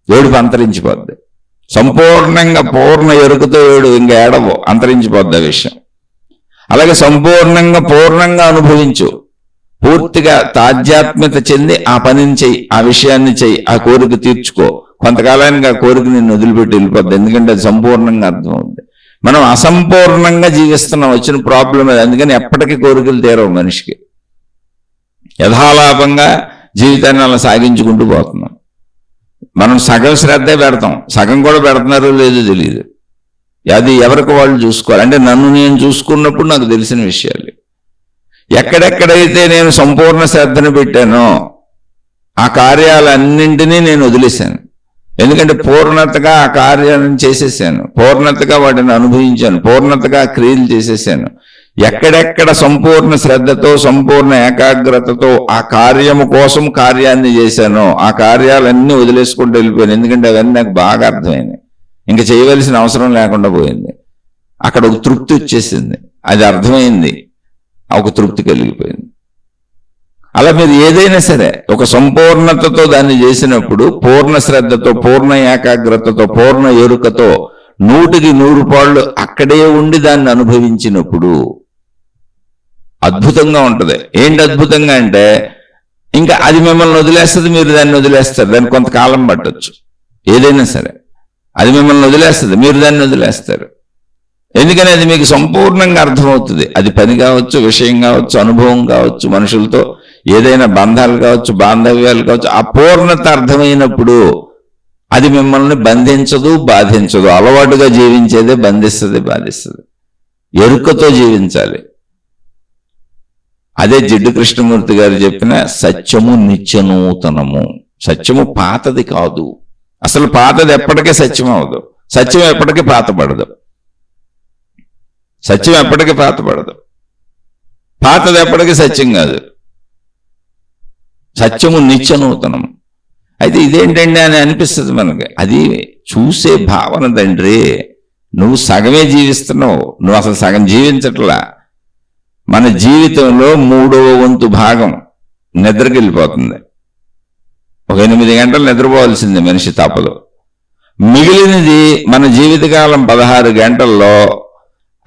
ఏడుపు అంతరించిపోద్ది. సంపూర్ణంగా పూర్ణ ఎరుకతో ఇంకా ఏడవు, అంతరించిపోద్ది ఆ విషయం. అలాగే సంపూర్ణంగా పూర్ణంగా అనుభవించు, పూర్తిగా తాధ్యాత్మ్యత చెంది ఆ పనిని చెయ్యి, ఆ విషయాన్ని చెయ్యి, ఆ కోరిక తీర్చుకో. కొంతకాలానికి ఆ కోరిక నిన్ను వదిలిపెట్టి వెళ్ళిపోద్ది. ఎందుకంటే అది సంపూర్ణంగా అర్థమవుతుంది. మనం అసంపూర్ణంగా జీవిస్తున్నాం, వచ్చిన ప్రాబ్లం అది. అందుకని ఎప్పటికీ కోరికలు తీరవు మనిషికి. యథాలాపంగా జీవితాన్ని అలా సాగించుకుంటూ పోతున్నాం. మనం సగం శ్రద్ధే పెడతాం, సగం కూడా పెడుతున్నారో లేదో తెలియదు. అది ఎవరికి వాళ్ళు చూసుకోవాలి. అంటే నన్ను నేను చూసుకున్నప్పుడు నాకు తెలిసిన విషయాలు. ఎక్కడెక్కడైతే నేను సంపూర్ణ శ్రద్ధను పెట్టానో ఆ కార్యాలన్నింటినీ నేను వదిలేశాను. ఎందుకంటే పూర్ణతగా ఆ కార్యాలను చేసేసాను, పూర్ణతగా వాటిని అనుభవించాను, పూర్ణతగా క్రియలు చేసేసాను. ఎక్కడెక్కడ సంపూర్ణ శ్రద్ధతో సంపూర్ణ ఏకాగ్రతతో ఆ కార్యము కోసం కార్యాన్ని చేశానో ఆ కార్యాలన్నీ వదిలేసుకుంటూ వెళ్ళిపోయాను. ఎందుకంటే అవన్నీ నాకు బాగా అర్థమైనాయి, ఇంకా చేయవలసిన అవసరం లేకుండా పోయింది. అక్కడ ఒక తృప్తి వచ్చేసింది, అది అర్థమైంది, ఒక తృప్తి కలిగిపోయింది. అలా మీరు ఏదైనా సరే ఒక సంపూర్ణతతో దాన్ని చేసినప్పుడు, పూర్ణ శ్రద్ధతో పూర్ణ ఏకాగ్రతతో పూర్ణ ఎరుకతో 100కి 100 పాళ్ళు అక్కడే ఉండి దాన్ని అనుభవించినప్పుడు అద్భుతంగా ఉంటుంది. ఏంటి అద్భుతంగా అంటే ఇంకా అది మిమ్మల్ని వదిలేస్తుంది, మీరు దాన్ని వదిలేస్తారు. దాన్ని కొంతకాలం పట్టొచ్చు, ఏదైనా సరే అది మిమ్మల్ని వదిలేస్తుంది, మీరు దాన్ని వదిలేస్తారు. ఎందుకని అది మీకు సంపూర్ణంగా అర్థమవుతుంది. అది పని కావచ్చు, విషయం కావచ్చు, అనుభవం కావచ్చు, మనుషులతో ఏదైనా బంధాలు కావచ్చు, బాంధవ్యాలు కావచ్చు. ఆ పూర్ణత అర్థమైనప్పుడు అది మిమ్మల్ని బంధించదు, బాధించదు. అలవాటుగా జీవించేదే బంధిస్తుంది, బాధిస్తుంది. ఎరుకతో జీవించాలి. అదే జిడ్డు కృష్ణమూర్తి గారు చెప్పిన సత్యము నిత్యనూతనము. సత్యము పాతది కాదు, అసలు పాతది ఎప్పటికీ సత్యం అవదు, సత్యం ఎప్పటికీ పాతపడదు. సత్యం ఎప్పటికీ పాతపడదు, పాతది ఎప్పటికీ సత్యం కాదు. సత్యము నిత్యనూతనము. అయితే ఇదేంటండి అని అనిపిస్తుంది మనకి. అది చూసే భావన తండ్రి. నువ్వు సగమే జీవిస్తున్నావు, నువ్వు అసలు సగం జీవించట్లా. మన జీవితంలో 3వ వంతు భాగం నిద్రకి వెళ్ళిపోతుంది. ఒక 8 గంటలు నిద్రపోవాల్సింది మనిషి, తప్పదు. మిగిలినది మన జీవితకాలం 16 గంటల్లో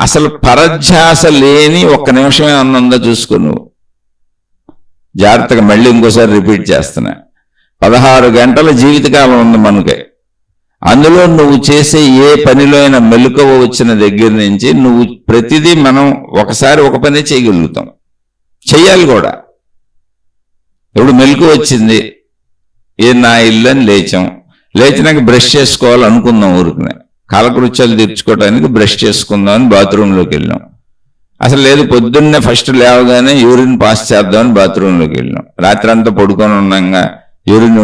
అసలు పరధ్యాస లేని ఒక్క నిమిషమే ఉందా చూసుకో. నువ్వు జాగ్రత్తగా మళ్ళీ ఇంకోసారి రిపీట్ చేస్తున్నా. 16 గంటల జీవితకాలం ఉంది మనకి. అందులో నువ్వు చేసే ఏ పనిలో అయినా మెలకువ వచ్చిన దగ్గర నుంచి నువ్వు ప్రతిదీ మనం ఒకసారి ఒక పని చేయగలుగుతాం, చెయ్యాలి కూడా. ఇప్పుడు మెలకువ వచ్చింది, నా ఇల్లు అని లేచాం. లేచినాక బ్రష్ చేసుకోవాలనుకుందాం, ఊరికనే కాలకృత్యాలు తీర్చుకోవడానికి బ్రష్ చేసుకుందామని బాత్రూంలోకి వెళ్ళాం. అసలు లేదు, పొద్దున్నే ఫస్ట్ లేవగానే యూరిన్ పాస్ చేద్దామని బాత్రూంలోకి వెళ్ళాం. రాత్రి అంతా పడుకొని ఉన్నాగా యూరిన్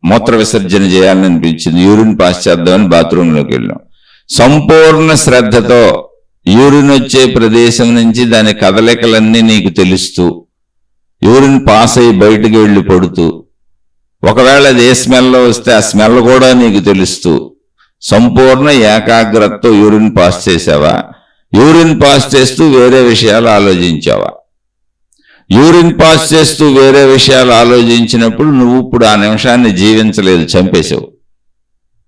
మూత్ర విసర్జన చేయాలని అనిపించింది, యూరిన్ పాస్ చేద్దామని బాత్రూంలోకి వెళ్ళాం. సంపూర్ణ శ్రద్ధతో యూరిన్ వచ్చే ప్రదేశం నుంచి దాని కదలికలన్నీ నీకు తెలుస్తూ, యూరిన్ పాస్ అయ్యి బయటికి వెళ్ళి పడుతూ, ఒకవేళ అది ఏ స్మెల్లో వస్తే ఆ స్మెల్ కూడా నీకు తెలుస్తూ సంపూర్ణ ఏకాగ్రతతో యూరిన్ పాస్ చేసావా? యూరిన్ పాస్ చేస్తూ వేరే విషయాలు ఆలోచించావా? యూరిన్ పాస్ చేస్తూ వేరే విషయాలు ఆలోచించినప్పుడు నువ్వు ఇప్పుడు ఆ నిమిషాన్ని జీవించలేదు, చంపేశావు.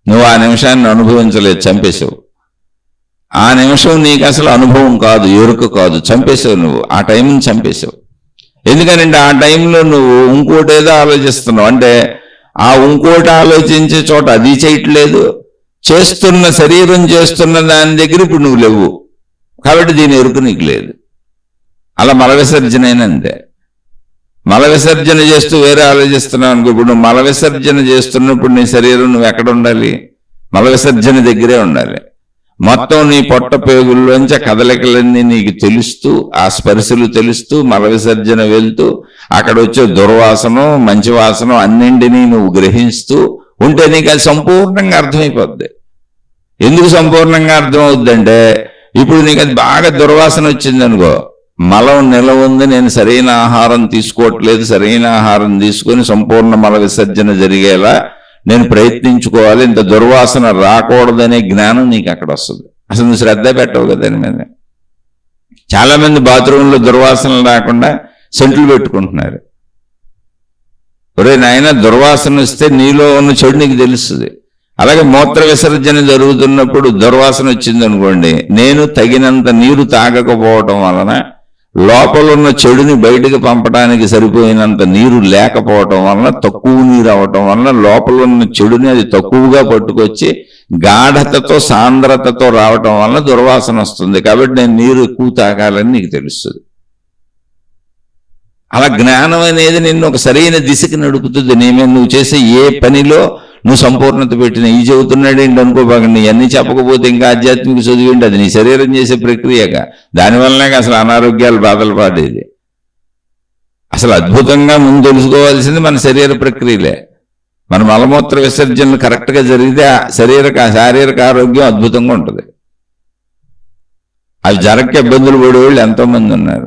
నువ్వు ఆ నిమిషాన్ని అనుభవించలేదు, చంపేశావు. ఆ నిమిషం నీకు అసలు అనుభవం కాదు, ఎరుక కాదు, చంపేశావు. నువ్వు ఆ టైంని చంపేశావు. ఎందుకనంటే ఆ టైంలో నువ్వు ఇంకోటేదో ఆలోచిస్తున్నావు. అంటే ఆ ఇంకోటి ఆలోచించే చోట అది చేయట్లేదు, చేస్తున్న శరీరం చేస్తున్న దాని దగ్గర ఇప్పుడు నువ్వు లేవు. కాబట్టి దీని ఎరుక నీకు లేదు. అలా మల విసర్జన అయినంతే. మల విసర్జన చేస్తూ వేరే ఆలోచిస్తున్నావు అనుకో. ఇప్పుడు నువ్వు మల విసర్జన చేస్తున్నప్పుడు నీ శరీరం నువ్వు ఎక్కడ ఉండాలి? మల విసర్జన దగ్గరే ఉండాలి. మొత్తం నీ పొట్ట పేగుల్లోంచి కదలికలన్నీ నీకు తెలుస్తూ, ఆ స్పర్శలు తెలుస్తూ, మల విసర్జన వెళ్తూ, అక్కడ వచ్చే దుర్వాసనం మంచి వాసనం అన్నింటినీ నువ్వు గ్రహిస్తూ ఉంటే నీకు అది సంపూర్ణంగా అర్థమైపోద్ది. ఎందుకు సంపూర్ణంగా అర్థమవుద్దంటే ఇప్పుడు నీకు అది బాగా దుర్వాసన వచ్చింది అనుకో, మలం నిలవ ఉంది, నేను సరైన ఆహారం తీసుకోవట్లేదు, సరైన ఆహారం తీసుకొని సంపూర్ణ మల విసర్జన జరిగేలా నేను ప్రయత్నించుకోవాలి, ఇంత దుర్వాసన రాకూడదనే జ్ఞానం నీకు అక్కడ వస్తుంది. అసలు నువ్వు శ్రద్ధ పెట్టవు కదా దాని మీద. చాలా మంది బాత్రూంలో దుర్వాసనలు రాకుండా సెంట్లు పెట్టుకుంటున్నారు. ఒరే నాయన, దుర్వాసన వస్తే నీలో ఉన్న చెడు నీకు తెలుస్తుంది. అలాగే మూత్ర విసర్జన జరుగుతున్నప్పుడు దుర్వాసన వచ్చింది అనుకోండి, నేను తగినంత నీరు తాగకపోవటం వలన, లోపల ఉన్న చెడుని బయటకు పంపడానికి సరిపోయినంత నీరు లేకపోవటం వలన, తక్కువ నీరు అవటం వలన లోపల ఉన్న చెడుని అది తక్కువగా పట్టుకొచ్చి గాఢతతో సాంద్రతతో రావటం వలన దుర్వాసన వస్తుంది. కాబట్టి నేను నీరు ఎక్కువ తాగాలని నీకు తెలుస్తుంది. అలా జ్ఞానం అనేది నిన్ను ఒక సరైన దిశకి నడుపుతుంది. నువ్వు చేసే ఏ పనిలో నువ్వు సంపూర్ణత పెట్టిన ఈ చెబుతున్నాడు ఏంటి అనుకోబాకండి, ఇవన్నీ చెప్పకపోతే ఇంకా ఆధ్యాత్మిక చదివేంటి, అది నీ శరీరం చేసే ప్రక్రియగా. దానివల్లనే అసలు అనారోగ్యాలు బాధలు పాడేది. అసలు అద్భుతంగా ముందు తెలుసుకోవాల్సింది మన శరీర ప్రక్రియలే. మన మలమూత్ర విసర్జనలు కరెక్ట్గా జరిగితే శారీరక ఆరోగ్యం అద్భుతంగా ఉంటుంది. అవి జరగక ఇబ్బందులు పడేవాళ్ళు ఎంతోమంది ఉన్నారు.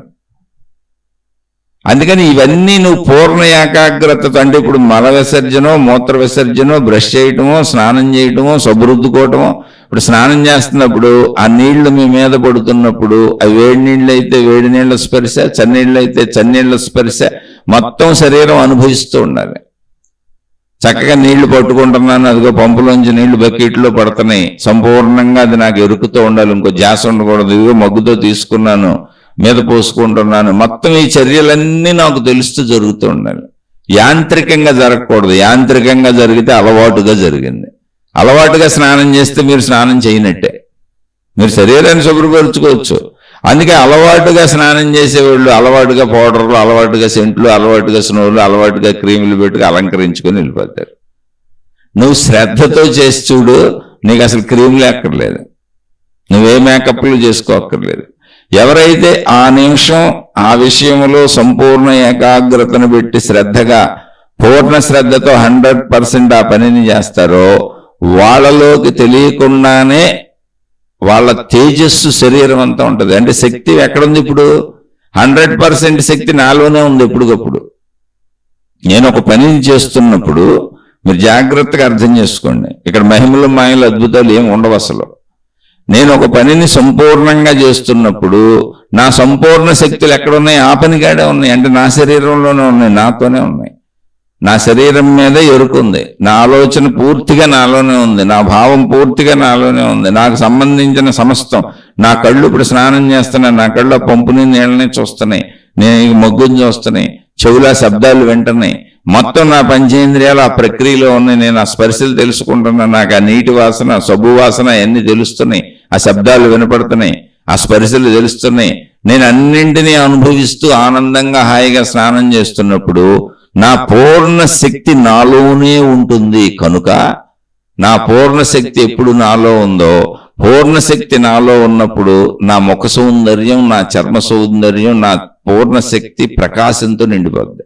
అందుకని ఇవన్నీ నువ్వు పూర్ణ ఏకాగ్రతతో, అంటే ఇప్పుడు మల విసర్జనో మూత్ర విసర్జనో, బ్రష్ చేయటమో, స్నానం చేయటమో, సబ్బు రుద్దుకోవటమో. ఇప్పుడు స్నానం చేస్తున్నప్పుడు ఆ నీళ్లు మీ మీద పడుతున్నప్పుడు అవి వేడి నీళ్ళు అయితే వేడి నీళ్ల స్పర్శ, చన్నీళ్ళు అయితే చన్నీళ్ల స్పర్శ, మొత్తం శరీరం అనుభవిస్తూ ఉండాలి. చక్కగా నీళ్లు పట్టుకుంటున్నాను, అదిగో పంపులోంచి నీళ్లు బకెట్లో పడుతున్నాయి, సంపూర్ణంగా అది నాకు ఎరుకుతూ ఉండాలి, ఇంకో జాస ఉండకూడదు, ఇదిగో మగ్గుతో తీసుకున్నాను, మీద పోసుకుంటున్నాను, మొత్తం ఈ చర్యలన్నీ నాకు తెలుస్తూ జరుగుతూ ఉండాలి. యాంత్రికంగా జరగకూడదు. యాంత్రికంగా జరిగితే అలవాటుగా జరిగింది. అలవాటుగా స్నానం చేస్తే మీరు స్నానం చేయనట్టే. మీరు శరీరాన్ని శుభ్రపరుచుకోవచ్చు. అందుకే అలవాటుగా స్నానం చేసేవాళ్ళు అలవాటుగా పౌడర్లు, అలవాటుగా సెంట్లు, అలవాటుగా స్నోలు, అలవాటుగా క్రీములు పెట్టుకు అలంకరించుకొని వెళ్ళిపోతారు. నువ్వు శ్రద్ధతో చేసి చూడు, నీకు అసలు క్రీములు అక్కర్లేదు, నువ్వే మేకప్లు చేసుకోక్కర్లేదు. ఎవరైతే ఆ నిమిషం ఆ విషయంలో సంపూర్ణ ఏకాగ్రతను పెట్టి శ్రద్ధగా పూర్ణ శ్రద్ధతో 100% ఆ పనిని చేస్తారో వాళ్ళలోకి తెలియకుండానే వాళ్ళ తేజస్సు శరీరం అంతా ఉంటుంది. అంటే శక్తి ఎక్కడుంది? ఇప్పుడు 100% శక్తి నాలోనే ఉంది. ఎప్పటికప్పుడు నేను ఒక పనిని చేస్తున్నప్పుడు మీరు జాగ్రత్తగా అర్థం చేసుకోండి, ఇక్కడ మహిమలు మాయలు అద్భుతాలు ఏమి ఉండవు అసలు. నేను ఒక పనిని సంపూర్ణంగా చేస్తున్నప్పుడు నా సంపూర్ణ శక్తులు ఎక్కడున్నాయి? ఆ పనిగాడే ఉన్నాయి. అంటే నా శరీరంలోనే ఉన్నాయి, నాతోనే ఉన్నాయి. నా శరీరం మీద ఎరుకుంది, నా ఆలోచన పూర్తిగా నాలోనే ఉంది, నా భావం పూర్తిగా నాలోనే ఉంది, నాకు సంబంధించిన సమస్తం. నా కళ్ళు ఇప్పుడు స్నానం చేస్తున్నాయి, నా కళ్ళు పంపుని నీళ్ళని చూస్తున్నాయి, నేను మొగ్గుని చూస్తున్నాయి, చెవుల శబ్దాలు వింటున్నాయి, మొత్తం నా పంచేంద్రియాలు ఆ ప్రక్రియలో ఉన్నాయి. నేను ఆ స్పర్శలు తెలుసుకుంటున్నాను, నాకు ఆ నీటి వాసన, సబ్బు వాసన అన్ని తెలుస్తున్నాయి, ఆ శబ్దాలు వినపడుతున్నాయి, ఆ స్పర్శలు తెలుస్తున్నాయి. నేను అన్నింటినీ అనుభవిస్తూ ఆనందంగా హాయిగా స్నానం చేస్తున్నప్పుడు నా పూర్ణ శక్తి నాలోనే ఉంటుంది. కనుక నా పూర్ణ శక్తి ఎప్పుడు నాలో ఉందో, పూర్ణ శక్తి నాలో ఉన్నప్పుడు నా ముఖ సౌందర్యం, నా చర్మ సౌందర్యం, నా పూర్ణ శక్తి ప్రకాశంతో నిండిపోద్ది.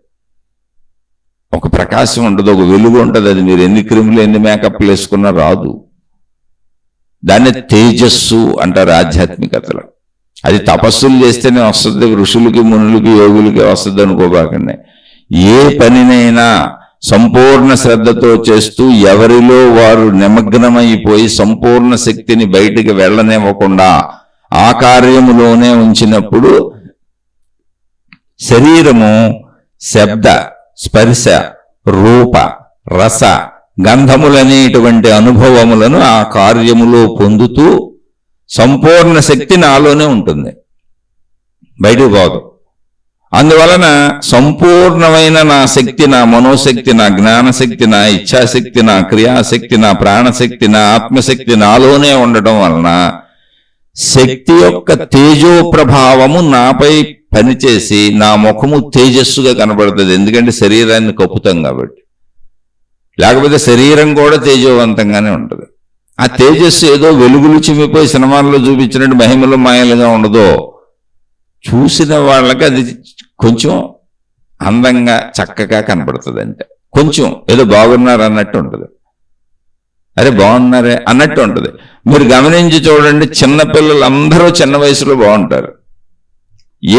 ఒక ప్రకాశం ఉంటుంది, ఒక వెలుగు ఉంటుంది. అది మీరు ఎన్ని క్రిములు ఎన్ని మేకప్లు వేసుకున్నా రాదు. దాన్ని తేజస్సు అంటారు ఆధ్యాత్మికతలో. అది తపస్సులు చేస్తేనే వస్తుంది, ఋషులకి మునులకి యోగులకి వస్తుంది అనుకోబాకండి. ఏ పనినైనా సంపూర్ణ శ్రద్ధతో చేస్తూ ఎవరిలో వారు నిమగ్నమైపోయి సంపూర్ణ శక్తిని బయటికి వెళ్ళనివ్వకుండా ఆ కార్యములోనే ఉంచినప్పుడు శరీరము శబ్ద, స్పర్శ, రూప, రస, గంధములనేటువంటి అనుభవములను ఆ కార్యములో పొందుతూ సంపూర్ణ శక్తి నాలోనే ఉంటుంది, బయటికి పోదు. అందువలన సంపూర్ణమైన నా శక్తి, నా మనోశక్తి, నా జ్ఞానశక్తి, నా ఇచ్ఛాశక్తి, నా క్రియాశక్తి, నా ప్రాణశక్తి, నా ఆత్మశక్తి నాలోనే ఉండటం వలన శక్తి యొక్క తేజో ప్రభావము నాపై పనిచేసి నా ముఖము తేజస్సుగా కనబడుతుంది. ఎందుకంటే శరీరాన్ని కప్పుతాం కాబట్టి. లేకపోతే శరీరం కూడా తేజోవంతంగానే ఉంటుంది. ఆ తేజస్సు ఏదో వెలుగులు చిమ్మిపోయి సినిమాల్లో చూపించినట్టు మహిమలు మాయలుగా ఉండదో, చూసిన వాళ్ళకి అది కొంచెం అందంగా చక్కగా కనబడుతుంది. అంటే కొంచెం ఏదో బాగున్నారు అన్నట్టు ఉంటుంది, అరే బాగున్నారే అన్నట్టు ఉంటుంది. మీరు గమనించి చూడండి, చిన్నపిల్లలు అందరూ చిన్న వయసులో బాగుంటారు.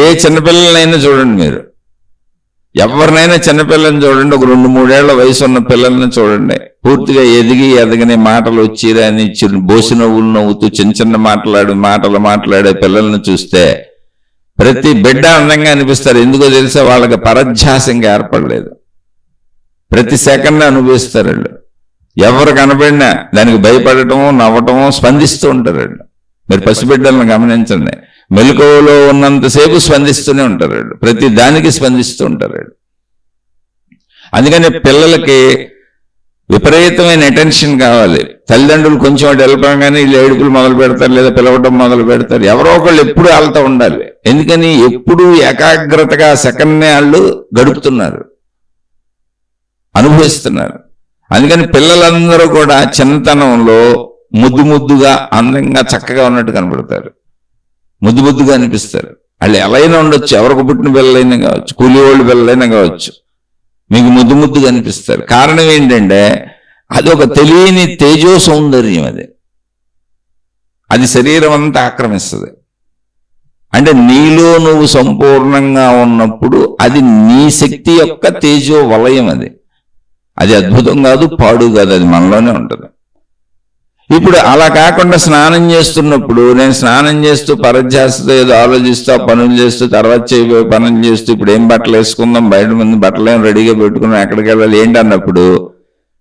ఏ చిన్నపిల్లలైనా చూడండి, మీరు ఎవరినైనా చిన్నపిల్లల్ని చూడండి, ఒక 2-3 ఏళ్ల వయసు ఉన్న పిల్లల్ని చూడండి, పూర్తిగా ఎదగని మాటలు వచ్చిరాని బోసి నవ్వులు నవ్వుతూ చిన్న చిన్న మాటలు మాట్లాడే పిల్లల్ని చూస్తే ప్రతి బిడ్డ అందంగా అనిపిస్తారు. ఎందుకో తెలుసా? వాళ్ళకి పరధ్యాసంగా ఏర్పడలేదు. ప్రతి సెకండ్ అనుభవిస్తారు వాళ్ళు. ఎవరు కనబడినా దానికి భయపడటమో నవ్వటమో స్పందిస్తూ ఉంటారు వాళ్ళు. మీరు పసిబిడ్డలను గమనించండి, మెలకువలో ఉన్నంతసేపు స్పందిస్తూనే ఉంటారు వాళ్ళు, ప్రతి దానికి స్పందిస్తూ ఉంటారు వాళ్ళు. అందుకని పిల్లలకి విపరీతమైన అటెన్షన్ కావాలి. తల్లిదండ్రులు కొంచెం అటు వెళ్ళగానే వీళ్ళు ఏడుపులు మొదలు పెడతారు, లేదా పిలవటం మొదలు పెడతారు. ఎవరో ఒకళ్ళు ఎప్పుడు వాళ్ళతో ఉండాలి. ఎందుకని? ఎప్పుడు ఏకాగ్రతగా సెకండ్నే వాళ్ళు గడుపుతున్నారు, అనుభవిస్తున్నారు. అందుకని పిల్లలందరూ కూడా చిన్నతనంలో ముద్దుగా అందంగా చక్కగా ఉన్నట్టు కనబడతారు, ముద్దుగా అనిపిస్తారు. వాళ్ళు ఎలా అయినా ఉండొచ్చు, ఎవరికి పుట్టిన పిల్లలైనా కావచ్చు, కూలి వాళ్ళు పిల్లలైనా కావచ్చు, మీకు ముద్దుగా అనిపిస్తారు. కారణం ఏంటంటే అది ఒక తెలియని తేజో సౌందర్యం, అది శరీరం అంతా ఆక్రమిస్తుంది. అంటే నీలో నువ్వు సంపూర్ణంగా ఉన్నప్పుడు అది నీ శక్తి యొక్క తేజో వలయం. అది అద్భుతం కాదు, పాడు కాదు, అది మనలోనే ఉంటుంది. ఇప్పుడు అలా కాకుండా స్నానం చేస్తున్నప్పుడు నేను స్నానం చేస్తూ పరధ్యాసతో ఏదో ఆలోచిస్తూ పనులు చేస్తూ తర్వాత చేయబోయే పనులు చేస్తూ ఇప్పుడు ఏం బట్టలు వేసుకుందాం, బయట ముందు బట్టలు ఏం రెడీగా పెట్టుకున్నాం, ఎక్కడికి వెళ్ళాలి ఏంటి అన్నప్పుడు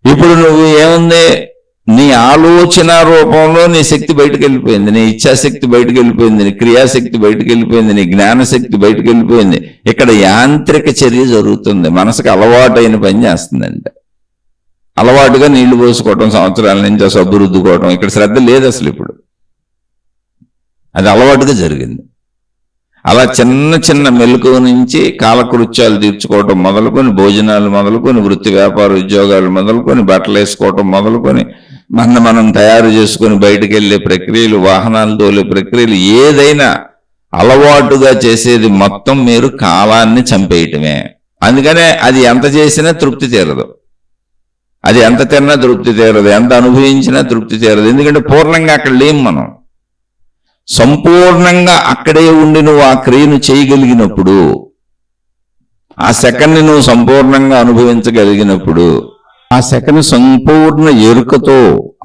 ఇప్పుడు నువ్వు ఏముంది, నీ ఆలోచన రూపంలో నీ శక్తి బయటకు వెళ్ళిపోయింది, నీ ఇచ్ఛాశక్తి బయటకు వెళ్ళిపోయింది, నీ క్రియాశక్తి బయటకు వెళ్ళిపోయింది, నీ జ్ఞానశక్తి బయటకు వెళ్ళిపోయింది. ఇక్కడ యాంత్రిక చర్య జరుగుతుంది, మనసుకు అలవాటైన పని చేస్తుందంటే. అలవాటుగా నీళ్లు పోసుకోవటం, సంవత్సరాల నుంచి సబ్బు రుద్దుకోవటం, ఇక్కడ శ్రద్ధ లేదు అసలు. ఇప్పుడు అది అలవాటుగా జరిగింది. అలా చిన్న మెలకువ నుంచి కాలకృత్యాలు తీర్చుకోవటం మొదలుకొని, భోజనాలు మొదలుకొని, వృత్తి వ్యాపార ఉద్యోగాలు మొదలుకొని, బట్టలు వేసుకోవటం మొదలుకొని, మనం తయారు చేసుకొని బయటకు వెళ్ళే ప్రక్రియలు, వాహనాలు తోలే ప్రక్రియలు, ఏదైనా అలవాటుగా చేసేది మొత్తం మీరు కాలాన్ని చంపేయటమే. అందుకనే అది ఎంత చేసినా తృప్తి తీరదు, అది ఎంత తిన్నా తృప్తి తీరదు, ఎంత అనుభవించినా తృప్తి తీరదు. ఎందుకంటే పూర్ణంగా అక్కడ లేం మనం. సంపూర్ణంగా అక్కడే ఉండి నువ్వు ఆ క్రియను చేయగలిగినప్పుడు, ఆ సెకండ్ని నువ్వు సంపూర్ణంగా అనుభవించగలిగినప్పుడు, ఆ సెకండ్ సంపూర్ణ ఎరుకతో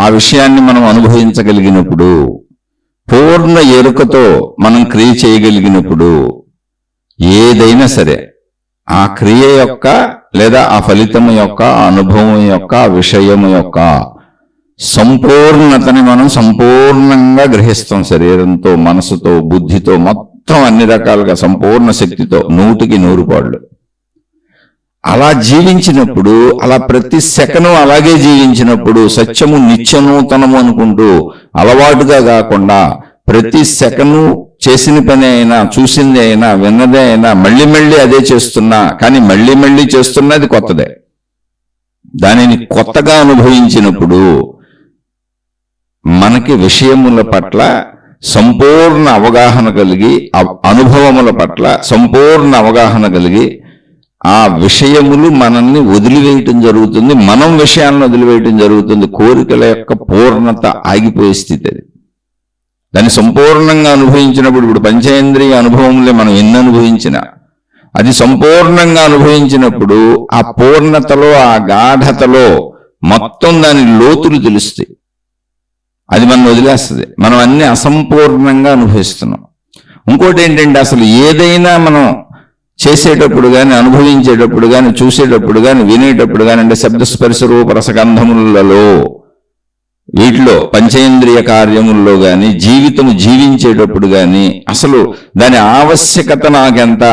ఆ విషయాన్ని మనం అనుభవించగలిగినప్పుడు, పూర్ణ ఎరుకతో మనం క్రియ చేయగలిగినప్పుడు, ఏదైనా సరే ఆ క్రియ యొక్క లేదా ఆ ఫలితము యొక్క అనుభవం యొక్క విషయము యొక్క సంపూర్ణతని మనం సంపూర్ణంగా గ్రహిస్తాం. శరీరంతో, మనసుతో, బుద్ధితో, మొత్తం అన్ని రకాలుగా సంపూర్ణ శక్తితో 100కి 100 పాళ్ళు అలా జీవించినప్పుడు, అలా ప్రతి సెకను అలాగే జీవించినప్పుడు, సత్యము నిత్యనూతనము అనుకుంటూ అలవాటుగా కాకుండా ప్రతి సెకను చేసిన పని అయినా, చూసింది అయినా, విన్నదే అయినా మళ్ళీ అదే చేస్తున్నా, కానీ మళ్ళీ చేస్తున్నది కొత్తదే. దానిని కొత్తగా అనుభవించినప్పుడు మనకి విషయముల పట్ల సంపూర్ణ అవగాహన కలిగి, అనుభవముల పట్ల సంపూర్ణ అవగాహన కలిగి, ఆ విషయములు మనల్ని వదిలివేయటం జరుగుతుంది, మనం విషయాలను వదిలివేయటం జరుగుతుంది. కోరికల యొక్క పూర్ణత ఆగిపోయే స్థితి అది. దాన్ని సంపూర్ణంగా అనుభవించినప్పుడు, ఇప్పుడు పంచేంద్రియ అనుభవంలో మనం ఎన్ని అనుభవించినా, అది సంపూర్ణంగా అనుభవించినప్పుడు ఆ పూర్ణతలో, ఆ గాఢతలో మొత్తం దాని లోతులు తెలుస్తాయి. అది మనం వదిలేస్తుంది. మనం అన్ని అసంపూర్ణంగా అనుభవిస్తున్నాం. ఇంకోటి ఏంటంటే, అసలు ఏదైనా మనం చేసేటప్పుడు కానీ, అనుభవించేటప్పుడు కానీ, చూసేటప్పుడు కానీ, వినేటప్పుడు కానీ, అంటే శబ్దస్పర్శ రూప రసగంధములలో, వీటిలో పంచేంద్రియ కార్యముల్లో కానీ, జీవితము జీవించేటప్పుడు కానీ, అసలు దాని ఆవశ్యకత నాకెంత,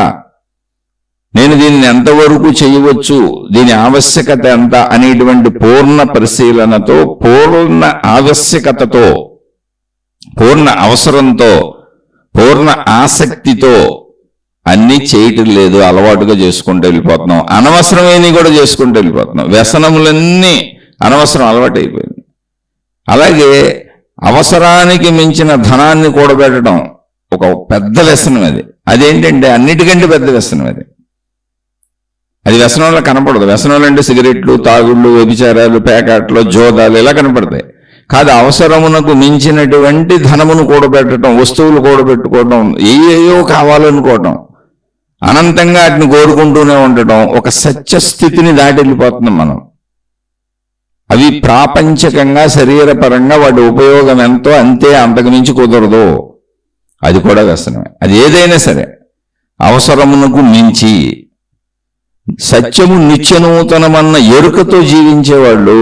నేను దీనిని ఎంతవరకు చేయవచ్చు, దీని ఆవశ్యకత ఎంత అనేటువంటి పూర్ణ పరిశీలనతో, పూర్ణ ఆవశ్యకతతో, పూర్ణ అవసరంతో, పూర్ణ ఆసక్తితో అన్నీ చేయటం లేదు, అలవాటుగా చేసుకుంటూ వెళ్ళిపోతున్నాం. అనవసరమైనవి కూడా చేసుకుంటూ వెళ్ళిపోతున్నాం. వ్యసనములన్నీ అనవసరం అలవాటు అయిపోయింది. అలాగే అవసరానికి మించిన ధనాన్ని కూడబెట్టడం ఒక పెద్ద వ్యసనం. అదేంటంటే అన్నిటికంటే పెద్ద వ్యసనం. అది వ్యసనంలో కనపడదు. వ్యసనాలు అంటే సిగరెట్లు, తాగుళ్ళు, వ్యభిచారాలు, పేకాట్లు, జోదాలు ఇలా కనపడతాయి. కాదు, అవసరమునకు మించినటువంటి ధనమును కూడబెట్టడం, వస్తువులు కూడబెట్టుకోవడం, ఏయో కావాలనుకోవటం, అనంతంగా వాటిని కోరుకుంటూనే ఉండటం, ఒక సత్యస్థితిని దాటి వెళ్ళిపోతున్నాం మనం. అవి ప్రాపంచకంగా, శరీరపరంగా వాటి ఉపయోగం ఎంతో అంతే, అంతకుమించి కుదరదు. అది కూడా వ్యసనమే. అది ఏదైనా సరే అవసరమునకు మించి సత్యము నిత్యనూతనమన్న ఎరుకతో జీవించేవాళ్ళు,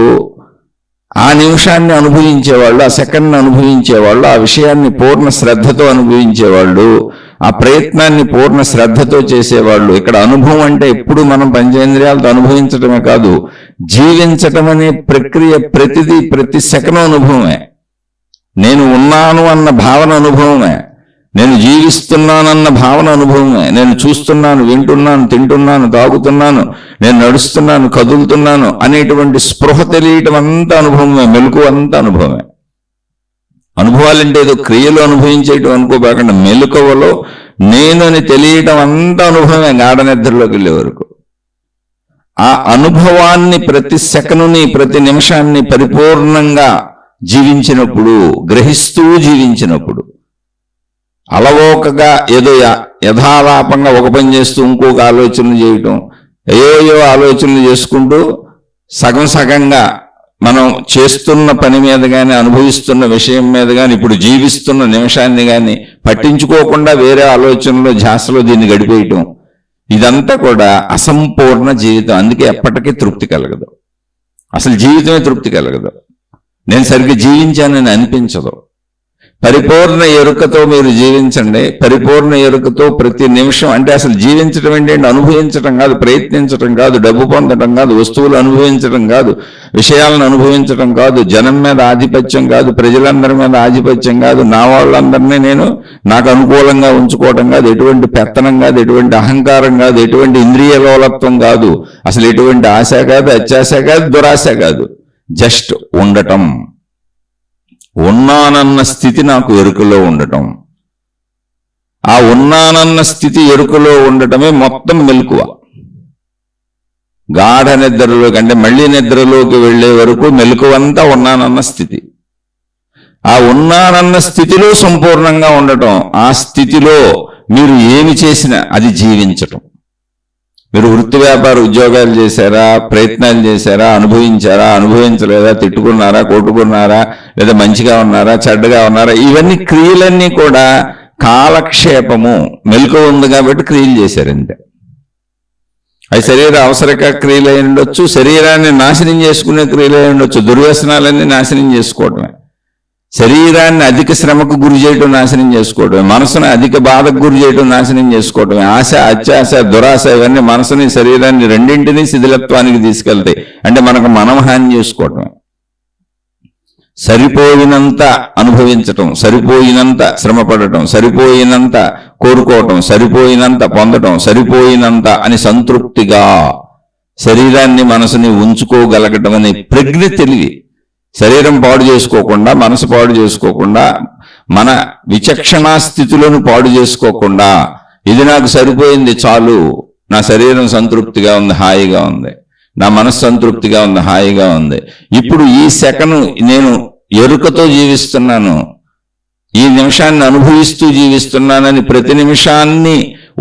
ఆ నిమిషాన్ని అనుభవించేవాళ్ళు, ఆ సెకండ్ని అనుభవించేవాళ్ళు, ఆ విషయాన్ని పూర్ణ శ్రద్ధతో అనుభవించేవాళ్ళు, ఆ ప్రయత్నాన్ని పూర్ణ శ్రద్ధతో చేసేవాళ్ళు. ఇక్కడ అనుభవం అంటే ఎప్పుడు మనం పంచేంద్రియాలతో అనుభవించటమే కాదు, జీవించటం అనే ప్రక్రియ ప్రతి సెకను అనుభవమే. నేను ఉన్నాను అన్న భావన అనుభవమే. నేను జీవిస్తున్నానన్న భావన అనుభవమే. నేను చూస్తున్నాను, వింటున్నాను, తింటున్నాను, తాగుతున్నాను, నేను నడుస్తున్నాను, కదులుతున్నాను అనేటువంటి స్పృహ తెలియటం అంతా అనుభవమే. మెలకువ అంతా అనుభవమే. అనుభవాలంటే ఏదో క్రియలు అనుభవించేయటం అనుకోబాకుండా మెలకువలో నేను అని తెలియటం అంతా అనుభవమే గాఢ నిద్రలోకి వెళ్ళే వరకు. ఆ అనుభవాన్ని ప్రతి సెకనుని, ప్రతి నిమిషాన్ని పరిపూర్ణంగా జీవించినప్పుడు, గ్రహిస్తూ జీవించినప్పుడు, అలవోకగా ఏదో యథాలాపంగా ఒక పని చేస్తూ ఇంకొక ఆలోచనలు చేయటం, ఏయో ఆలోచనలు చేసుకుంటూ సగం సగంగా మనం చేస్తున్న పని మీద కానీ, అనుభవిస్తున్న విషయం మీద కానీ, ఇప్పుడు జీవిస్తున్న నిమిషాన్ని కానీ పట్టించుకోకుండా వేరే ఆలోచనలో, ధ్యాసలో దీన్ని గడిపేయటం, ఇదంతా కూడా అసంపూర్ణ జీవితం. అందుకే ఎప్పటికీ తృప్తి కలగదు. అసలు జీవితమే తృప్తి కలగదు. నేను సరిగ్గా జీవించానని అనిపించదు. పరిపూర్ణ ఎరుకతో మీరు జీవించండి. పరిపూర్ణ ఎరుకతో ప్రతి నిమిషం, అంటే అసలు జీవించడం ఏంటంటే అనుభవించడం కాదు, ప్రయత్నించడం కాదు, డబ్బు పొందడం కాదు, వస్తువులు అనుభవించడం కాదు, విషయాలను అనుభవించడం కాదు, జనం మీద ఆధిపత్యం కాదు, ప్రజలందరి మీద ఆధిపత్యం కాదు, నా వాళ్ళందరినీ నేను నాకు అనుకూలంగా ఉంచుకోవడం కాదు, ఎటువంటి పెత్తనం కాదు, ఎటువంటి అహంకారం కాదు, ఎటువంటి ఇంద్రియ లోలత్వం కాదు, అసలు ఎటువంటి ఆశ కాదు, అత్యాశ కాదు, దురాశ కాదు. జస్ట్ ఉండటం. ఉన్నానన్న స్థితి నాకు ఎరుకలో ఉండటం. ఆ ఉన్నానన్న స్థితి ఎరుకలో ఉండటమే మొత్తం మెలకువ. గాఢ నిద్రలోకి, అంటే మళ్ళీ నిద్రలోకి వెళ్లే వరకు మెలకువంతా ఉన్నానన్న స్థితి. ఆ ఉన్నానన్న స్థితిలో సంపూర్ణంగా ఉండటం. ఆ స్థితిలో మీరు ఏమి చేసినా అది జీవించటం. మీరు వృత్తి వ్యాపార ఉద్యోగాలు చేశారా, ప్రయత్నాలు చేశారా, అనుభవించారా, అనుభవించలేదా, తిట్టుకున్నారా, కొట్టుకున్నారా, లేదా మంచిగా ఉన్నారా, చెడ్డగా ఉన్నారా, ఇవన్నీ క్రియలన్నీ కూడా కాలక్షేపము. మెలకువ ఉంది కాబట్టి క్రియలు చేశారంతే. అవి శరీర అవసరక క్రియలు అయి ఉండొచ్చు, శరీరాన్ని నాశనం చేసుకునే క్రియలు అయి ఉండొచ్చు. దుర్వ్యసనాలన్నీ నాశనం చేసుకోవటమే. శరీరాన్ని అధిక శ్రమకు గురి చేయడం నాశనం చేసుకోవటమే. మనసును అధిక బాధకు గురి చేయడం నాశనం చేసుకోవటమే. ఆశ, అత్యాశ, దురాశ ఇవన్నీ మనసుని, శరీరాన్ని రెండింటినీ శిథిలత్వానికి తీసుకెళ్తాయి. అంటే మనకు మనం హాని చేసుకోవటమే. సరిపోయినంత అనుభవించటం, సరిపోయినంత శ్రమపడటం, సరిపోయినంత కోరుకోవటం, సరిపోయినంత పొందటం, సరిపోయినంత అని సంతృప్తిగా శరీరాన్ని, మనసుని ఉంచుకోగలగటం అనే ప్రజ్ఞ తెలివి. శరీరం పాడు చేసుకోకుండా, మనసు పాడు చేసుకోకుండా, మన విచక్షణా స్థితులను పాడు చేసుకోకుండా, ఇది నాకు సరిపోయింది చాలు, నా శరీరం సంతృప్తిగా ఉంది, హాయిగా ఉంది, నా మనసు సంతృప్తిగా ఉంది, హాయిగా ఉంది, ఇప్పుడు ఈ సెకను నేను ఎరుకతో జీవిస్తున్నాను, ఈ నిమిషాన్ని అనుభవిస్తూ జీవిస్తున్నానని ప్రతి నిమిషాన్ని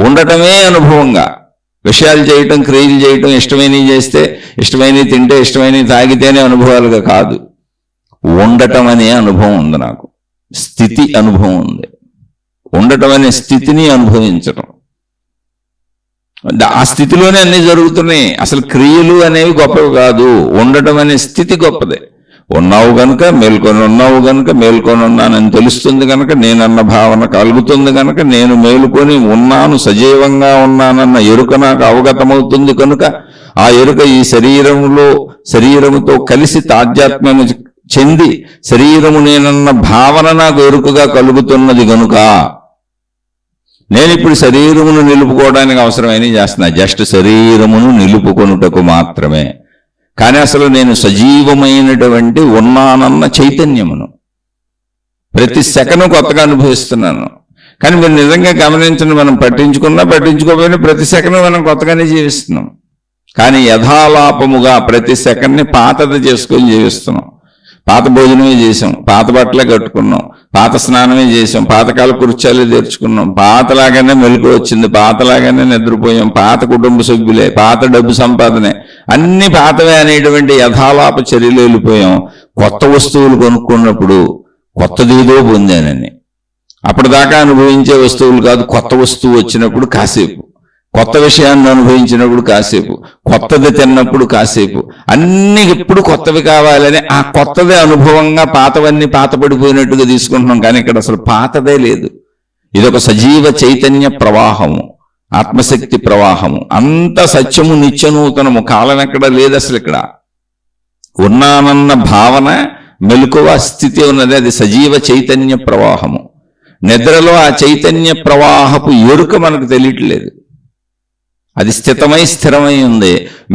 ఉండటమే అనుభవంగా. విషయాలు చేయటం, క్రియలు చేయటం, ఇష్టమైనవి చేస్తే, ఇష్టమైనవి తింటే, ఇష్టమైనవి తాగితేనే అనుభవాలుగా కాదు. ఉండటం అనే అనుభవం ఉంది నాకు. స్థితి అనుభవం ఉంది. ఉండటం అనే స్థితిని అనుభవించటం. ఆ స్థితిలోనే అన్ని జరుగుతున్నాయి. అసలు క్రియలు అనేవి గొప్పవి కాదు. ఉండటం అనే స్థితి గొప్పదే. ఉన్నావు గనుక మేల్కొని ఉన్నావు గనుక మేల్కొని ఉన్నానని తెలుస్తుంది కనుక, నేనన్న భావన కలుగుతుంది కనుక, నేను మేలుకొని ఉన్నాను, సజీవంగా ఉన్నానన్న ఎరుక నాకు అవగతమవుతుంది కనుక, ఆ ఎరుక ఈ శరీరముతో కలిసి తాధ్యాత్మ్యము చెంది శరీరము నేనన్న భావన నాకు ఎరుకగా కలుగుతున్నది కనుక, నేను ఇప్పుడు శరీరమును నిలుపుకోవడానికి అవసరమైన చేస్తున్నా. జస్ట్ శరీరమును నిలుపుకొనుటకు మాత్రమే. కానీ అసలు నేను సజీవమైనటువంటి ఉన్నానన్న చైతన్యమును ప్రతి సెకను కొత్తగా అనుభవిస్తున్నాను. కానీ మీరు నిజంగా గమనించండి, మనం పట్టించుకున్నా పట్టించుకోకపోయినా ప్రతి సెకను మనం కొత్తగానే జీవిస్తున్నాం. కానీ యథాలాపముగా ప్రతి సెకండ్ని పాతది చేసుకొని జీవిస్తున్నాం. పాత భోజనమే చేసాం, పాత బట్టలే కట్టుకున్నాం, పాత స్నానమే చేసాం, పాతకాల కుర్చాలే తెరుచుకున్నాం, పాతలాగానే మెలకు వచ్చింది, పాతలాగానే నిద్రపోయాం, పాత కుటుంబ సభ్యులే, పాత డబ్బు సంపాదనే, అన్ని పాతవే అనేటువంటి యథాలాప చర్యలు వెళ్ళిపోయాం. కొత్త వస్తువులు కొనుక్కున్నప్పుడు కొత్తదేదో పొందానని, అప్పటిదాకా అనుభవించే వస్తువులు కాదు, కొత్త వస్తువు వచ్చినప్పుడు కాసేపు, కొత్త విషయాన్ని అనుభవించినప్పుడు కాసేపు, కొత్తది తిన్నప్పుడు కాసేపు, అన్ని ఎప్పుడు కొత్తవి కావాలని ఆ కొత్తదే అనుభవంగా పాతవన్నీ పాతపడిపోయినట్టుగా తీసుకుంటున్నాం. కానీ ఇక్కడ అసలు పాతదే లేదు. ఇదొక సజీవ చైతన్య ప్రవాహము, ఆత్మశక్తి ప్రవాహము. అంత సత్యము, నిత్యనూతనము, కాలం ఎక్కడ లేదు అసలు. ఇక్కడ ఉన్నానన్న భావన, మెలకువ స్థితి ఉన్నది, అది సజీవ చైతన్య ప్రవాహము. నిద్రలో ఆ చైతన్య ప్రవాహపు ఎరుక మనకు తెలియట్లేదు, అది స్థిరమై ఉంది.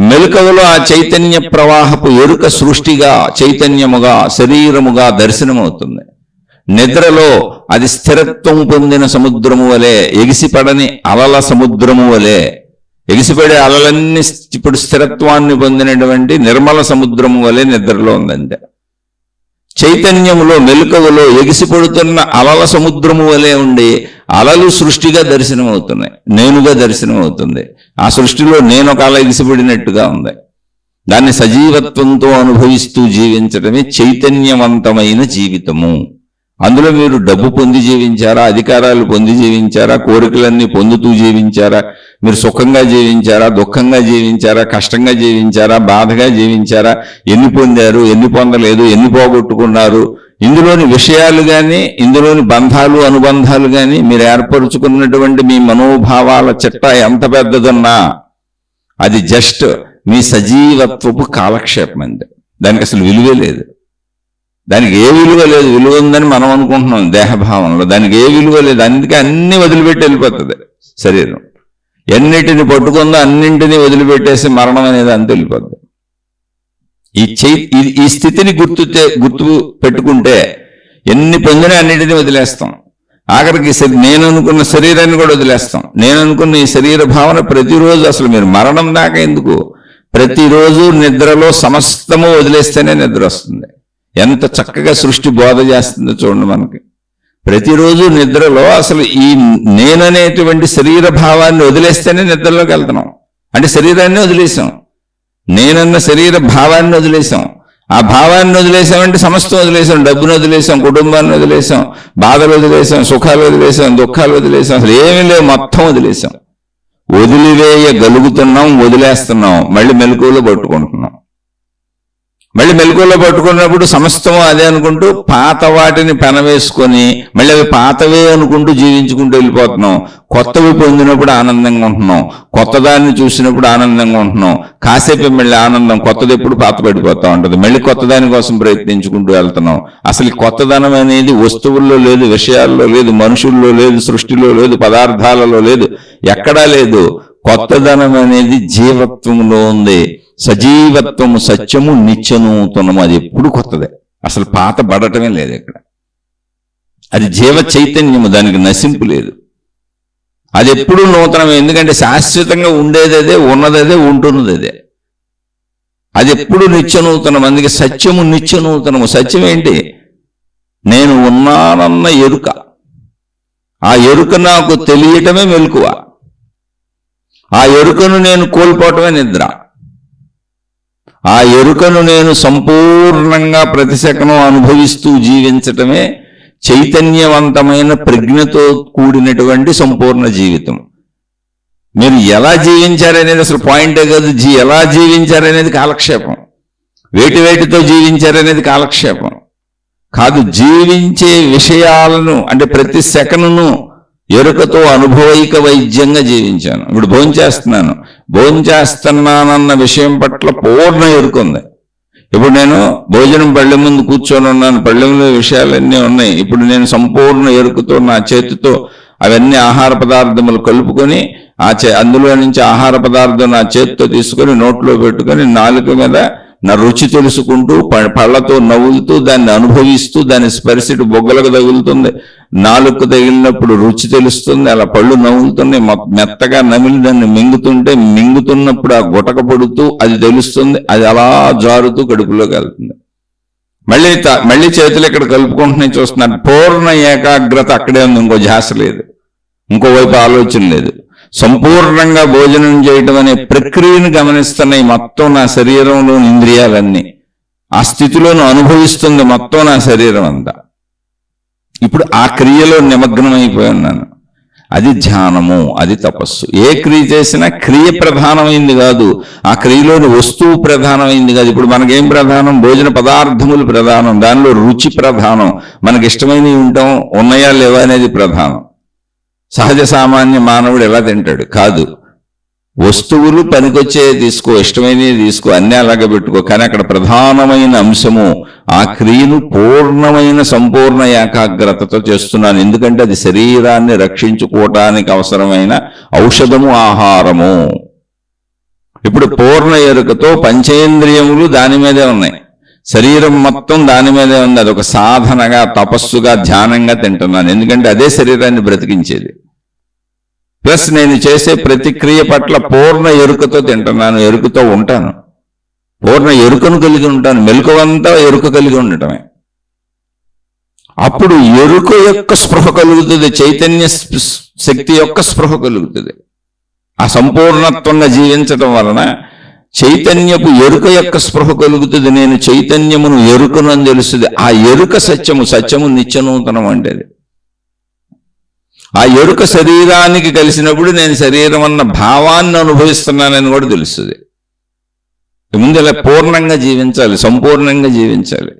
మెలకువలో ఆ చైతన్య ప్రవాహపు ఎరుక సృష్టిగా, చైతన్యముగా, శరీరముగా దర్శనమవుతుంది. నిద్రలో అది స్థిరత్వం పొందిన సముద్రము వలె, ఎగిసిపడని అలల సముద్రము వలె, ఎగిసిపడే అలలన్నీ ఇప్పుడు స్థిరత్వాన్ని పొందినటువంటి నిర్మల సముద్రము వలె నిద్రలో ఉందంటే, చైతన్యములో మెలకువలో ఎగిసిపడుతున్న అలల సముద్రము వలె ఉండి అలలు సృష్టిగా దర్శనమవుతున్నాయి, నేనుగా దర్శనమవుతుంది. ఆ సృష్టిలో నేను ఒక అల ఎగిసిపడినట్టుగా ఉంది. దాన్ని సజీవత్వంతో అనుభవిస్తూ జీవించడమే చైతన్యవంతమైన జీవితము. అందులో మీరు డబ్బు పొంది జీవించారా, అధికారాలు పొంది జీవించారా, కోరికలన్నీ పొందుతూ జీవించారా, మీరు సుఖంగా జీవించారా, దుఃఖంగా జీవించారా, కష్టంగా జీవించారా, బాధగా జీవించారా, ఎన్ని పొందారు, ఎన్ని పొందలేదు, ఎన్ని పోగొట్టుకున్నారు, ఇందులోని విషయాలు కానీ, ఇందులోని బంధాలు అనుబంధాలు కానీ, మీరు ఏర్పరుచుకున్నటువంటి మీ మనోభావాల చిట్టా ఎంత పెద్దదన్నా అది జస్ట్ మీ సజీవత్వపు కాలక్షేపం అంతే. దానికి అసలు విలువే లేదు. దానికి ఏ విలువ లేదు. విలువ ఉందని మనం అనుకుంటున్నాం దేహభావంలో, దానికి ఏ విలువ లేదు. అందుకే అన్ని వదిలిపెట్టి వెళ్ళిపోతుంది శరీరం. ఎన్నిటిని పట్టుకుందో అన్నింటినీ వదిలిపెట్టేసి మరణం అనేది అంత వెళ్ళిపోద్ది. ఈ స్థితిని గుర్తు పెట్టుకుంటే ఎన్ని పొందినా అన్నింటినీ వదిలేస్తాం. ఆఖరికి నేను అనుకున్న శరీరాన్ని కూడా వదిలేస్తాం. నేను అనుకున్న ఈ శరీర భావన ప్రతిరోజు, అసలు మీరు మరణం దాకా ఎందుకు, ప్రతిరోజు నిద్రలో సమస్తము వదిలేస్తేనే నిద్ర వస్తుంది. ఎంత చక్కగా సృష్టి బోధ చేస్తుందో చూడండి మనకి. ప్రతిరోజు నిద్రలో అసలు ఈ నేననేటువంటి శరీర భావాన్ని వదిలేస్తేనే నిద్రలోకి వెళ్తున్నాం. అంటే శరీరాన్ని వదిలేసాం, నేనన్న శరీర భావాన్ని వదిలేసాం. ఆ భావాన్ని వదిలేసామంటే సమస్తం వదిలేసాం. డబ్బును వదిలేసాం, కుటుంబాన్ని వదిలేసాం, బాధలు వదిలేసాం, సుఖాలు వదిలేసాం, దుఃఖాలు వదిలేసాం, అసలు ఏమీ లేవు, మొత్తం వదిలేసాం. వదిలివేయగలుగుతున్నాం, వదిలేస్తున్నాం, మళ్ళీ మెలకువలో పట్టుకుంటున్నాం. మళ్ళీ మెలకువలో పట్టుకున్నప్పుడు సమస్తము అదే అనుకుంటూ పాత వాటిని పెనవేసుకొని మళ్ళీ అవి పాతవే అనుకుంటూ జీవించుకుంటూ వెళ్ళిపోతున్నాం. కొత్తవి పొందినప్పుడు ఆనందంగా ఉంటున్నాం, కొత్తదాన్ని చూసినప్పుడు ఆనందంగా ఉంటున్నాం. కాసేపు మళ్ళీ ఆనందం, కొత్తది ఎప్పుడు పాత పడిపోతూ ఉంటుంది. మళ్ళీ కొత్తదాని కోసం ప్రయత్నించుకుంటూ వెళ్తున్నాం. అసలు కొత్తదనం అనేది వస్తువుల్లో లేదు, విషయాల్లో లేదు, మనుషుల్లో లేదు, సృష్టిలో లేదు, పదార్థాలలో లేదు, ఎక్కడా లేదు. కొత్తదనం అనేది జీవత్వంలో ఉంది. సజీవత్వము, సత్యము, నిత్యనూతనము, అది ఎప్పుడు కొత్తదే, అసలు పాత పడటమే లేదు ఇక్కడ. అది జీవ చైతన్యము, దానికి నశింపు లేదు. అది ఎప్పుడు నూతనమే, ఎందుకంటే శాశ్వతంగా ఉండేది అదే, ఉన్నదదే, ఉంటున్నది అదే. అది ఎప్పుడు నిత్యనూతనం. అందుకే సత్యము నిత్యనూతనము. సత్యం ఏంటి? నేను ఉన్నానన్న ఎరుక. ఆ ఎరుక నాకు తెలియటమే మెలకువ. ఆ ఎరుకను నేను కోల్పోవటమే నిద్ర. ఆ ఎరుకను నేను సంపూర్ణంగా ప్రతి సెకను అనుభవిస్తూ జీవించటమే చైతన్యవంతమైన ప్రజ్ఞతో కూడినటువంటి సంపూర్ణ జీవితం. మీరు ఎలా జీవించారనేది అసలు పాయింటే కాదు. ఎలా జీవించారనేది కాలక్షేపం. వేటితో జీవించారనేది కాలక్షేపం కాదు. జీవించే విషయాలను, అంటే ప్రతి సెకనును ఎరుకతో అనుభవైక వైద్యంగా జీవించాను. ఇప్పుడు భోంచేస్తున్నానన్న విషయం పట్ల పూర్ణ ఎరుకుంది. ఇప్పుడు నేను భోజనం పళ్ళె ముందు కూర్చొని ఉన్నాను, పళ్ళెంలో విషయాలన్నీ ఉన్నాయి. ఇప్పుడు నేను సంపూర్ణ ఎరుకతో నా చేతితో అవన్నీ ఆహార పదార్థములు కలుపుకొని అందులో నుంచి ఆహార పదార్థం నా చేతితో తీసుకొని నోట్లో పెట్టుకొని నాలుక మీద నా రుచి తెలుసుకుంటూ పళ్ళతో నవ్వులుతూ దాన్ని అనుభవిస్తూ దాని స్పర్శటు బొగ్గలకు తగులుతుంది. నాలుగు తగిలినప్పుడు రుచి తెలుస్తుంది, అలా పళ్ళు నవ్వులుతున్నాయి. మెత్తగా నమిలి దాన్ని మింగుతున్నప్పుడు ఆ గుటక పడుతూ అది తెలుస్తుంది. అది అలా జారుతూ కడుపులోకి వెళ్తుంది. మళ్ళీ చేతులు ఇక్కడ కలుపుకుంటున్నాయి, చూస్తున్నారు. పూర్ణ ఏకాగ్రత అక్కడే ఉంది, ఇంకో ధ్యాస లేదు, ఇంకోవైపు ఆలోచన లేదు. సంపూర్ణంగా భోజనం చేయటం అనే ప్రక్రియను గమనిస్తున్నాయి మొత్తం నా శరీరంలోని ఇంద్రియాలన్నీ. ఆ స్థితిలోను అనుభవిస్తుంది మొత్తం నా శరీరం అంతా. ఇప్పుడు ఆ క్రియలో నిమగ్నం అయిపోయి ఉన్నాను. అది ధ్యానము, అది తపస్సు. ఏ క్రియ చేసినా క్రియ ప్రధానమైంది కాదు, ఆ క్రియలోని వస్తువు ప్రధానమైంది కాదు. ఇప్పుడు మనకేం ప్రధానం? భోజన పదార్థములు ప్రధానం, దానిలో రుచి ప్రధానం. మనకి ఇష్టమైనవి ఉంటాం, ఉన్నాయా లేవా అనేది ప్రధానం. సహజ సామాన్య మానవుడు ఎలా తింటాడు? కాదు. వస్తువులు పనికొచ్చే తీసుకో, ఇష్టమైనవి తీసుకో, అన్నీ అలాగే పెట్టుకో. కానీ అక్కడ ప్రధానమైన అంశము ఆ క్రియను పూర్ణమైన సంపూర్ణ ఏకాగ్రతతో చేస్తున్నాను. ఎందుకంటే అది శరీరాన్ని రక్షించుకోవటానికి అవసరమైన ఔషధము, ఆహారము. ఇప్పుడు పూర్ణ ఎరుకతో పంచేంద్రియములు దాని మీదే ఉన్నాయి, శరీరం మొత్తం దాని మీదే ఉంది. అదొక సాధనగా, తపస్సుగా, ధ్యానంగా తింటున్నాను. ఎందుకంటే అదే శరీరాన్ని బ్రతికించేది. ప్లస్ నేను చేసే ప్రతిక్రియ పట్ల పూర్ణ ఎరుకతో తింటున్నాను, ఎరుకతో ఉంటాను, పూర్ణ ఎరుకను కలిగి ఉంటాను. మెలకువంతా ఎరుక కలిగి ఉండటమే. అప్పుడు ఎరుక యొక్క స్పృహ కలుగుతుంది, చైతన్య శక్తి యొక్క స్పృహ కలుగుతుంది. ఆ సంపూర్ణత్వంగా జీవించటం వలన చైతన్యపు ఎరుక యొక్క స్పృహ కలుగుతుంది. నేను చైతన్యమును ఎరుకను అని తెలుస్తుంది. ఆ ఎరుక సత్యము, సత్యము నిత్యనూతనం అంటే ఆ ఎరుక శరీరానికి కలిసినప్పుడు నేను శరీరం అన్న భావాన్ని అనుభవిస్తున్నానని కూడా తెలుస్తుంది. ముందు ఇలా పూర్ణంగా జీవించాలి, సంపూర్ణంగా జీవించాలి.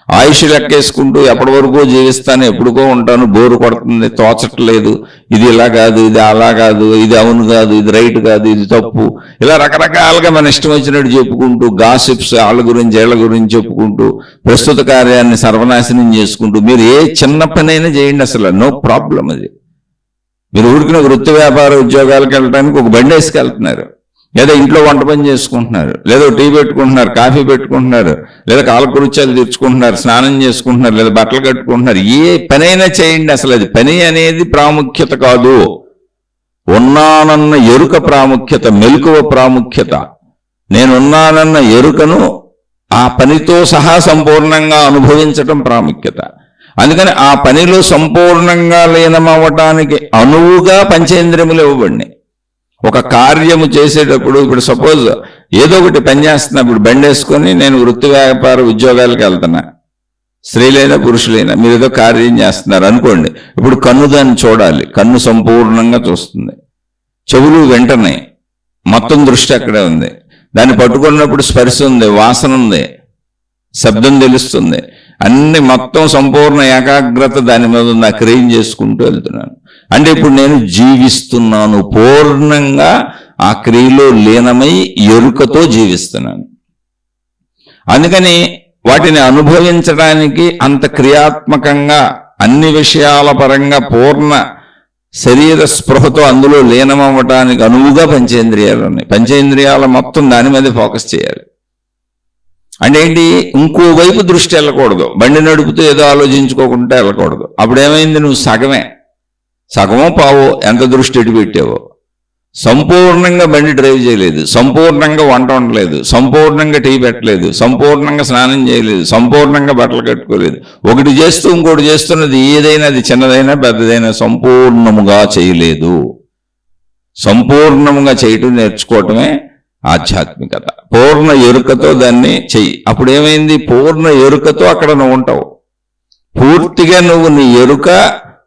ఆయుష్ లెక్కేసుకుంటూ ఎప్పటి వరకు జీవిస్తాను, ఎప్పుడుకో ఉంటాను, బోరు కొడుతుంది, తోచట్లేదు, ఇది ఇలా కాదు, ఇది అలా కాదు, ఇది అవును కాదు, ఇది రైట్ కాదు, ఇది తప్పు, ఇలా రకరకాలుగా మన ఇష్టం వచ్చినట్టు చెప్పుకుంటూ, గాసిప్స్ వాళ్ళ గురించి వీళ్ళ గురించి చెప్పుకుంటూ, ప్రస్తుత కార్యాన్ని సర్వనాశనం చేసుకుంటూ, మీరు ఏ చిన్న పనైనా చేయండి, అసలు నో ప్రాబ్లం. అది మీరు ఊరికిన వృత్తి వ్యాపార ఉద్యోగాలకు వెళ్ళడానికి ఒక బండి వేసుకెళ్తున్నారు, లేదా ఇంట్లో వంట పని చేసుకుంటున్నారు, లేదా టీ పెట్టుకుంటున్నారు, కాఫీ పెట్టుకుంటున్నారు, లేదా కాలకృత్యాలు తీర్చుకుంటున్నారు, స్నానం చేసుకుంటున్నారు, లేదా బట్టలు కట్టుకుంటున్నారు. ఏ పనైనా చేయండి, అసలు అది పని అనేది ప్రాముఖ్యత కాదు. ఉన్నానన్న ఎరుక ప్రాముఖ్యత, మెలకువ ప్రాముఖ్యత. నేనున్నానన్న ఎరుకను ఆ పనితో సహా సంపూర్ణంగా అనుభవించటం ప్రాముఖ్యత. అందుకని ఆ పనిలో సంపూర్ణంగా లీనమవ్వటానికి అనువుగా పంచేంద్రియములు ఇవ్వబడినాయి. ఒక కార్యము చేసేటప్పుడు, ఇప్పుడు సపోజ్ ఏదో ఒకటి పని చేస్తున్నప్పుడు బండి వేసుకొని నేను వృత్తి వ్యాపార ఉద్యోగాలకు వెళ్తున్నా, స్త్రీలైనా పురుషులైనా మీరు ఏదో కార్యం చేస్తున్నారు అనుకోండి. ఇప్పుడు కన్ను దాన్ని చూడాలి, కన్ను సంపూర్ణంగా చూస్తుంది, చెవులు వెంటనే, మొత్తం దృష్టి అక్కడే ఉంది. దాన్ని పట్టుకున్నప్పుడు స్పర్శ ఉంది, వాసన ఉంది, శబ్దం తెలుస్తుంది, అన్ని మొత్తం సంపూర్ణ ఏకాగ్రత దాని మీద ఉంది. ఆ క్రియం చేసుకుంటూ వెళ్తున్నాను అంటే ఇప్పుడు నేను జీవిస్తున్నాను, పూర్ణంగా ఆ క్రియలో లీనమై ఎరుకతో జీవిస్తున్నాను. అందుకని వాటిని అనుభవించడానికి అంత క్రియాత్మకంగా అన్ని విషయాల పరంగా పూర్ణ శరీర స్పృహతో అందులో లీనమవ్వటానికి అనువుగా పంచేంద్రియాలు ఉన్నాయి. పంచేంద్రియాల మొత్తం దాని మీద ఫోకస్ చేయాలి. అంటే ఏంటి, ఇంకోవైపు దృష్టి వెళ్ళకూడదు. బండి నడుపుతూ ఏదో ఆలోచించుకోకుండా వెళ్ళకూడదు. అప్పుడేమైంది, నువ్వు సగమో పావో ఎంత దృష్టి ఎటు పెట్టావో. సంపూర్ణంగా బండి డ్రైవ్ చేయలేదు, సంపూర్ణంగా వంట వండలేదు, సంపూర్ణంగా టీ పెట్టలేదు, సంపూర్ణంగా స్నానం చేయలేదు, సంపూర్ణంగా బట్టలు కట్టుకోలేదు. ఒకటి చేస్తూ ఇంకోటి చేస్తున్నది, ఏదైనా అది చిన్నదైనా పెద్దదైనా సంపూర్ణముగా చేయలేదు. సంపూర్ణముగా చేయటం నేర్చుకోవటమే ఆధ్యాత్మికత. పూర్ణ ఎరుకతో దాన్ని చెయ్యి. అప్పుడు ఏమైంది, పూర్ణ ఎరుకతో అక్కడ నువ్వు ఉంటావు. పూర్తిగా నువ్వు నీ ఎరుక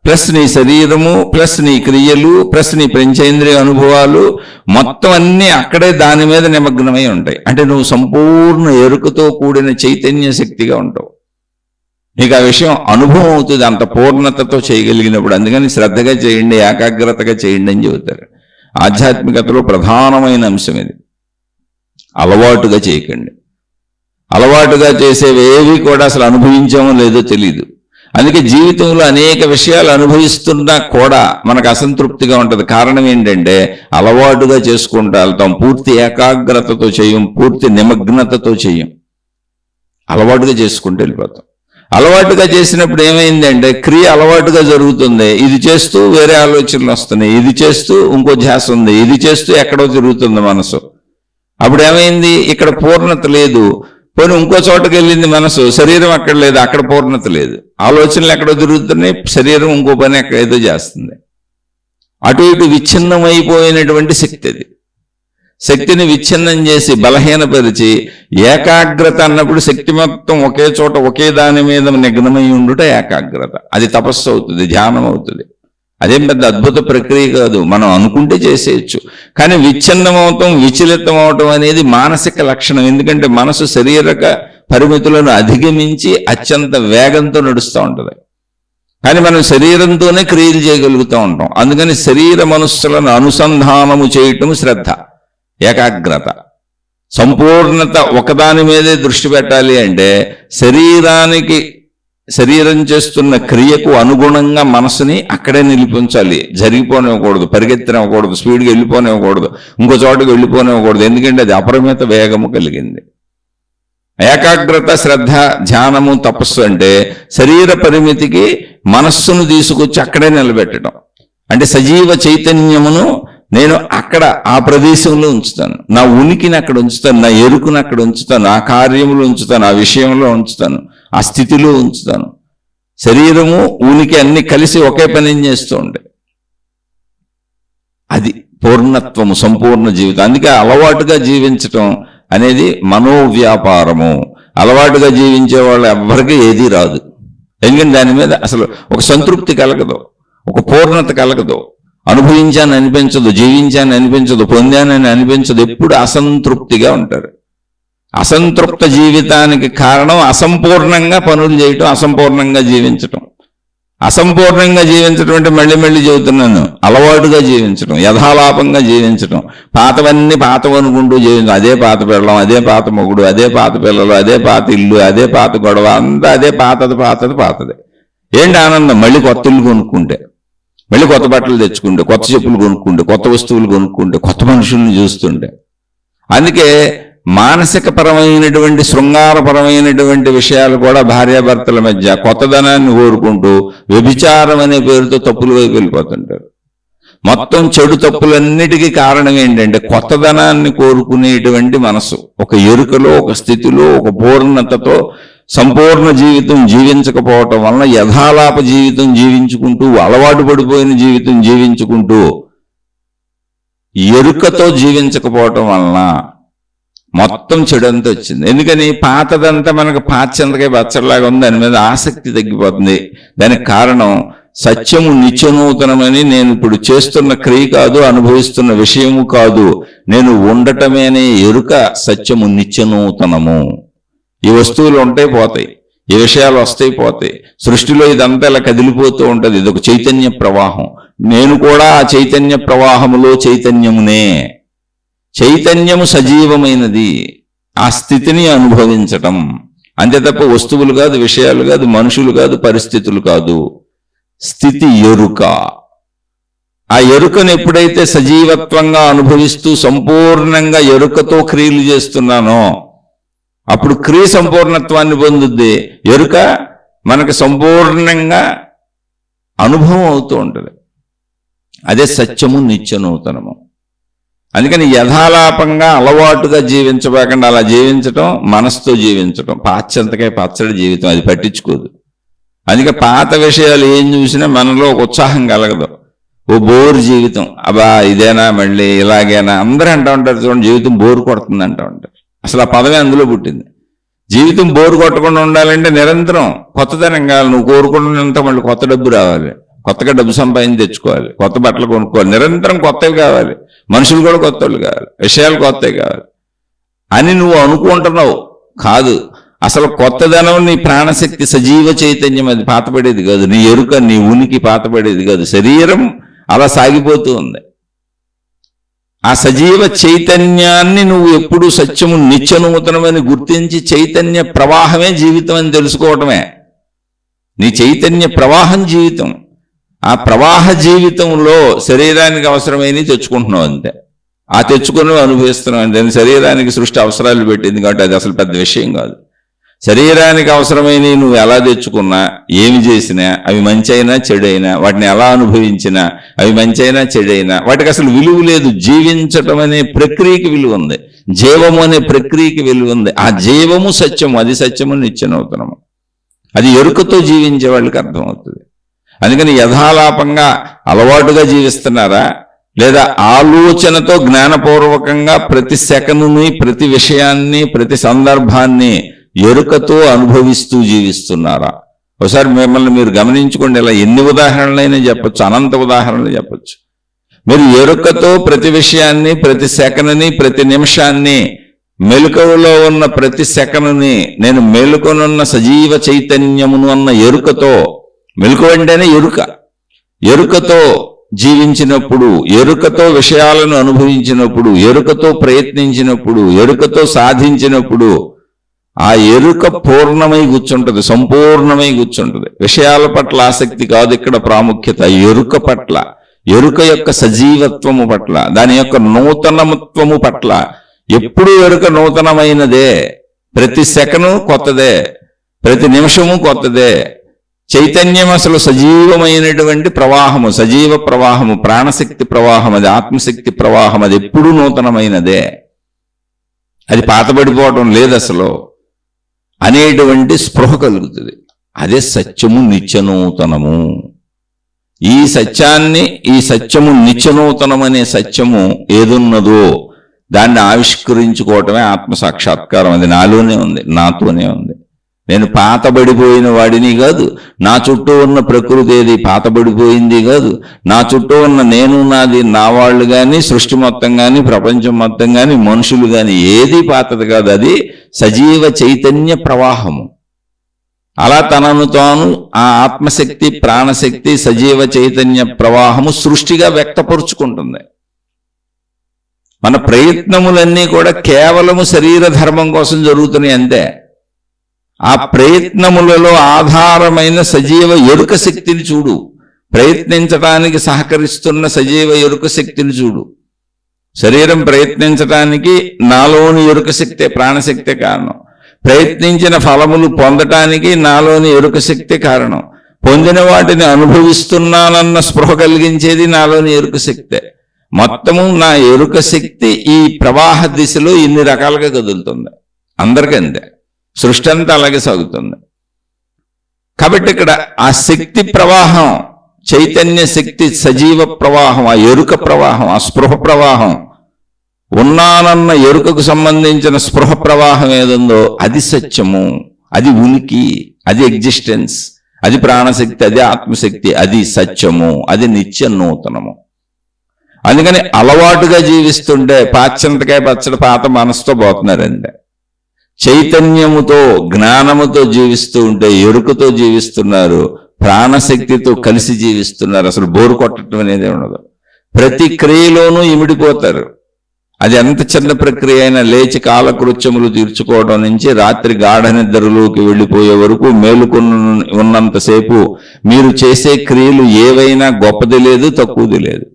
ప్లస్ నీ శరీరము ప్లస్ నీ క్రియలు ప్లస్ నీ పంచేంద్రియ అనుభవాలు మొత్తం అన్నీ అక్కడే దాని మీద నిమగ్నమై ఉంటాయి. అంటే నువ్వు సంపూర్ణ ఎరుకతో కూడిన చైతన్య శక్తిగా ఉంటావు. నీకు ఆ విషయం అనుభవం అవుతుంది అంత పూర్ణతతో చేయగలిగినప్పుడు. అందుకని శ్రద్ధగా చేయండి, ఏకాగ్రతగా చేయండి అని చెబుతారు. ఆధ్యాత్మికతలో ప్రధానమైన అంశం ఇది. అలవాటుగా చేయకండి. అలవాటుగా చేసేవేవి కూడా అసలు అనుభవించామో లేదో తెలియదు. అందుకే జీవితంలో అనేక విషయాలు అనుభవిస్తున్నా కూడా మనకు అసంతృప్తిగా ఉంటుంది. కారణం ఏంటంటే అలవాటుగా చేసుకుంటూ వెళ్తాం, పూర్తి ఏకాగ్రతతో చేయం, పూర్తి నిమగ్నతతో చేయం. అలవాటుగా చేసుకుంటూ వెళ్ళిపోతాం. అలవాటుగా చేసినప్పుడు ఏమైందంటే క్రియ అలవాటుగా జరుగుతుంది. ఇది చేస్తూ వేరే ఆలోచనలు వస్తున్నాయి, ఇది చేస్తూ ఇంకో ధ్యాస ఉంది, ఇది చేస్తూ ఎక్కడో తిరుగుతుంది మనసు. అప్పుడు ఏమైంది, ఇక్కడ పూర్ణత లేదు. పోనీ ఇంకో చోటకి వెళ్ళింది మనసు, శరీరం అక్కడ లేదు, అక్కడ పూర్ణత లేదు. ఆలోచనలు ఎక్కడో తిరుగుతున్నాయి, శరీరం ఇంకో పని ఎక్కడ ఏదో చేస్తుంది. అటు ఇటు విచ్ఛిన్నమైపోయినటువంటి శక్తి అది. శక్తిని విచ్ఛిన్నం చేసి బలహీనపరిచి ఏకాగ్రత అన్నప్పుడు శక్తి మొత్తం ఒకే చోట ఒకే దాని మీద నిగ్నమై ఉండుట ఏకాగ్రత. అది తపస్సు అవుతుంది, ధ్యానం అవుతుంది. అదేం పెద్ద అద్భుత ప్రక్రియ కాదు, మనం అనుకుంటే చేసేయచ్చు. కానీ విచ్ఛిన్నమవటం, విచలితం అవటం అనేది మానసిక లక్షణం. ఎందుకంటే మనసు శరీరక పరిమితులను అధిగమించి అత్యంత వేగంతో నడుస్తూ ఉంటుంది. కానీ మనం శరీరంతోనే క్రియలు చేయగలుగుతూ ఉంటాం. అందుకని శరీర మనస్సులను అనుసంధానము చేయటం శ్రద్ధ. ఏకాగ్రత, సంపూర్ణత. ఒకదాని మీదే దృష్టి పెట్టాలి అంటే శరీరం చేస్తున్న క్రియకు అనుగుణంగా మనసుని అక్కడే నిలిపించాలి. జరిగిపోనివ్వకూడదు, పరిగెత్తనివ్వకూడదు, స్పీడ్గా వెళ్ళిపోనివ్వకూడదు, ఇంకో చోటుకు వెళ్ళిపోనివ్వకూడదు. ఎందుకంటే అది అపరిమిత వేగము కలిగింది. ఏకాగ్రత, శ్రద్ధ, ధ్యానము, తపస్సు అంటే శరీర పరిమితికి మనస్సును తీసుకొచ్చి అక్కడే నిలబెట్టడం. అంటే సజీవ చైతన్యమును నేను అక్కడ ఆ ప్రదేశంలో ఉంచుతాను, నా ఉనికిని అక్కడ ఉంచుతాను, నా ఎరుకుని అక్కడ ఉంచుతాను, ఆ కార్యములు ఉంచుతాను, ఆ విషయంలో ఉంచుతాను, ఆ స్థితిలో ఉంచుతాను. శరీరము ఉనికి అన్ని కలిసి ఒకే పని చేస్తూ ఉంటాయి. అది పూర్ణత్వము, సంపూర్ణ జీవితం. అందుకే అలవాటుగా జీవించటం అనేది మనోవ్యాపారము. అలవాటుగా జీవించే వాళ్ళు ఎవ్వరికీ ఏదీ రాదు. ఎందుకంటే దాని మీద అసలు ఒక సంతృప్తి కలగదు, ఒక పూర్ణత కలగదు, అనుభవించాలని అనిపించదు, జీవించాలని అనిపించదు, పొందానని అనిపించదు. ఎప్పుడు అసంతృప్తిగా ఉంటారు. అసంతృప్త జీవితానికి కారణం అసంపూర్ణంగా పనులు చేయటం, అసంపూర్ణంగా జీవించటం. అసంపూర్ణంగా జీవించడం అంటే మళ్ళీ చెబుతున్నాను, అలవాటుగా జీవించడం, యథాలాపంగా జీవించడం, పాతవన్నీ పాతవనుకుంటూ జీవించడం. అదే పాత పిల్లం, అదే పాత మొగుడు, అదే పాత పిల్లలు, అదే పాత ఇల్లు, అదే పాత గొడవ, అంతా అదే పాతది. ఏంటి ఆనందం? మళ్ళీ కొత్త ఇల్లు కొనుక్కుంటే, మళ్ళీ కొత్త బట్టలు తెచ్చుకుంటే, కొత్త చెప్పులు కొనుక్కుంటే, కొత్త వస్తువులు కొనుక్కుంటే, కొత్త మనుషుల్ని చూస్తుంటే. అందుకే మానసిక పరమైనటువంటి, శృంగారపరమైనటువంటి విషయాలు కూడా భార్యాభర్తల మధ్య కొత్తదనాన్ని కోరుకుంటూ వ్యభిచారం అనే పేరుతో తప్పుల వైపు వెళ్ళిపోతుంటారు. మొత్తం చెడు తప్పులన్నిటికీ కారణం ఏంటంటే కొత్తదనాన్ని కోరుకునేటువంటి మనసు. ఒక ఎరుకలో, ఒక స్థితిలో, ఒక పూర్ణతతో సంపూర్ణ జీవితం జీవించకపోవటం వలన యథాలాప జీవితం జీవించుకుంటూ, అలవాటు పడిపోయిన జీవితం జీవించుకుంటూ, ఎరుకతో జీవించకపోవటం వలన మొత్తం చెడంతా వచ్చింది. ఎందుకని? పాతదంతా మనకు పాచంతకాయ పచ్చడిలాగా ఉంది, దాని మీద ఆసక్తి తగ్గిపోతుంది. దానికి కారణం సత్యము నిత్యనూతనమని నేను ఇప్పుడు చేస్తున్న క్రియ కాదు, అనుభవిస్తున్న విషయము కాదు, నేను ఉండటమేనే ఎరుక. సత్యము నిత్యనూతనము. ఈ వస్తువులు ఉంటాయి, పోతాయి, ఈ విషయాలు వస్తాయి, పోతాయి. సృష్టిలో ఇదంతా ఇలా కదిలిపోతూ ఉంటుంది. ఇది ఒక చైతన్య ప్రవాహం. నేను కూడా ఆ చైతన్య ప్రవాహములో చైతన్యమునే. చైతన్యము సజీవమైనది. ఆ స్థితిని అనుభవించటం అంతే తప్ప వస్తువులు కాదు, విషయాలు కాదు, మనుషులు కాదు, పరిస్థితులు కాదు. స్థితి ఎరుక. ఆ ఎరుకను ఎప్పుడైతే సజీవత్వంగా అనుభవిస్తూ సంపూర్ణంగా ఎరుకతో క్రియలు చేస్తున్నానో అప్పుడు క్రియ సంపూర్ణత్వాన్ని పొందుద్ది. ఎరుక మనకు సంపూర్ణంగా అనుభవం అవుతూ ఉంటుంది. అదే సత్యము నిత్యనూతనము. అందుకని యథాలాపంగా అలవాటుగా జీవించబోకుండా అలా జీవించటం, మనసుతో జీవించటం. పాశ్చంతకాయ పచ్చడి జీవితం, అది పట్టించుకోదు. అందుకే పాత విషయాలు ఏం చూసినా మనలో ఒక ఉత్సాహం కలగదు. ఓ బోరు జీవితం, అబ్బా ఇదేనా, మళ్ళీ ఇలాగేనా, అందరూ అంటూ ఉంటారు. చూడండి, జీవితం బోరు కొడుతుంది అంటూ ఉంటారు. అసలు ఆ పదమే అందులో పుట్టింది. జీవితం బోరు కొట్టకుండా ఉండాలంటే నిరంతరం కొత్తదనం కావాలి. నువ్వు కోరుకున్నంత మళ్ళీ కొత్త డబ్బు రావాలి, కొత్తగా డబ్బు సంపాదించి తెచ్చుకోవాలి, కొత్త బట్టలు కొనుక్కోవాలి, నిరంతరం కొత్తవి కావాలి, మనుషులు కూడా కొత్త వాళ్ళు కావాలి, విషయాలు కొత్తవి కావాలి అని నువ్వు అనుకుంటున్నావు. కాదు, అసలు కొత్తదనం నీ ప్రాణశక్తి, సజీవ చైతన్యం, అది పాతపడేది కాదు. నీ ఎరుక, నీ ఉనికి పాతపడేది కాదు. శరీరం అలా సాగిపోతూ ఉంది. ఆ సజీవ చైతన్యాన్ని నువ్వు ఎప్పుడు సత్యము నిత్యనూతనమని గుర్తించి చైతన్య ప్రవాహమే జీవితం అని తెలుసుకోవటమే. నీ చైతన్య ప్రవాహం జీవితం. ఆ ప్రవాహ జీవితంలో శరీరానికి అవసరమైనవి తెచ్చుకుంటున్నావు అంతే. ఆ తెచ్చుకుని అనుభవిస్తున్నావు అంతే. శరీరానికి సృష్టి అవసరాలు పెట్టింది కాబట్టి అది అసలు పెద్ద విషయం కాదు. శరీరానికి అవసరమైనవి నువ్వు ఎలా తెచ్చుకున్నా, ఏమి చేసినా, అవి మంచి అయినా చెడైనా, వాటిని ఎలా అనుభవించినా, అవి మంచి అయినా చెడైనా, వాటికి అసలు విలువ లేదు. జీవించటం అనే ప్రక్రియకి విలువ ఉంది, జీవము అనే ప్రక్రియకి విలువ ఉంది. ఆ జీవము సత్యము, అది సత్యము నిత్యనూతనము. అది ఎరుకతో జీవించే వాళ్ళకి అర్థమవుతుంది. అందుకని యథాలాపంగా అలవాటుగా జీవిస్తున్నారా, లేదా ఆలోచనతో జ్ఞానపూర్వకంగా ప్రతి సెకనుని, ప్రతి విషయాన్ని, ప్రతి సందర్భాన్ని ఎరుకతో అనుభవిస్తూ జీవిస్తున్నారా? ఒకసారి మిమ్మల్ని మీరు గమనించుకోండి. ఇలా ఎన్ని ఉదాహరణలైనా చెప్పచ్చు, అనంత ఉదాహరణలు చెప్పచ్చు. మీరు ఎరుకతో ప్రతి విషయాన్ని, ప్రతి సెకనుని, ప్రతి నిమిషాన్ని, మెలకువలో ఉన్న ప్రతి సెకనుని నేను మేలుకొనున్న సజీవ చైతన్యమును అన్న ఎరుకతో, మెలకువ అంటేనే ఎరుక, ఎరుకతో జీవించినప్పుడు, ఎరుకతో విషయాలను అనుభవించినప్పుడు, ఎరుకతో ప్రయత్నించినప్పుడు, ఎరుకతో సాధించినప్పుడు ఆ ఎరుక పూర్ణమై కూర్చుంటది, సంపూర్ణమై కూర్చుంటది. విషయాల పట్ల ఆసక్తి కాదు ఇక్కడ ప్రాముఖ్యత, ఎరుక పట్ల, ఎరుక యొక్క సజీవత్వము పట్ల, దాని యొక్క నూతనత్వము పట్ల. ఎప్పుడు ఎరుక నూతనమైనదే, ప్రతి సెకను కొత్తదే, ప్రతి నిమిషము కొత్తదే. చైతన్యం అసలు సజీవమైనటువంటి ప్రవాహము, సజీవ ప్రవాహము, ప్రాణశక్తి ప్రవాహం, అది ఆత్మశక్తి ప్రవాహం, అది ఎప్పుడూ నూతనమైనదే, అది పాతబడిపోవటం లేదు అసలు అనేటువంటి స్పృహ కలుగుతుంది. అదే సత్యము నిత్యనూతనము. ఈ సత్యాన్ని, ఈ సత్యము నిత్యనూతనం అనే సత్యము ఏదున్నదో దాన్ని ఆవిష్కరించుకోవటమే ఆత్మసాక్షాత్కారం. అది నాలోనే ఉంది, నాతోనే ఉంది. నేను పాతబడిపోయిన వాడిని కాదు, నా చుట్టూ ఉన్న ప్రకృతి ఏది పాతబడిపోయింది కాదు, నా చుట్టూ ఉన్న నేను, నాది, నా వాళ్ళు కానీ, సృష్టి మొత్తం కానీ, ప్రపంచం మొత్తం కానీ, మనుషులు కానీ ఏది పాతది కాదు. అది సజీవ చైతన్య ప్రవాహము. అలా తనను తాను ఆ ఆత్మశక్తి, ప్రాణశక్తి, సజీవ చైతన్య ప్రవాహము సృష్టిగా వ్యక్తపరుచుకుంటుంది. మన ప్రయత్నములన్నీ కూడా కేవలము శరీర ధర్మం కోసం జరుగుతున్నాయి అంతే. ఆ ప్రయత్నములలో ఆధారమైన సజీవ ఎరుక శక్తిని చూడు, ప్రయత్నించటానికి సహకరిస్తున్న సజీవ ఎరుక శక్తిని చూడు. శరీరం ప్రయత్నించటానికి నాలోని ఎరుక శక్తే, ప్రాణశక్తే కారణం. ప్రయత్నించిన ఫలములు పొందటానికి నాలోని ఎరుక శక్తి కారణం. పొందిన వాటిని అనుభవిస్తున్నానన్న స్పృహ కలిగించేది నాలోని ఎరుక శక్తే. మొత్తము నా ఎరుక శక్తి ఈ ప్రవాహ దిశలో ఇన్ని రకాలుగా కదులుతుంది. అందరికంతే, సృష్టి అంతా అలాగే సాగుతుంది. కాబట్టి ఇక్కడ ఆ శక్తి ప్రవాహం, చైతన్య శక్తి, సజీవ ప్రవాహం, ఆ ఎరుక ప్రవాహం, ఆ స్పృహ ప్రవాహం, ఉన్నానన్న ఎరుకకు సంబంధించిన స్పృహ ప్రవాహం ఏదుందో అది సత్యము, అది ఉనికి, అది ఎగ్జిస్టెన్స్, అది ప్రాణశక్తి, అది ఆత్మశక్తి, అది సత్యము, అది నిత్య నూతనము. అందుకని అలవాటుగా జీవిస్తుంటే పాశ్చంతకాయ పచ్చడి పాత మనసుతో పోతున్నారండి. చైతన్యముతో, జ్ఞానముతో జీవిస్తూ ఉంటే ఎరుకతో జీవిస్తున్నారు, ప్రాణశక్తితో కలిసి జీవిస్తున్నారు. అసలు బోరు కొట్టడం అనేది ఉండదు. ప్రతి క్రియలోనూ ఇమిడిపోతారు. అది ఎంత చిన్న ప్రక్రియ అయినా లేచి కాలకృత్యములు తీర్చుకోవడం నుంచి రాత్రి గాఢ నిద్రలోకి వెళ్ళిపోయే వరకు మేలుకొని ఉన్నంతసేపు మీరు చేసే క్రియలు ఏవైనా గొప్పది లేదు, తక్కువది లేదు.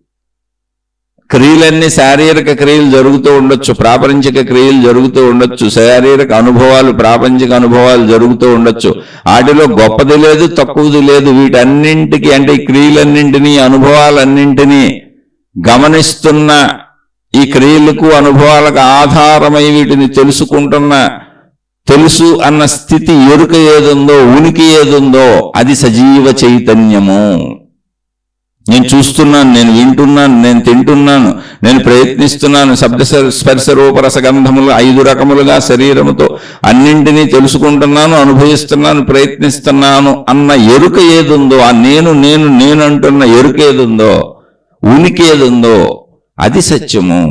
క్రియలన్నీ శారీరక క్రియలు జరుగుతూ ఉండొచ్చు, ప్రాపంచిక క్రియలు జరుగుతూ ఉండొచ్చు, శారీరక అనుభవాలు, ప్రాపంచిక అనుభవాలు జరుగుతూ ఉండొచ్చు. వాటిలో గొప్పది లేదు, తక్కువది లేదు. వీటన్నింటికి, అంటే ఈ క్రియలన్నింటినీ, అనుభవాలన్నింటినీ గమనిస్తున్న, ఈ క్రియలకు అనుభవాలకు ఆధారమై వీటిని తెలుసుకుంటున్న, తెలుసు అన్న స్థితి, ఎరుక ఏదుందో, ఉనికి ఏదుందో అది సజీవ చైతన్యము. నేను చూస్తున్నాను, నేను వింటున్నాను, నేను తింటున్నాను, నేను ప్రయత్నిస్తున్నాను. శబ్ద స్పర్శ రూపరస గంధములు 5 రకములుగా శరీరముతో అన్నింటినీ తెలుసుకుంటున్నాను, అనుభవిస్తున్నాను, ప్రయత్నిస్తున్నాను అన్న ఎరుక ఏదుందో, ఆ నేను నేను నేను అంటున్న ఎరుక ఏదుందో, ఉనికి ఏదుందో అది సత్యము.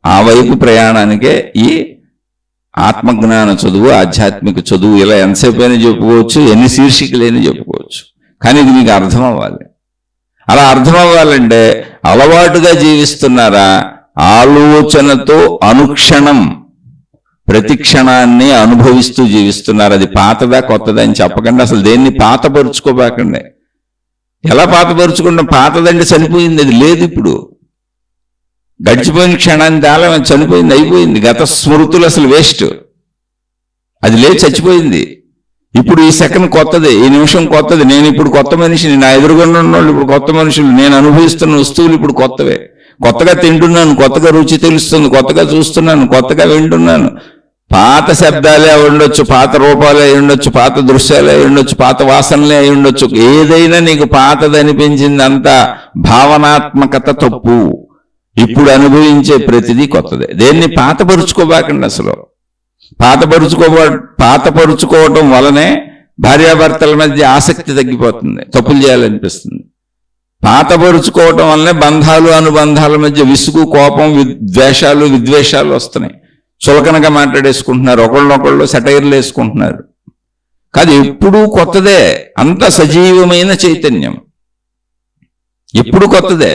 ఆ వైపు ప్రయాణానికే ఈ ఆత్మజ్ఞాన చదువు, ఆధ్యాత్మిక చదువు. ఇలా ఎంతసేపు అయినా చెప్పుకోవచ్చు, ఎన్ని శీర్షికలైనా చెప్పుకోవచ్చు. కానీ ఇది మీకు అర్థం అవ్వాలి. అలా అర్థం అవ్వాలంటే అలవాటుగా జీవిస్తున్నారా, ఆలోచనతో అనుక్షణం ప్రతి క్షణాన్ని అనుభవిస్తూ జీవిస్తున్నారు. అది పాతదా కొత్తదా అని చెప్పకండి. అసలు దేన్ని పాతపరుచుకోబాకండి. ఎలా పాతపరుచుకుంటాం? పాతదంటే చనిపోయింది, అది లేదు. ఇప్పుడు గడిచిపోయిన క్షణాన్ని దాలా చనిపోయింది, అయిపోయింది. గత స్మృతులు అసలు వేస్ట్, అది లేదు, చచ్చిపోయింది. ఇప్పుడు ఈ సెకండ్ కొత్తది, ఈ నిమిషం కొత్తది. నేను ఇప్పుడు కొత్త మనిషిని, నా ఎదురుగుండా ఉన్న వాళ్ళు ఇప్పుడు కొత్త మనుషులు, నేను అనుభవిస్తున్న వస్తువులు ఇప్పుడు కొత్తవే. కొత్తగా తింటున్నాను, కొత్తగా రుచి తెలుస్తుంది, కొత్తగా చూస్తున్నాను, కొత్తగా వింటున్నాను. పాత శబ్దాలే అయి ఉండొచ్చు, పాత రూపాలే అయి ఉండొచ్చు, పాత దృశ్యాలే అయి ఉండొచ్చు, పాత వాసనలే అయి ఉండొచ్చు. ఏదైనా నీకు పాతది అనిపించింది అంతా భావనాత్మకత తప్పు. ఇప్పుడు ప్రతిదీ కొత్తదే. దేన్ని పాతపరుచుకోబాకండి. అసలు పాతపరుచుకోవటం వలనే భార్యాభర్తల మధ్య ఆసక్తి తగ్గిపోతుంది, తప్పులు చేయాలనిపిస్తుంది. పాతపరుచుకోవటం వల్లనే బంధాలు అనుబంధాల మధ్య విసుగు, కోపం, ద్వేషాలు, విద్వేషాలు వస్తున్నాయి. చులకనగా మాట్లాడేసుకుంటున్నారు, ఒకళ్ళొకళ్ళు సెటైర్లు వేసుకుంటున్నారు. కాదు, ఎప్పుడూ కొత్తదే, అంత సజీవమైన చైతన్యం. ఇప్పుడు కొత్తదే.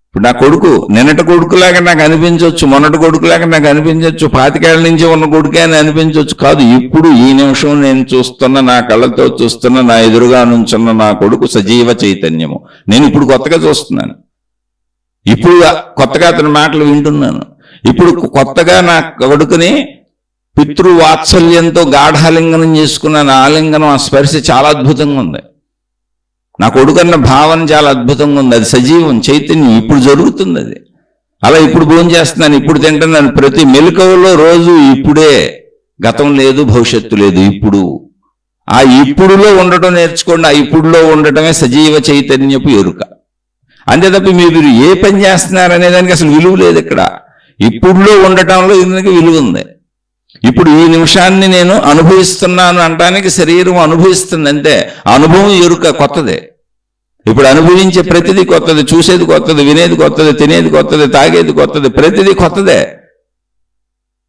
ఇప్పుడు నా కొడుకు నిన్నటి కొడుకులాగా నాకు అనిపించవచ్చు, మొన్నటి కొడుకులాగా నాకు అనిపించవచ్చు, 25 ఏళ్ల నుంచి ఉన్న కొడుకే అని అనిపించవచ్చు. కాదు, ఇప్పుడు ఈ నిమిషం నేను చూస్తున్న, నా కళ్ళతో చూస్తున్న, నా ఎదురుగా నుంచున్న నా కొడుకు సజీవ చైతన్యము. నేను ఇప్పుడు కొత్తగా చూస్తున్నాను, ఇప్పుడు కొత్తగా అతని మాటలు వింటున్నాను. ఇప్పుడు కొత్తగా నా కొడుకుని పితృవాత్సల్యంతో గాఢాలింగనం చేసుకున్నాను. ఆలింగనం, ఆ స్పర్శ చాలా అద్భుతంగా ఉంది. నా కొడుకన్న భావన చాలా అద్భుతంగా ఉంది. అది సజీవం, చైతన్యం, ఇప్పుడు జరుగుతుంది అది. అలా ఇప్పుడు భోజనం చేస్తున్నాను, ఇప్పుడు తింటున్నాను. ప్రతి మెలకువలో రోజు ఇప్పుడే, గతం లేదు, భవిష్యత్తు లేదు, ఇప్పుడు. ఆ ఇప్పుడులో ఉండటం నేర్చుకోండి. ఆ ఇప్పుడులో ఉండటమే సజీవ చైతన్యపు ఎరుక. అంతే తప్ప మీరు ఏ పని చేస్తున్నారనే దానికి అసలు విలువ లేదు ఇక్కడ. ఇప్పుడులో ఉండటంలో ఇందుకు విలువ ఉంది. ఇప్పుడు ఈ నిమిషాన్ని నేను అనుభవిస్తున్నాను అనడానికి శరీరం అనుభవిస్తుంది అంతే. అనుభవం ఎరుక కొత్తదే. ఇప్పుడు అనుభవించే ప్రతిదీ కొత్తది, చూసేది కొత్తది, వినేది కొత్తది, తినేది కొత్తది, తాగేది కొత్తది, ప్రతిదీ కొత్తదే.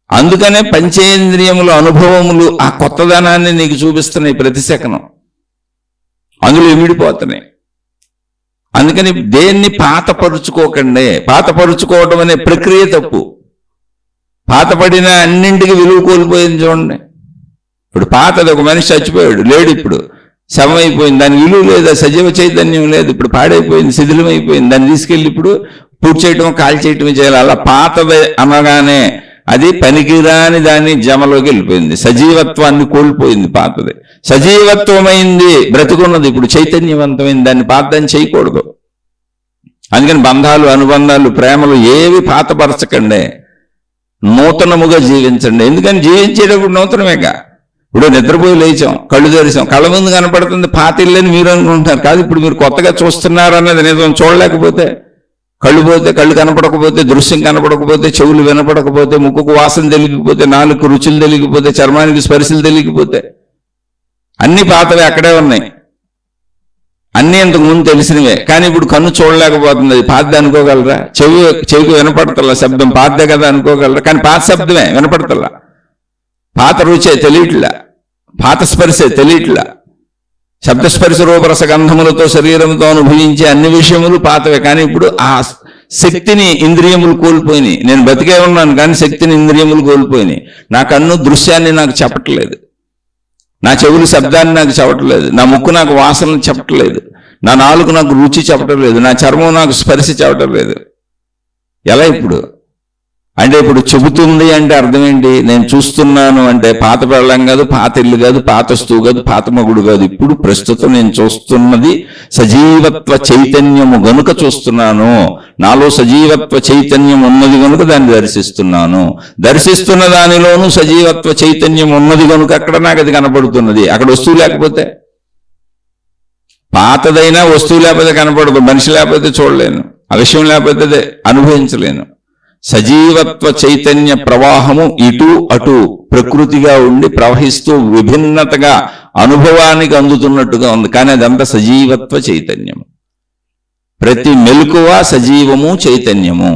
అందుకనే పంచేంద్రియముల అనుభవములు ఆ కొత్తదనాన్ని నీకు చూపిస్తున్నాయి ప్రతి సెకనం. అందులో ఇమిడిపోతున్నాయి. అందుకని దేన్ని పాతపరుచుకోకండి. పాతపరుచుకోవడం అనే ప్రక్రియ తప్పు. పాతపడిన అన్నింటికి విలువ కోల్పోయింది చూడండి. ఇప్పుడు పాతది, ఒక మనిషి చచ్చిపోయాడు, లేడు, ఇప్పుడు శవం అయిపోయింది, దాని విలువ లేదు, సజీవ చైతన్యం లేదు, ఇప్పుడు పాడైపోయింది, శిథిలం అయిపోయింది. దాన్ని తీసుకెళ్ళి ఇప్పుడు పూర్తి చేయటం, కాల్ చేయటం చేయాలి. అలా పాతది అనగానే అది పనికిరాని దాన్ని జమలోకి వెళ్ళిపోయింది, సజీవత్వాన్ని కోల్పోయింది. పాతది సజీవత్వమైంది, బ్రతుకున్నది ఇప్పుడు చైతన్యవంతమైంది. దాన్ని పాతదాన్ని చేయకూడదు. అందుకని బంధాలు, అనుబంధాలు, ప్రేమలు ఏవి పాతపరచకండి. నూతనముగా జీవించండి. ఎందుకని జీవించేటప్పుడు నూతనమేగా. ఇప్పుడు నిద్రపోయి లేచాం, కళ్ళు తెరిచాం, కళ్ళ ముందు కనపడుతుంది పాత ఇల్లని మీరు అనుకుంటున్నారు. కాదు, ఇప్పుడు మీరు కొత్తగా చూస్తున్నారు అన్నది నిజం. చూడలేకపోతే, కళ్ళు పోతే, కళ్ళు కనపడకపోతే, దృశ్యం కనపడకపోతే, చెవులు వినపడకపోతే, ముక్కుకు వాసన తెలియకపోతే, నాలుగు రుచులు తెలియకపోతే, చర్మానికి స్పర్శలు తెలియకపోతే, అన్ని పాతవే అక్కడే ఉన్నాయి. అన్నీ ఇంతకు ముందు తెలిసినవే. కానీ ఇప్పుడు కన్ను చూడలేకపోతుంది. అది పాతది అనుకోగలరా? చెవికి వినపడతల్లా శబ్దం, పాతదే కదా అనుకోగలరా? కానీ పాత శబ్దమే వినపడతల్లా. పాత రుచే తెలియట్లా, పాత స్పర్శే తెలియట్లా. శబ్దస్పర్శ రూపరస గంధములతో శరీరంతో అనుభవించే అన్ని విషయములు పాతవే. కానీ ఇప్పుడు ఆ శక్తిని ఇంద్రియములు కోల్పోయినాయి. నేను బతికే ఉన్నాను కానీ శక్తిని ఇంద్రియములు కోల్పోయినాయి. నా కన్ను దృశ్యాన్ని నాకు చెప్పట్లేదు, నా చెవులు శబ్దాన్ని నాకు చెప్పట్లేదు, నా ముక్కు నాకు వాసనలు చెప్పట్లేదు, నా నాలుగు నాకు రుచి చెప్పటం లేదు, నా చర్మం నాకు స్పర్శ చెప్పటం లేదు. ఎలా ఇప్పుడు అంటే? ఇప్పుడు చెబుతుంది అంటే అర్థం ఏంటి? నేను చూస్తున్నాను అంటే పాత పెళ్ళం కాదు, పాత ఇల్లు కాదు, పాత వస్తువు కాదు, పాత మగుడు కాదు. ఇప్పుడు ప్రస్తుతం నేను చూస్తున్నది సజీవత్వ చైతన్యము గనుక చూస్తున్నాను. నాలో సజీవత్వ చైతన్యం ఉన్నది కనుక దాన్ని దర్శిస్తున్నాను. దర్శిస్తున్న దానిలోనూ సజీవత్వ చైతన్యం ఉన్నది కనుక అక్కడ నాకు అది కనపడుతున్నది. అక్కడ వస్తువు లేకపోతే, పాతదైనా వస్తువు లేకపోతే కనపడదు, మనిషి లేకపోతే చూడలేను, ఆ విషయం లేకపోతే అనుభవించలేను. సజీవత్వ చైతన్య ప్రవాహము ఇటు అటు ప్రకృతిగా ఉండి ప్రవహిస్తూ విభిన్నతగా అనుభవానికి అందుతున్నట్టుగా ఉంది. కానీ అదంతా సజీవత్వ చైతన్యము. ప్రతి మెలకువ సజీవము చైతన్యము.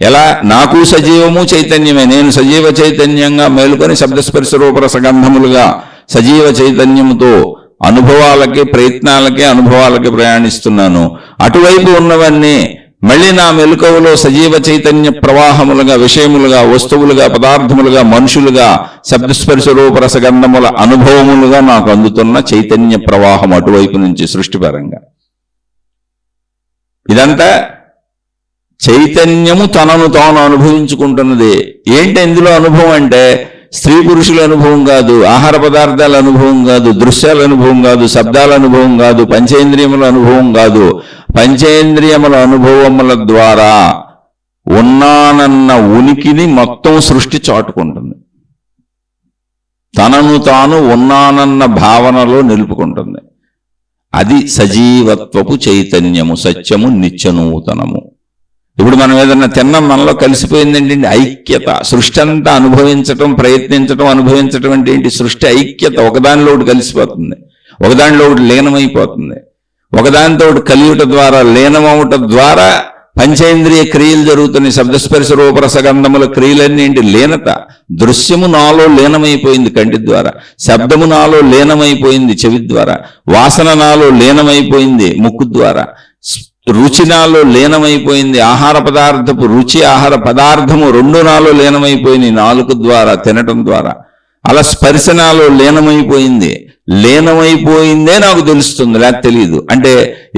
ఎలా? నాకు సజీవము చైతన్యమే. నేను సజీవ చైతన్యంగా మేలుకొని శబ్దస్పర్శ రూపరస గంధములుగా సజీవ చైతన్యముతో అనుభవాలకి, ప్రయత్నాలకి, అనుభవాలకి ప్రయాణిస్తున్నాను. అటువైపు ఉన్నవన్నీ మళ్ళీ నా మెలకువలో సజీవ చైతన్య ప్రవాహములుగా, విషయములుగా, వస్తువులుగా, పదార్థములుగా, మనుషులుగా, శబ్దస్పర్శ రూపరస గంధముల అనుభవములుగా నాకు అందుతున్న చైతన్య ప్రవాహం అటువైపు నుంచి సృష్టిపరంగా. ఇదంతా చైతన్యము తనను తాను అనుభవించుకుంటున్నది. ఏంటి ఇందులో అనుభవం అంటే? స్త్రీ పురుషుల అనుభవం కాదు, ఆహార పదార్థాల అనుభవం కాదు, దృశ్యాల అనుభవం కాదు, శబ్దాల అనుభవం కాదు, పంచేంద్రియముల అనుభవం కాదు. పంచేంద్రియముల అనుభవముల ద్వారా ఉన్నానన్న ఉనికిని మొత్తం సృష్టి చాటుకుంటుంది. తనను తాను ఉన్నానన్న భావనలో నిలుపుకుంటుంది. అది సజీవత్వపు చైతన్యము, సత్యము, నిత్యనూతనము. ఇప్పుడు మనం ఏదన్నా తిన్నాం, మనలో కలిసిపోయిందండి ఐక్యత. సృష్టి అంతా అనుభవించటం, ప్రయత్నించటం, అనుభవించటం అంటే ఏంటి? సృష్టి ఐక్యత. ఒకదానిలో ఒకటి కలిసిపోతుంది, ఒకదానిలో ఒకటి లీనమైపోతుంది. ఒకదానితో ఒకటి కలియుట ద్వారా, లీనమవుట ద్వారా పంచేంద్రియ క్రియలు జరుగుతున్నాయి. శబ్దస్పర్శ రూపరస గంధముల క్రియలన్నీ ఏంటి? లీనత. దృశ్యము నాలో లీనమైపోయింది కంటి ద్వారా, శబ్దము నాలో లీనమైపోయింది చెవి ద్వారా, వాసన నాలో లీనమైపోయింది ముక్కు ద్వారా, రుచి నాలో లీనమైపోయింది. ఆహార పదార్థపు రుచి, ఆహార పదార్థము రెండు నాలో లీనమైపోయింది నాలుక ద్వారా తినటం ద్వారా. అలా స్పర్శ నాలో లీనమైపోయిందే నాకు తెలుస్తుంది, లేక తెలియదు. అంటే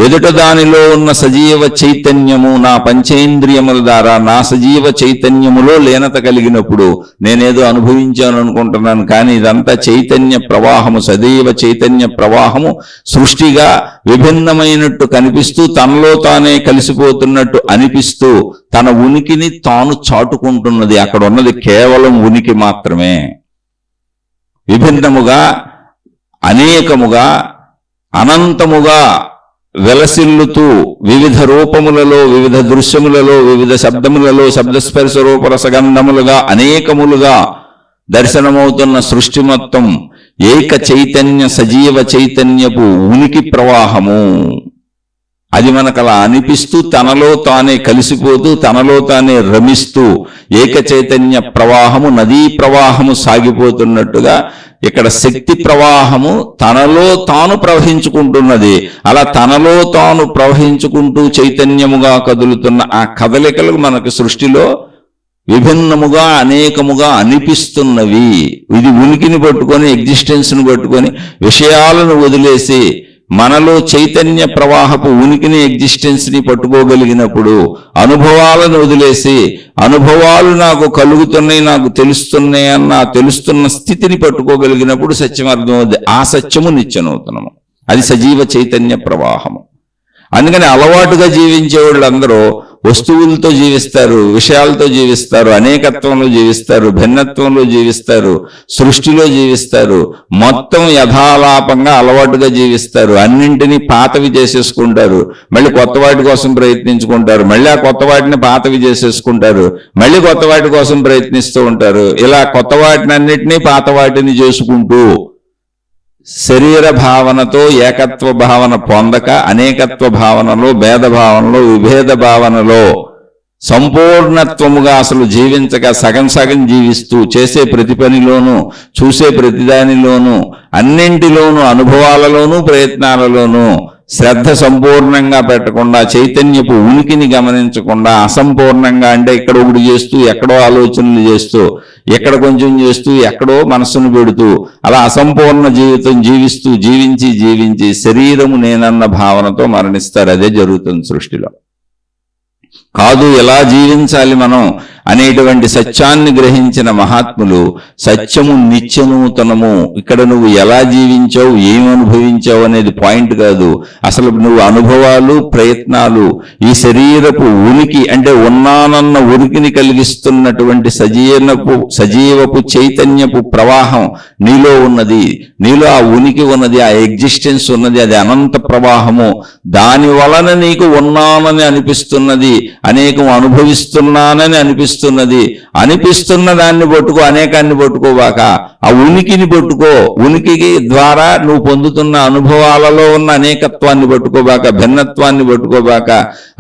ఎదుట దానిలో ఉన్న సజీవ చైతన్యము నా పంచేంద్రియముల ద్వారా నా సజీవ చైతన్యములో లీనత కలిగినప్పుడు నేనేదో అనుభవించాను అనుకుంటున్నాను, కానీ ఇదంతా చైతన్య ప్రవాహము, సజీవ చైతన్య ప్రవాహము సృష్టిగా విభిన్నమైనట్టు కనిపిస్తూ తనలో తానే కలిసిపోతున్నట్టు అనిపిస్తూ తన ఉనికిని తాను చాటుకుంటున్నది. అక్కడ ఉన్నది కేవలం ఉనికి మాత్రమే. విభిన్నముగా, అనేకముగా, అనంతముగా వెలసిల్లుతూ వివిధ రూపములలో, వివిధ దృశ్యములలో, వివిధ శబ్దములలో, శబ్దస్పర్శ రూప రసగంధములుగా అనేకములుగా దర్శనమవుతున్న సృష్టి మొత్తం ఏక చైతన్య సజీవ చైతన్యపు ఉనికి ప్రవాహము. అది మనకు అలా అనిపిస్తూ తనలో తానే కలిసిపోతూ తనలో తానే రమిస్తూ ఏక చైతన్య ప్రవాహము, నదీ ప్రవాహము సాగిపోతున్నట్టుగా ఇక్కడ శక్తి ప్రవాహము తనలో తాను ప్రవహించుకుంటున్నది. అలా తనలో తాను ప్రవహించుకుంటూ చైతన్యముగా కదులుతున్న ఆ కదలికలు మనకు సృష్టిలో విభిన్నముగా, అనేకముగా అనిపిస్తున్నవి. ఇది ఉనికిని పట్టుకొని, ఎగ్జిస్టెన్స్ను పట్టుకొని విషయాలను వదిలేసి మనలో చైతన్య ప్రవాహపు ఉనికిని, ఎగ్జిస్టెన్స్ని పట్టుకోగలిగినప్పుడు, అనుభవాలను వదిలేసి అనుభవాలు నాకు కలుగుతున్నాయి, నాకు తెలుస్తున్నాయి అన్న తెలుస్తున్న స్థితిని పట్టుకోగలిగినప్పుడు సత్యం అర్థమవుతుంది. ఆ సత్యము నిత్యనూతనము, అది సజీవ చైతన్య ప్రవాహము. అందుకని అలవాటుగా జీవించే వాళ్ళందరూ వస్తువులతో జీవిస్తారు, విషయాలతో జీవిస్తారు, అనేకత్వంలో జీవిస్తారు, భిన్నత్వంలో జీవిస్తారు, సృష్టిలో జీవిస్తారు, మొత్తం యథాలాపంగా అలవాటుగా జీవిస్తారు. అన్నింటినీ పాతవి చేసేసుకుంటారు, మళ్ళీ కొత్త వాటి కోసం ప్రయత్నించుకుంటారు, మళ్ళీ ఆ కొత్త వాటిని పాతవి చేసేసుకుంటారు, మళ్ళీ కొత్త వాటి కోసం ప్రయత్నిస్తూ ఉంటారు. ఇలా కొత్త వాటిని అన్నిటినీ పాత వాటిని చేసుకుంటూ శరీర భావనతో ఏకత్వ భావన పొందక అనేకత్వ భావనలో, భేద భావనలో, విభేద భావనలో సంపూర్ణత్వముగా అసలు జీవించక సగం సగం జీవిస్తూ చేసే ప్రతి పనిలోనూ, చూసే ప్రతిదానిలోనూ, అన్నింటిలోనూ, అనుభవాలలోనూ, ప్రయత్నాలలోనూ శ్రద్ధ సంపూర్ణంగా పెట్టకుండా, చైతన్యపు ఉనికిని గమనించకుండా, అసంపూర్ణంగా అంటే ఇక్కడ ఒకటి చేస్తూ, ఎక్కడో ఆలోచనలు చేస్తూ, ఎక్కడ కొంచెం చేస్తూ, ఎక్కడో మనస్సును పెడుతూ, అలా అసంపూర్ణ జీవితం జీవిస్తూ జీవించి శరీరము నేనన్న భావనతో మరణిస్తారు. అదే జరుగుతుంది సృష్టిలో. కాదు, ఎలా జీవించాలి మనం అనేటువంటి సత్యాన్ని గ్రహించిన మహాత్ములు సత్యము నిత్యనూతనము, ఇక్కడ నువ్వు ఎలా జీవించావు, ఏమి అనుభవించావు అనేది పాయింట్ కాదు. అసలు నువ్వు అనుభవాలు, ప్రయత్నాలు, ఈ శరీరపు ఉనికి అంటే ఉన్నానన్న ఉనికిని కలిగిస్తున్నటువంటి సజీవపు చైతన్యపు ప్రవాహం నీలో ఉన్నది. నీలో ఆ ఉనికి ఉన్నది, ఆ ఎగ్జిస్టెన్స్ ఉన్నది, అది అనంత ప్రవాహము. దాని వలన నీకు ఉన్నానని అనిపిస్తున్నది, అనేకం అనుభవిస్తున్నానని అనిపిస్తున్న దాన్ని పట్టుకో, అనేకాన్ని పట్టుకోబాక, ఆ ఉనికిని పట్టుకో. ఉనికి ద్వారా నువ్వు పొందుతున్న అనుభవాలలో ఉన్న అనేకత్వాన్ని పట్టుకోబాక, భిన్నత్వాన్ని పట్టుకోబాక.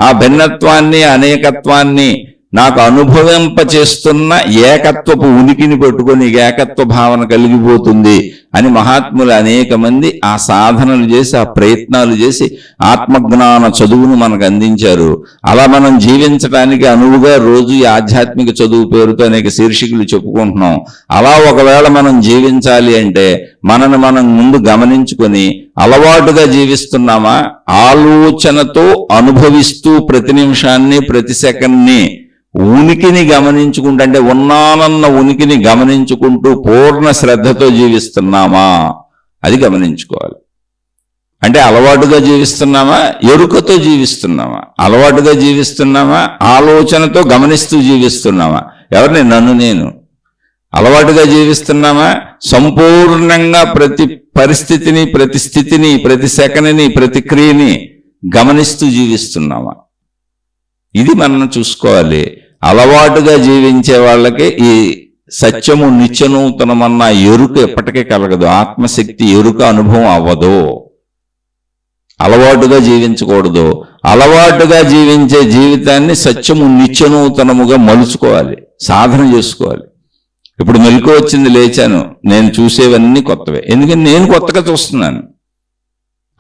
ఆ భిన్నత్వాన్ని, అనేకత్వాన్ని నాకు అనుభవింపచేస్తున్న ఏకత్వపు ఉనికిని పట్టుకొని ఏకత్వ భావన కలిగిపోతుంది అని మహాత్ములు అనేక మంది ఆ సాధనలు చేసి, ఆ ప్రయత్నాలు చేసి ఆత్మజ్ఞాన చదువును మనకు అందించారు. అలా మనం జీవించడానికి అనువుగా రోజు ఈ ఆధ్యాత్మిక చదువు పేరుతో అనేక శీర్షికలు చెప్పుకుంటున్నాం. అలా ఒకవేళ మనం జీవించాలి అంటే మనను మనం ముందు గమనించుకొని అలవాటుగా జీవిస్తున్నామా, ఆలోచనతో అనుభవిస్తూ ప్రతి నిమిషాన్ని, ప్రతి సెకండ్ని ఉనికిని గమనించుకుంటూ, అంటే ఉన్నానన్న ఉనికిని గమనించుకుంటూ పూర్ణ శ్రద్ధతో జీవిస్తున్నామా అది గమనించుకోవాలి. అంటే అలవాటుగా జీవిస్తున్నామా, ఎరుకతో జీవిస్తున్నామా? అలవాటుగా జీవిస్తున్నామా, ఆలోచనతో గమనిస్తూ జీవిస్తున్నామా? ఎవరిని? నన్ను నేను. అలవాటుగా జీవిస్తున్నామా, సంపూర్ణంగా ప్రతి పరిస్థితిని, ప్రతి స్థితిని, ప్రతి సెకనుని, ప్రతి క్రియని గమనిస్తూ జీవిస్తున్నామా? ఇది మనం చూసుకోవాలి. అలవాటుగా జీవించే వాళ్ళకి ఈ సత్యము నిత్యనూతనమన్న ఎరుక ఎప్పటికీ కలగదు. ఆత్మశక్తి ఎరుక అనుభవం అవ్వదు. అలవాటుగా జీవించకూడదు. అలవాటుగా జీవించే జీవితాన్ని సత్యము నిత్యనూతనముగా మలుచుకోవాలి, సాధన చేసుకోవాలి. ఇప్పుడు మెలకు వచ్చింది, లేచాను, నేను చూసేవన్నీ కొత్తవే. ఎందుకంటే నేను కొత్తగా చూస్తున్నాను,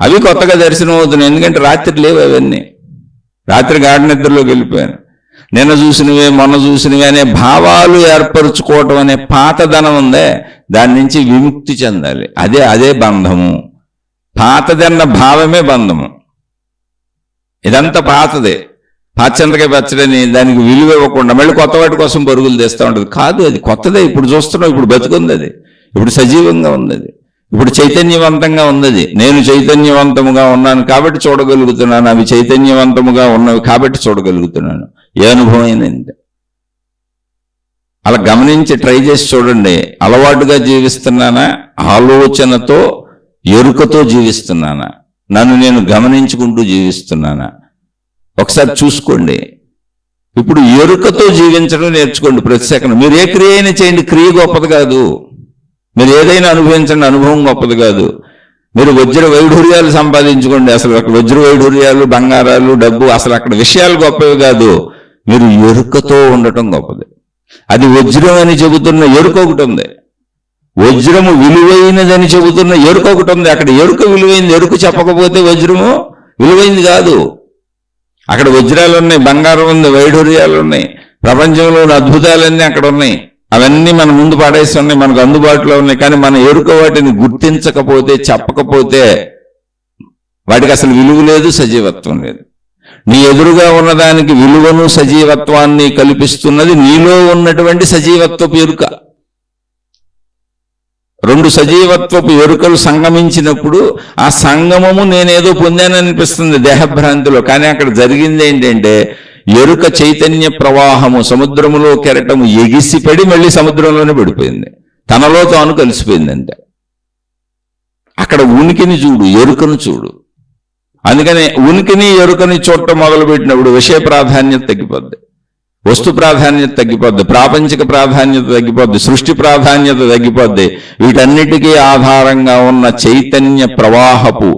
అవి కొత్తగా దర్శనం అవుతున్నాయి. ఎందుకంటే రాత్రి లేవు అవన్నీ. రాత్రి గాఢ నిద్రలోకి వెళ్ళిపోయాను. నిన్న చూసినవే మొన్న చూసినవే అనే భావాలు ఏర్పరచుకోవటం అనే పాతదనం ఉందే, దాని నుంచి విముక్తి చెందాలి. అదే బంధము. పాతదన్న భావమే బంధము. ఇదంతా పాతదే. పాచంతకాయ పచ్చడని దానికి విలువ ఇవ్వకుండా మళ్ళీ కొత్త వాటి కోసం పరుగులు తెస్తూ ఉంటుంది. కాదు, అది కొత్తదే. ఇప్పుడు చూస్తున్నాం, ఇప్పుడు బతుకుంది, అది ఇప్పుడు సజీవంగా ఉంది, అది ఇప్పుడు చైతన్యవంతంగా ఉన్నది. నేను చైతన్యవంతముగా ఉన్నాను కాబట్టి చూడగలుగుతున్నాను, అవి చైతన్యవంతముగా ఉన్నవి కాబట్టి చూడగలుగుతున్నాను. ఏ అనుభవం అయిందంటే అలా గమనించి ట్రై చేసి చూడండి. అలవాటుగా జీవిస్తున్నానా, ఆలోచనతో ఎరుకతో జీవిస్తున్నానా, నన్ను నేను గమనించుకుంటూ జీవిస్తున్నానా, ఒకసారి చూసుకోండి. ఇప్పుడు ఎరుకతో జీవించడం నేర్చుకోండి. ప్రతి సెకండ్ మీరు ఏ క్రియ అయినా చేయండి, క్రియ గొప్పది కాదు. మీరు ఏదైనా అనుభవించండి, అనుభవం గొప్పది కాదు. మీరు వజ్ర వైఢూర్యాలు సంపాదించుకోండి, అసలు అక్కడ వజ్ర వైఢూర్యాలు, బంగారాలు, డబ్బు, అసలు అక్కడ విషయాలు గొప్పవి కాదు. మీరు ఎరుకతో ఉండటం గొప్పది. అది వజ్రం అని చెబుతున్న ఎరుక ఒకటి ఉంది, వజ్రము విలువైనదని చెబుతున్న ఎరుక ఒకటి ఉంది. అక్కడ ఎరుక విలువైంది, ఎరుక చెప్పకపోతే వజ్రము విలువైంది కాదు. అక్కడ వజ్రాలు ఉన్నాయి, బంగారం ఉంది, వైఢూర్యాలు ఉన్నాయి, ప్రపంచంలోని అద్భుతాలన్నీ అక్కడ ఉన్నాయి. అవన్నీ మన ముందు పాడేస్తున్నాయి, మనకు అందుబాటులో ఉన్నాయి. కానీ మన ఎరుక వాటిని గుర్తించకపోతే, చెప్పకపోతే వాటికి అసలు విలువ లేదు, సజీవత్వం లేదు. నీ ఎదురుగా ఉన్నదానికి విలువను సజీవత్వాన్ని కల్పిస్తున్నది నీలో ఉన్నటువంటి సజీవత్వపు ఎరుక. రెండు సజీవత్వపు ఎరుకలు సంగమించినప్పుడు ఆ సంగమము నేనేదో పొందాననిపిస్తుంది దేహభ్రాంతిలో. కానీ అక్కడ జరిగింది ఏంటంటే ఎరుక చైతన్య ప్రవాహము, సముద్రములో కెరటము ఎగిసిపడి మళ్ళీ సముద్రంలోనే పడిపోయింది, తనలో తాను కలిసిపోయిందంటే. అక్కడ ఉనికిని చూడు, ఎరుకను చూడు. అందుకని ఉనికిని ఎరుకని చూడటం మొదలుపెట్టినప్పుడు విషయ ప్రాధాన్యత తగ్గిపోద్ది, వస్తు ప్రాధాన్యత తగ్గిపోద్ది, ప్రాపంచిక ప్రాధాన్యత తగ్గిపోద్ది, సృష్టి ప్రాధాన్యత తగ్గిపోద్ది. వీటన్నిటికీ ఆధారంగా ఉన్న చైతన్య ప్రవాహపు,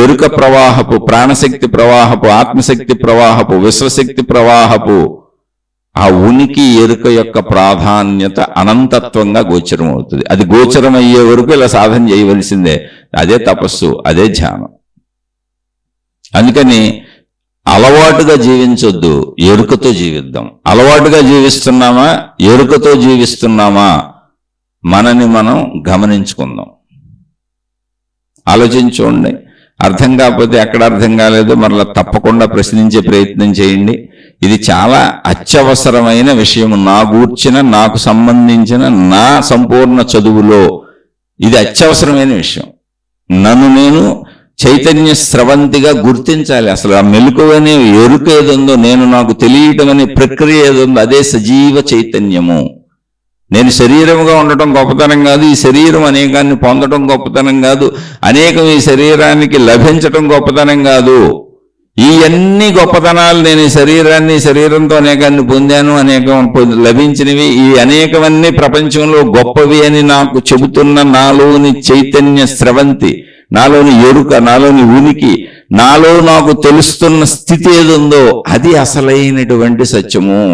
ఎరుక ప్రవాహపు, ప్రాణశక్తి ప్రవాహపు, ఆత్మశక్తి ప్రవాహపు, విశ్వశక్తి ప్రవాహపు ఆ ఉనికి ఎరుక యొక్క ప్రాధాన్యత అనంతత్వంగా గోచరం అవుతుంది. అది గోచరం అయ్యే వరకు ఇలా సాధన చేయవలసిందే. అదే తపస్సు, అదే ధ్యానం. అందుకని అలవాటుగా జీవించొద్దు, ఎరుకతో జీవిద్దాం. అలవాటుగా జీవిస్తున్నామా, ఎరుకతో జీవిస్తున్నామా, మనని మనం గమనించుకుందాం. ఆలోచించుకోండి. అర్థం కాకపోతే ఎక్కడ అర్థం కాలేదో మరలా తప్పకుండా ప్రశ్నించే ప్రయత్నం చేయండి. ఇది చాలా అత్యవసరమైన విషయం. నా గూర్చిన, నాకు సంబంధించిన నా సంపూర్ణ చదువులో ఇది అత్యవసరమైన విషయం. నన్ను నేను చైతన్య స్రవంతిగా గుర్తించాలి. అసలు ఆ మెలకువనే ఎరుక ఏదుందో, నేను నాకు తెలియటం అనే ప్రక్రియ ఏదుందో అదే సజీవ చైతన్యము. నేను శరీరముగా ఉండటం గొప్పతనం కాదు, ఈ శరీరం అనేకాన్ని పొందడం గొప్పతనం కాదు, అనేకం ఈ శరీరానికి లభించటం గొప్పతనం కాదు. ఈ అన్ని గొప్పతనాలు నేను ఈ శరీరాన్ని, శరీరంతో అనేకాన్ని పొందాను, అనేకం లభించినవి, ఈ అనేకమన్నీ ప్రపంచంలో గొప్పవి అని నాకు చెబుతున్న నాలోని చైతన్య స్రవంతి, నాలోని ఎరుక, నాలోని ఉనికి, నాలో నాకు తెలుస్తున్న స్థితి ఏదుందో అది అసలైనటువంటి సత్యము.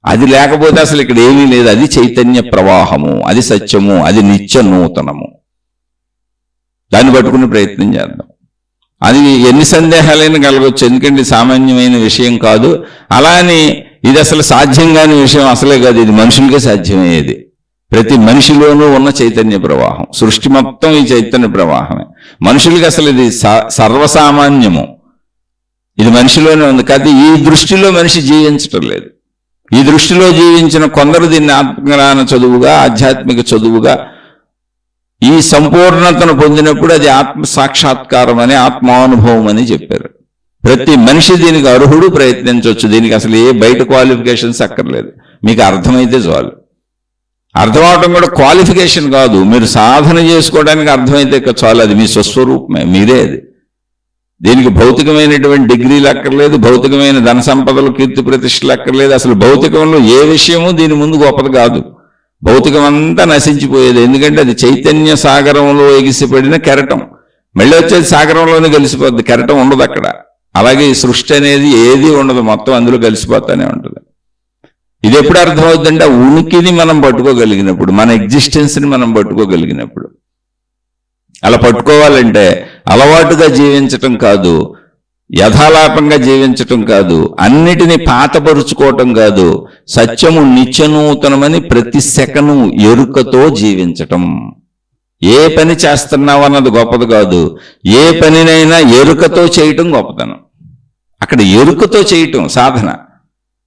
అది లేకపోతే అసలు ఇక్కడ ఏమీ లేదు. అది చైతన్య ప్రవాహము, అది సత్యము, అది నిత్య నూతనము. దాన్ని పట్టుకునే ప్రయత్నం చేద్దాం. అది ఎన్ని సందేహాలైనా కలగవచ్చు, ఎందుకంటే సామాన్యమైన విషయం కాదు. అలా అని ఇది అసలు సాధ్యం కాని విషయం అసలే కాదు. ఇది మనుషులకే సాధ్యమయ్యేది. ప్రతి మనిషిలోనూ ఉన్న చైతన్య ప్రవాహం, సృష్టి మొత్తం ఈ చైతన్య ప్రవాహమే. మనుషులకి అసలు ఇది సర్వసామాన్యము, ఇది మనిషిలోనే ఉంది. కాదు ఈ దృష్టిలో మనిషి జీవించటం లేదు. ఈ దృష్టిలో జీవించిన కొందరు దీన్ని ఆత్మజ్ఞాన చదువుగా, ఆధ్యాత్మిక చదువుగా, ఈ సంపూర్ణతను పొందినప్పుడు అది ఆత్మ సాక్షాత్కారం అని, ఆత్మానుభవం అని చెప్పారు. ప్రతి మనిషి దీనికి అర్హుడు, ప్రయత్నించవచ్చు. దీనికి అసలు ఏ బయట క్వాలిఫికేషన్స్ అక్కర్లేదు. మీకు అర్థమైతే చాలు. అర్థం అవటం కూడా క్వాలిఫికేషన్ కాదు, మీరు సాధన చేసుకోవడానికి అర్థమైతే చాలు. అది మీ స్వస్వరూపమే, మీరే అది. దీనికి భౌతికమైనటువంటి డిగ్రీలు అక్కర్లేదు, భౌతికమైన ధన సంపదలు, కీర్తి ప్రతిష్టలు అక్కర్లేదు. అసలు భౌతికంలో ఏ విషయము దీని ముందు గొప్పది కాదు. భౌతికం అంతా నశించిపోయేది. ఎందుకంటే అది చైతన్య సాగరంలో ఎగిసిపడిన కెరటం. మళ్ళీ వచ్చేది సాగరంలోనే కలిసిపోద్ది, కెరటం ఉండదు అక్కడ. అలాగే ఈ సృష్టి అనేది ఏది ఉండదు, మొత్తం అందులో కలిసిపోతానే ఉంటుంది. ఇది ఎప్పుడు అర్థమవుతుందంటే ఆ ఉనికిని మనం పట్టుకోగలిగినప్పుడు, మన ఎగ్జిస్టెన్స్ని మనం పట్టుకోగలిగినప్పుడు. అలా పట్టుకోవాలంటే అలవాటుగా జీవించటం కాదు, యథాలాపంగా జీవించటం కాదు, అన్నిటినీ పాతపరుచుకోవటం కాదు, సత్యము నిత్యనూతనమని ప్రతి సెకను ఎరుకతో జీవించటం. ఏ పని చేస్తున్నావు అన్నది గొప్పది కాదు, ఏ పనినైనా ఎరుకతో చేయటం గొప్పతనం. అక్కడ ఎరుకతో చేయటం సాధన,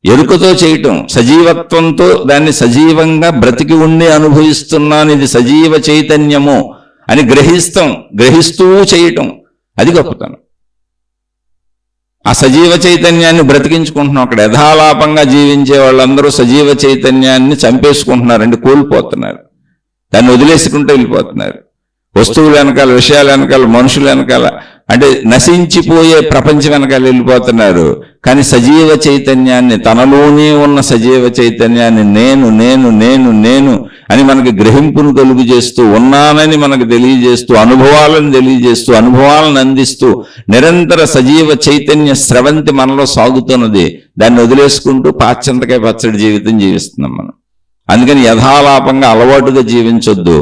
ఎరుకతో చేయటం, సజీవత్వంతో దాన్ని సజీవంగా బ్రతికి ఉండి అనుభవిస్తున్నాను, ఇది సజీవ చైతన్యము అని గ్రహిస్తూ చేయటం, అది గొప్పతనం. ఆ సజీవ చైతన్యాన్ని బ్రతికించుకుంటున్నాం. అక్కడ యథాలాపంగా జీవించే వాళ్ళందరూ సజీవ చైతన్యాన్ని చంపేసుకుంటున్నారండి, కోల్పోతున్నారు, దాన్ని వదిలేసుకుంటూ వెళ్ళిపోతున్నారు. వస్తువుల వెనకాల, విషయాల వెనకాల, మనుషుల వెనకాల, అంటే నశించిపోయే ప్రపంచం వెనకాల వెళ్ళిపోతున్నారు. కానీ సజీవ చైతన్యాన్ని, తనలోనే ఉన్న సజీవ చైతన్యాన్ని నేను నేను నేను నేను అని మనకి గ్రహింపును కలుగు చేస్తూ, ఉన్నానని మనకు తెలియజేస్తూ, అనుభవాలను తెలియజేస్తూ, అనుభవాలను అందిస్తూ నిరంతర సజీవ చైతన్య స్రవంతి మనలో సాగుతున్నది. దాన్ని వదిలేసుకుంటూ పాశ్చంతకాయ పచ్చడి జీవితం జీవిస్తున్నాం మనం. అందుకని యథాలాపంగా అలవాటుగా జీవించొద్దు,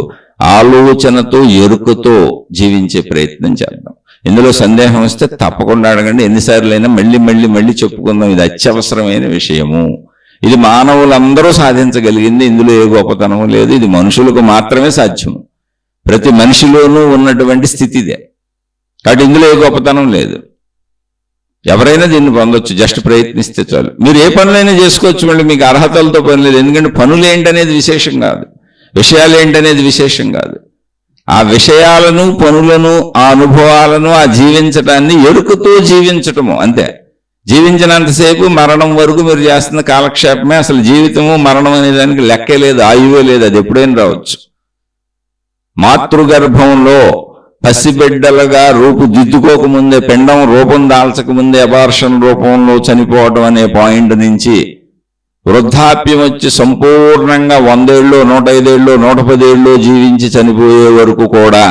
ఆలోచనతో ఎరుకతో జీవించే ప్రయత్నం చేద్దాం. ఇందులో సందేహం వస్తే తప్పకుండా అడగండి, ఎన్నిసార్లైనా మళ్ళీ మళ్ళీ మళ్ళీ చెప్పుకుందాం. ఇది అత్యవసరమైన విషయము, ఇది మానవులందరూ సాధించగలిగింది, ఇందులో ఏ గొప్పతనము లేదు, ఇది మనుషులకు మాత్రమే సాధ్యము. ప్రతి మనిషిలోనూ ఉన్నటువంటి స్థితి ఇదే, కాబట్టి ఇందులో ఏ గొప్పతనం లేదు. ఎవరైనా దీన్ని పొందొచ్చు, జస్ట్ ప్రయత్నిస్తే చాలు. మీరు ఏ పనులైనా చేసుకోవచ్చు, మళ్ళీ మీకు అర్హతలతో పని లేదు. ఎందుకంటే పనులు ఏంటనేది విశేషం కాదు, విషయాలు ఏంటనేది విశేషం కాదు. ఆ విషయాలను, పనులను, ఆ అనుభవాలను, ఆ జీవించటాన్ని ఎరుకుతూ జీవించటము అంతే. జీవించినంతసేపు మరణం వరకు మీరు చేస్తున్న కాలక్షేపమే. అసలు జీవితము మరణం అనే దానికి లెక్కే లేదు, ఆయువే లేదు, అది ఎప్పుడైనా రావచ్చు. మాతృగర్భంలో పసిబిడ్డలుగా రూపుదిద్దుకోకముందే, పిండం రూపం దాల్చకముందే అబార్షన్ రూపంలో చనిపోవడం అనే పాయింట్ నుంచి వృద్ధాప్యం వచ్చి సంపూర్ణంగా 100 ఏళ్ళు, 105 ఏళ్ళు, 110 ఏళ్ళు జీవించి చనిపోయే వరకు కూడా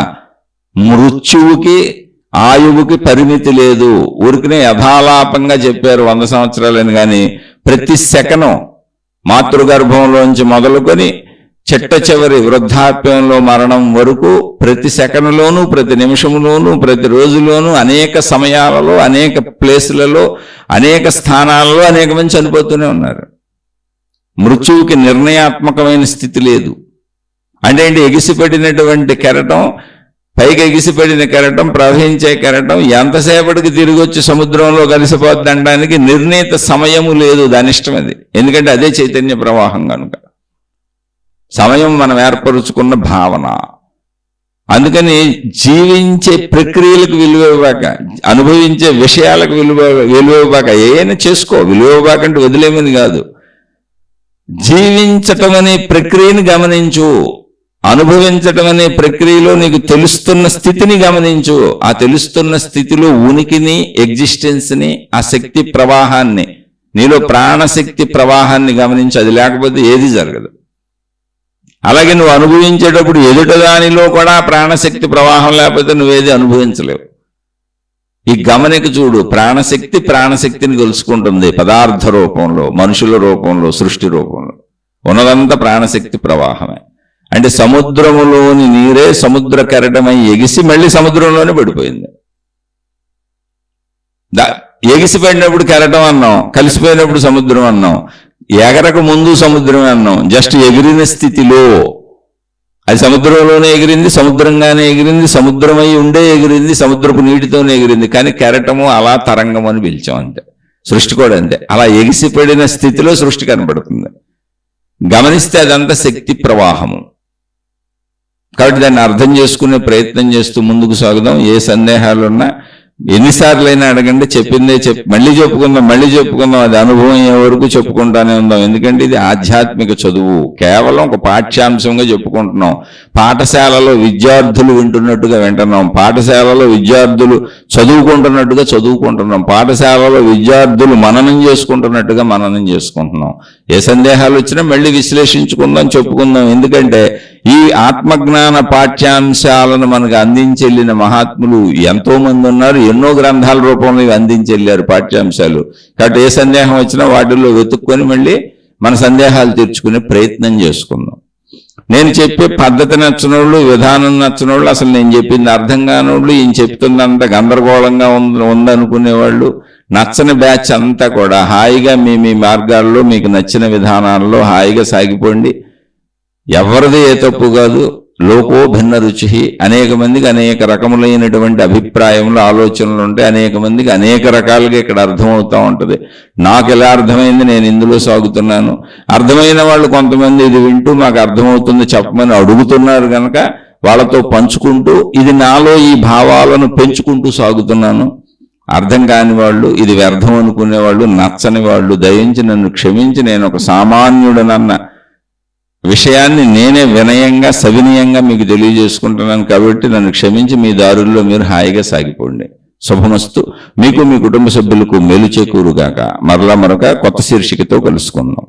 మృత్యువుకి, ఆయువుకి పరిమితి లేదు. ఊరికనే యథాలాపంగా చెప్పారు 100 సంవత్సరాలని, కానీ ప్రతి సెకను మాతృగర్భంలోంచి మొదలుకొని చిట్ట చివరి వృద్ధాప్యంలో మరణం వరకు ప్రతి సెకనులోనూ, ప్రతి నిమిషంలోనూ, ప్రతి రోజులోనూ, అనేక సమయాలలో, అనేక ప్లేసులలో, అనేక స్థానాలలో అనేక మంది చనిపోతూనే ఉన్నారు. మృత్యువుకి నిర్ణయాత్మకమైన స్థితి లేదు. అంటే ఏంటి? ఎగిసిపడినటువంటి కెరటం, పైకి ఎగిసిపడిన కెరటం, ప్రవహించే కెరటం ఎంతసేపటికి తిరిగి వచ్చి సముద్రంలో కలిసిపోద్ది అనడానికి నిర్ణీత సమయము లేదు, దాని ఇష్టం అది. ఎందుకంటే అదే చైతన్య ప్రవాహం కనుక. సమయం మనం ఏర్పరుచుకున్న భావన. అందుకని జీవించే ప్రక్రియలకు విలువ ఇవ్వక, అనుభవించే విషయాలకు విలువ ఇవ్వక, ఏమైనా చేసుకో, విలువ ఇవ్వకంటే వదిలేమని కాదు. జీవించటం అనే ప్రక్రియని గమనించు, అనుభవించటం అనే ప్రక్రియలో నీకు తెలుస్తున్న స్థితిని గమనించు. ఆ తెలుస్తున్న స్థితిలో ఉనికిని, ఎగ్జిస్టెన్స్ని, ఆ శక్తి ప్రవాహాన్ని, నీలో ప్రాణశక్తి ప్రవాహాన్ని గమనించు. అది లేకపోతే ఏది జరగదు. అలాగే నువ్వు అనుభవించేటప్పుడు ఎదుట దానిలో కూడా ప్రాణశక్తి ప్రవాహం లేకపోతే నువ్వేది అనుభవించలేవు. ఈ గమనిక చూడు, ప్రాణశక్తిని కలుసుకుంటుంది పదార్థ రూపంలో, మనుషుల రూపంలో, సృష్టి రూపంలో ఉన్నదంతా ప్రాణశక్తి ప్రవాహమే. అంటే సముద్రములోని నీరే సముద్ర కెరటమై ఎగిసి మళ్ళీ సముద్రంలోనే పడిపోయింది. ఎగిసిపోయినప్పుడు కెరటం అన్నాం, కలిసిపోయినప్పుడు సముద్రం అన్నాం, ఎగరక ముందు సముద్రమే అన్నాం. జస్ట్ ఎగిరిన స్థితిలో అది సముద్రంలోనే ఎగిరింది, సముద్రంగానే ఎగిరింది, సముద్రమై ఉండే ఎగిరింది, సముద్రపు నీటితోనే ఎగిరింది. కానీ కెరటము అలా తరంగం అని పిలిచాం అంతే. సృష్టి కూడా అంతే, అలా ఎగిసిపడిన స్థితిలో సృష్టి కనబడుతుంది. గమనిస్తే అదంతా శక్తి ప్రవాహము. కాబట్టి దాన్ని అర్థం చేసుకునే ప్రయత్నం చేస్తూ ముందుకు సాగుదాం. ఏ సందేహాలున్నా ఎన్నిసార్లైనా అడగండి, చెప్పిందే మళ్ళీ చెప్పుకుందాం. అది అనుభవం అయ్యే వరకు చెప్పుకుంటానే ఉందాం. ఎందుకంటే ఇది ఆధ్యాత్మిక చదువు, కేవలం ఒక పాఠ్యాంశంగా చెప్పుకుంటున్నాం. పాఠశాలలో విద్యార్థులు వింటున్నట్టుగా వింటున్నాం, పాఠశాలలో విద్యార్థులు చదువుకుంటున్నాం, పాఠశాలలో విద్యార్థులు మననం చేసుకుంటున్నట్టుగా మననం చేసుకుంటున్నాం. ఏ సందేహాలు వచ్చినా మళ్ళీ విశ్లేషించుకుందాం, చెప్పుకుందాం. ఎందుకంటే ఈ ఆత్మజ్ఞాన పాఠ్యాంశాలను మనకు అందించెళ్ళిన మహాత్ములు ఎంతో మంది ఉన్నారు. ఎన్నో గ్రంథాల రూపంలో ఇవి అందించెళ్ళారు పాఠ్యాంశాలు. కాబట్టి ఏ సందేహం వచ్చినా వాటిల్లో వెతుక్కొని మళ్ళీ మన సందేహాలు తీర్చుకునే ప్రయత్నం చేసుకుందాం. నేను చెప్పే పద్ధతి నచ్చినోళ్ళు, విధానం నచ్చినోళ్ళు, అసలు నేను చెప్పింది అర్థం కానోళ్ళు, ఈయన చెప్తుందంత గందరగోళంగా ఉందనుకునేవాళ్ళు, నచ్చని బ్యాచ్ అంతా కూడా హాయిగా మీ మార్గాల్లో మీకు నచ్చిన విధానాల్లో హాయిగా సాగిపోండి. ఎవరిది ఏ తప్పు కాదు. లోకో భిన్న రుచి. అనేక మందికి అనేక రకములైనటువంటి అభిప్రాయములు, ఆలోచనలు ఉంటాయి. అనేక మందికి అనేక రకాలుగా ఇక్కడ అర్థమవుతూ ఉంటుంది. నాకు ఎలా అర్థమైంది, నేను ఇందులో సాగుతున్నాను. అర్థమైన వాళ్ళు కొంతమంది ఇది వింటూ మాకు అర్థమవుతుంది చెప్పమని అడుగుతున్నారు కనుక వాళ్ళతో పంచుకుంటూ ఇది నాలో ఈ భావాలను పెంచుకుంటూ సాగుతున్నాను. అర్థం కాని వాళ్ళు, ఇది వ్యర్థం అనుకునేవాళ్ళు, నచ్చని వాళ్ళు దయించి నన్ను క్షమించి నేను ఒక సామాన్యుడనన్న విషయాన్ని నేనే వినయంగా సవినయంగా మీకు తెలియజేసుకుంటున్నాను. కాబట్టి నన్ను క్షమించి మీ దారుల్లో మీరు హాయిగా సాగిపోండి. శుభమస్తు. మీకు మీ కుటుంబ సభ్యులకు మేలు చేకూరుగాక. మరలా మరొక కొత్త శీర్షికతో కలుసుకుందాం.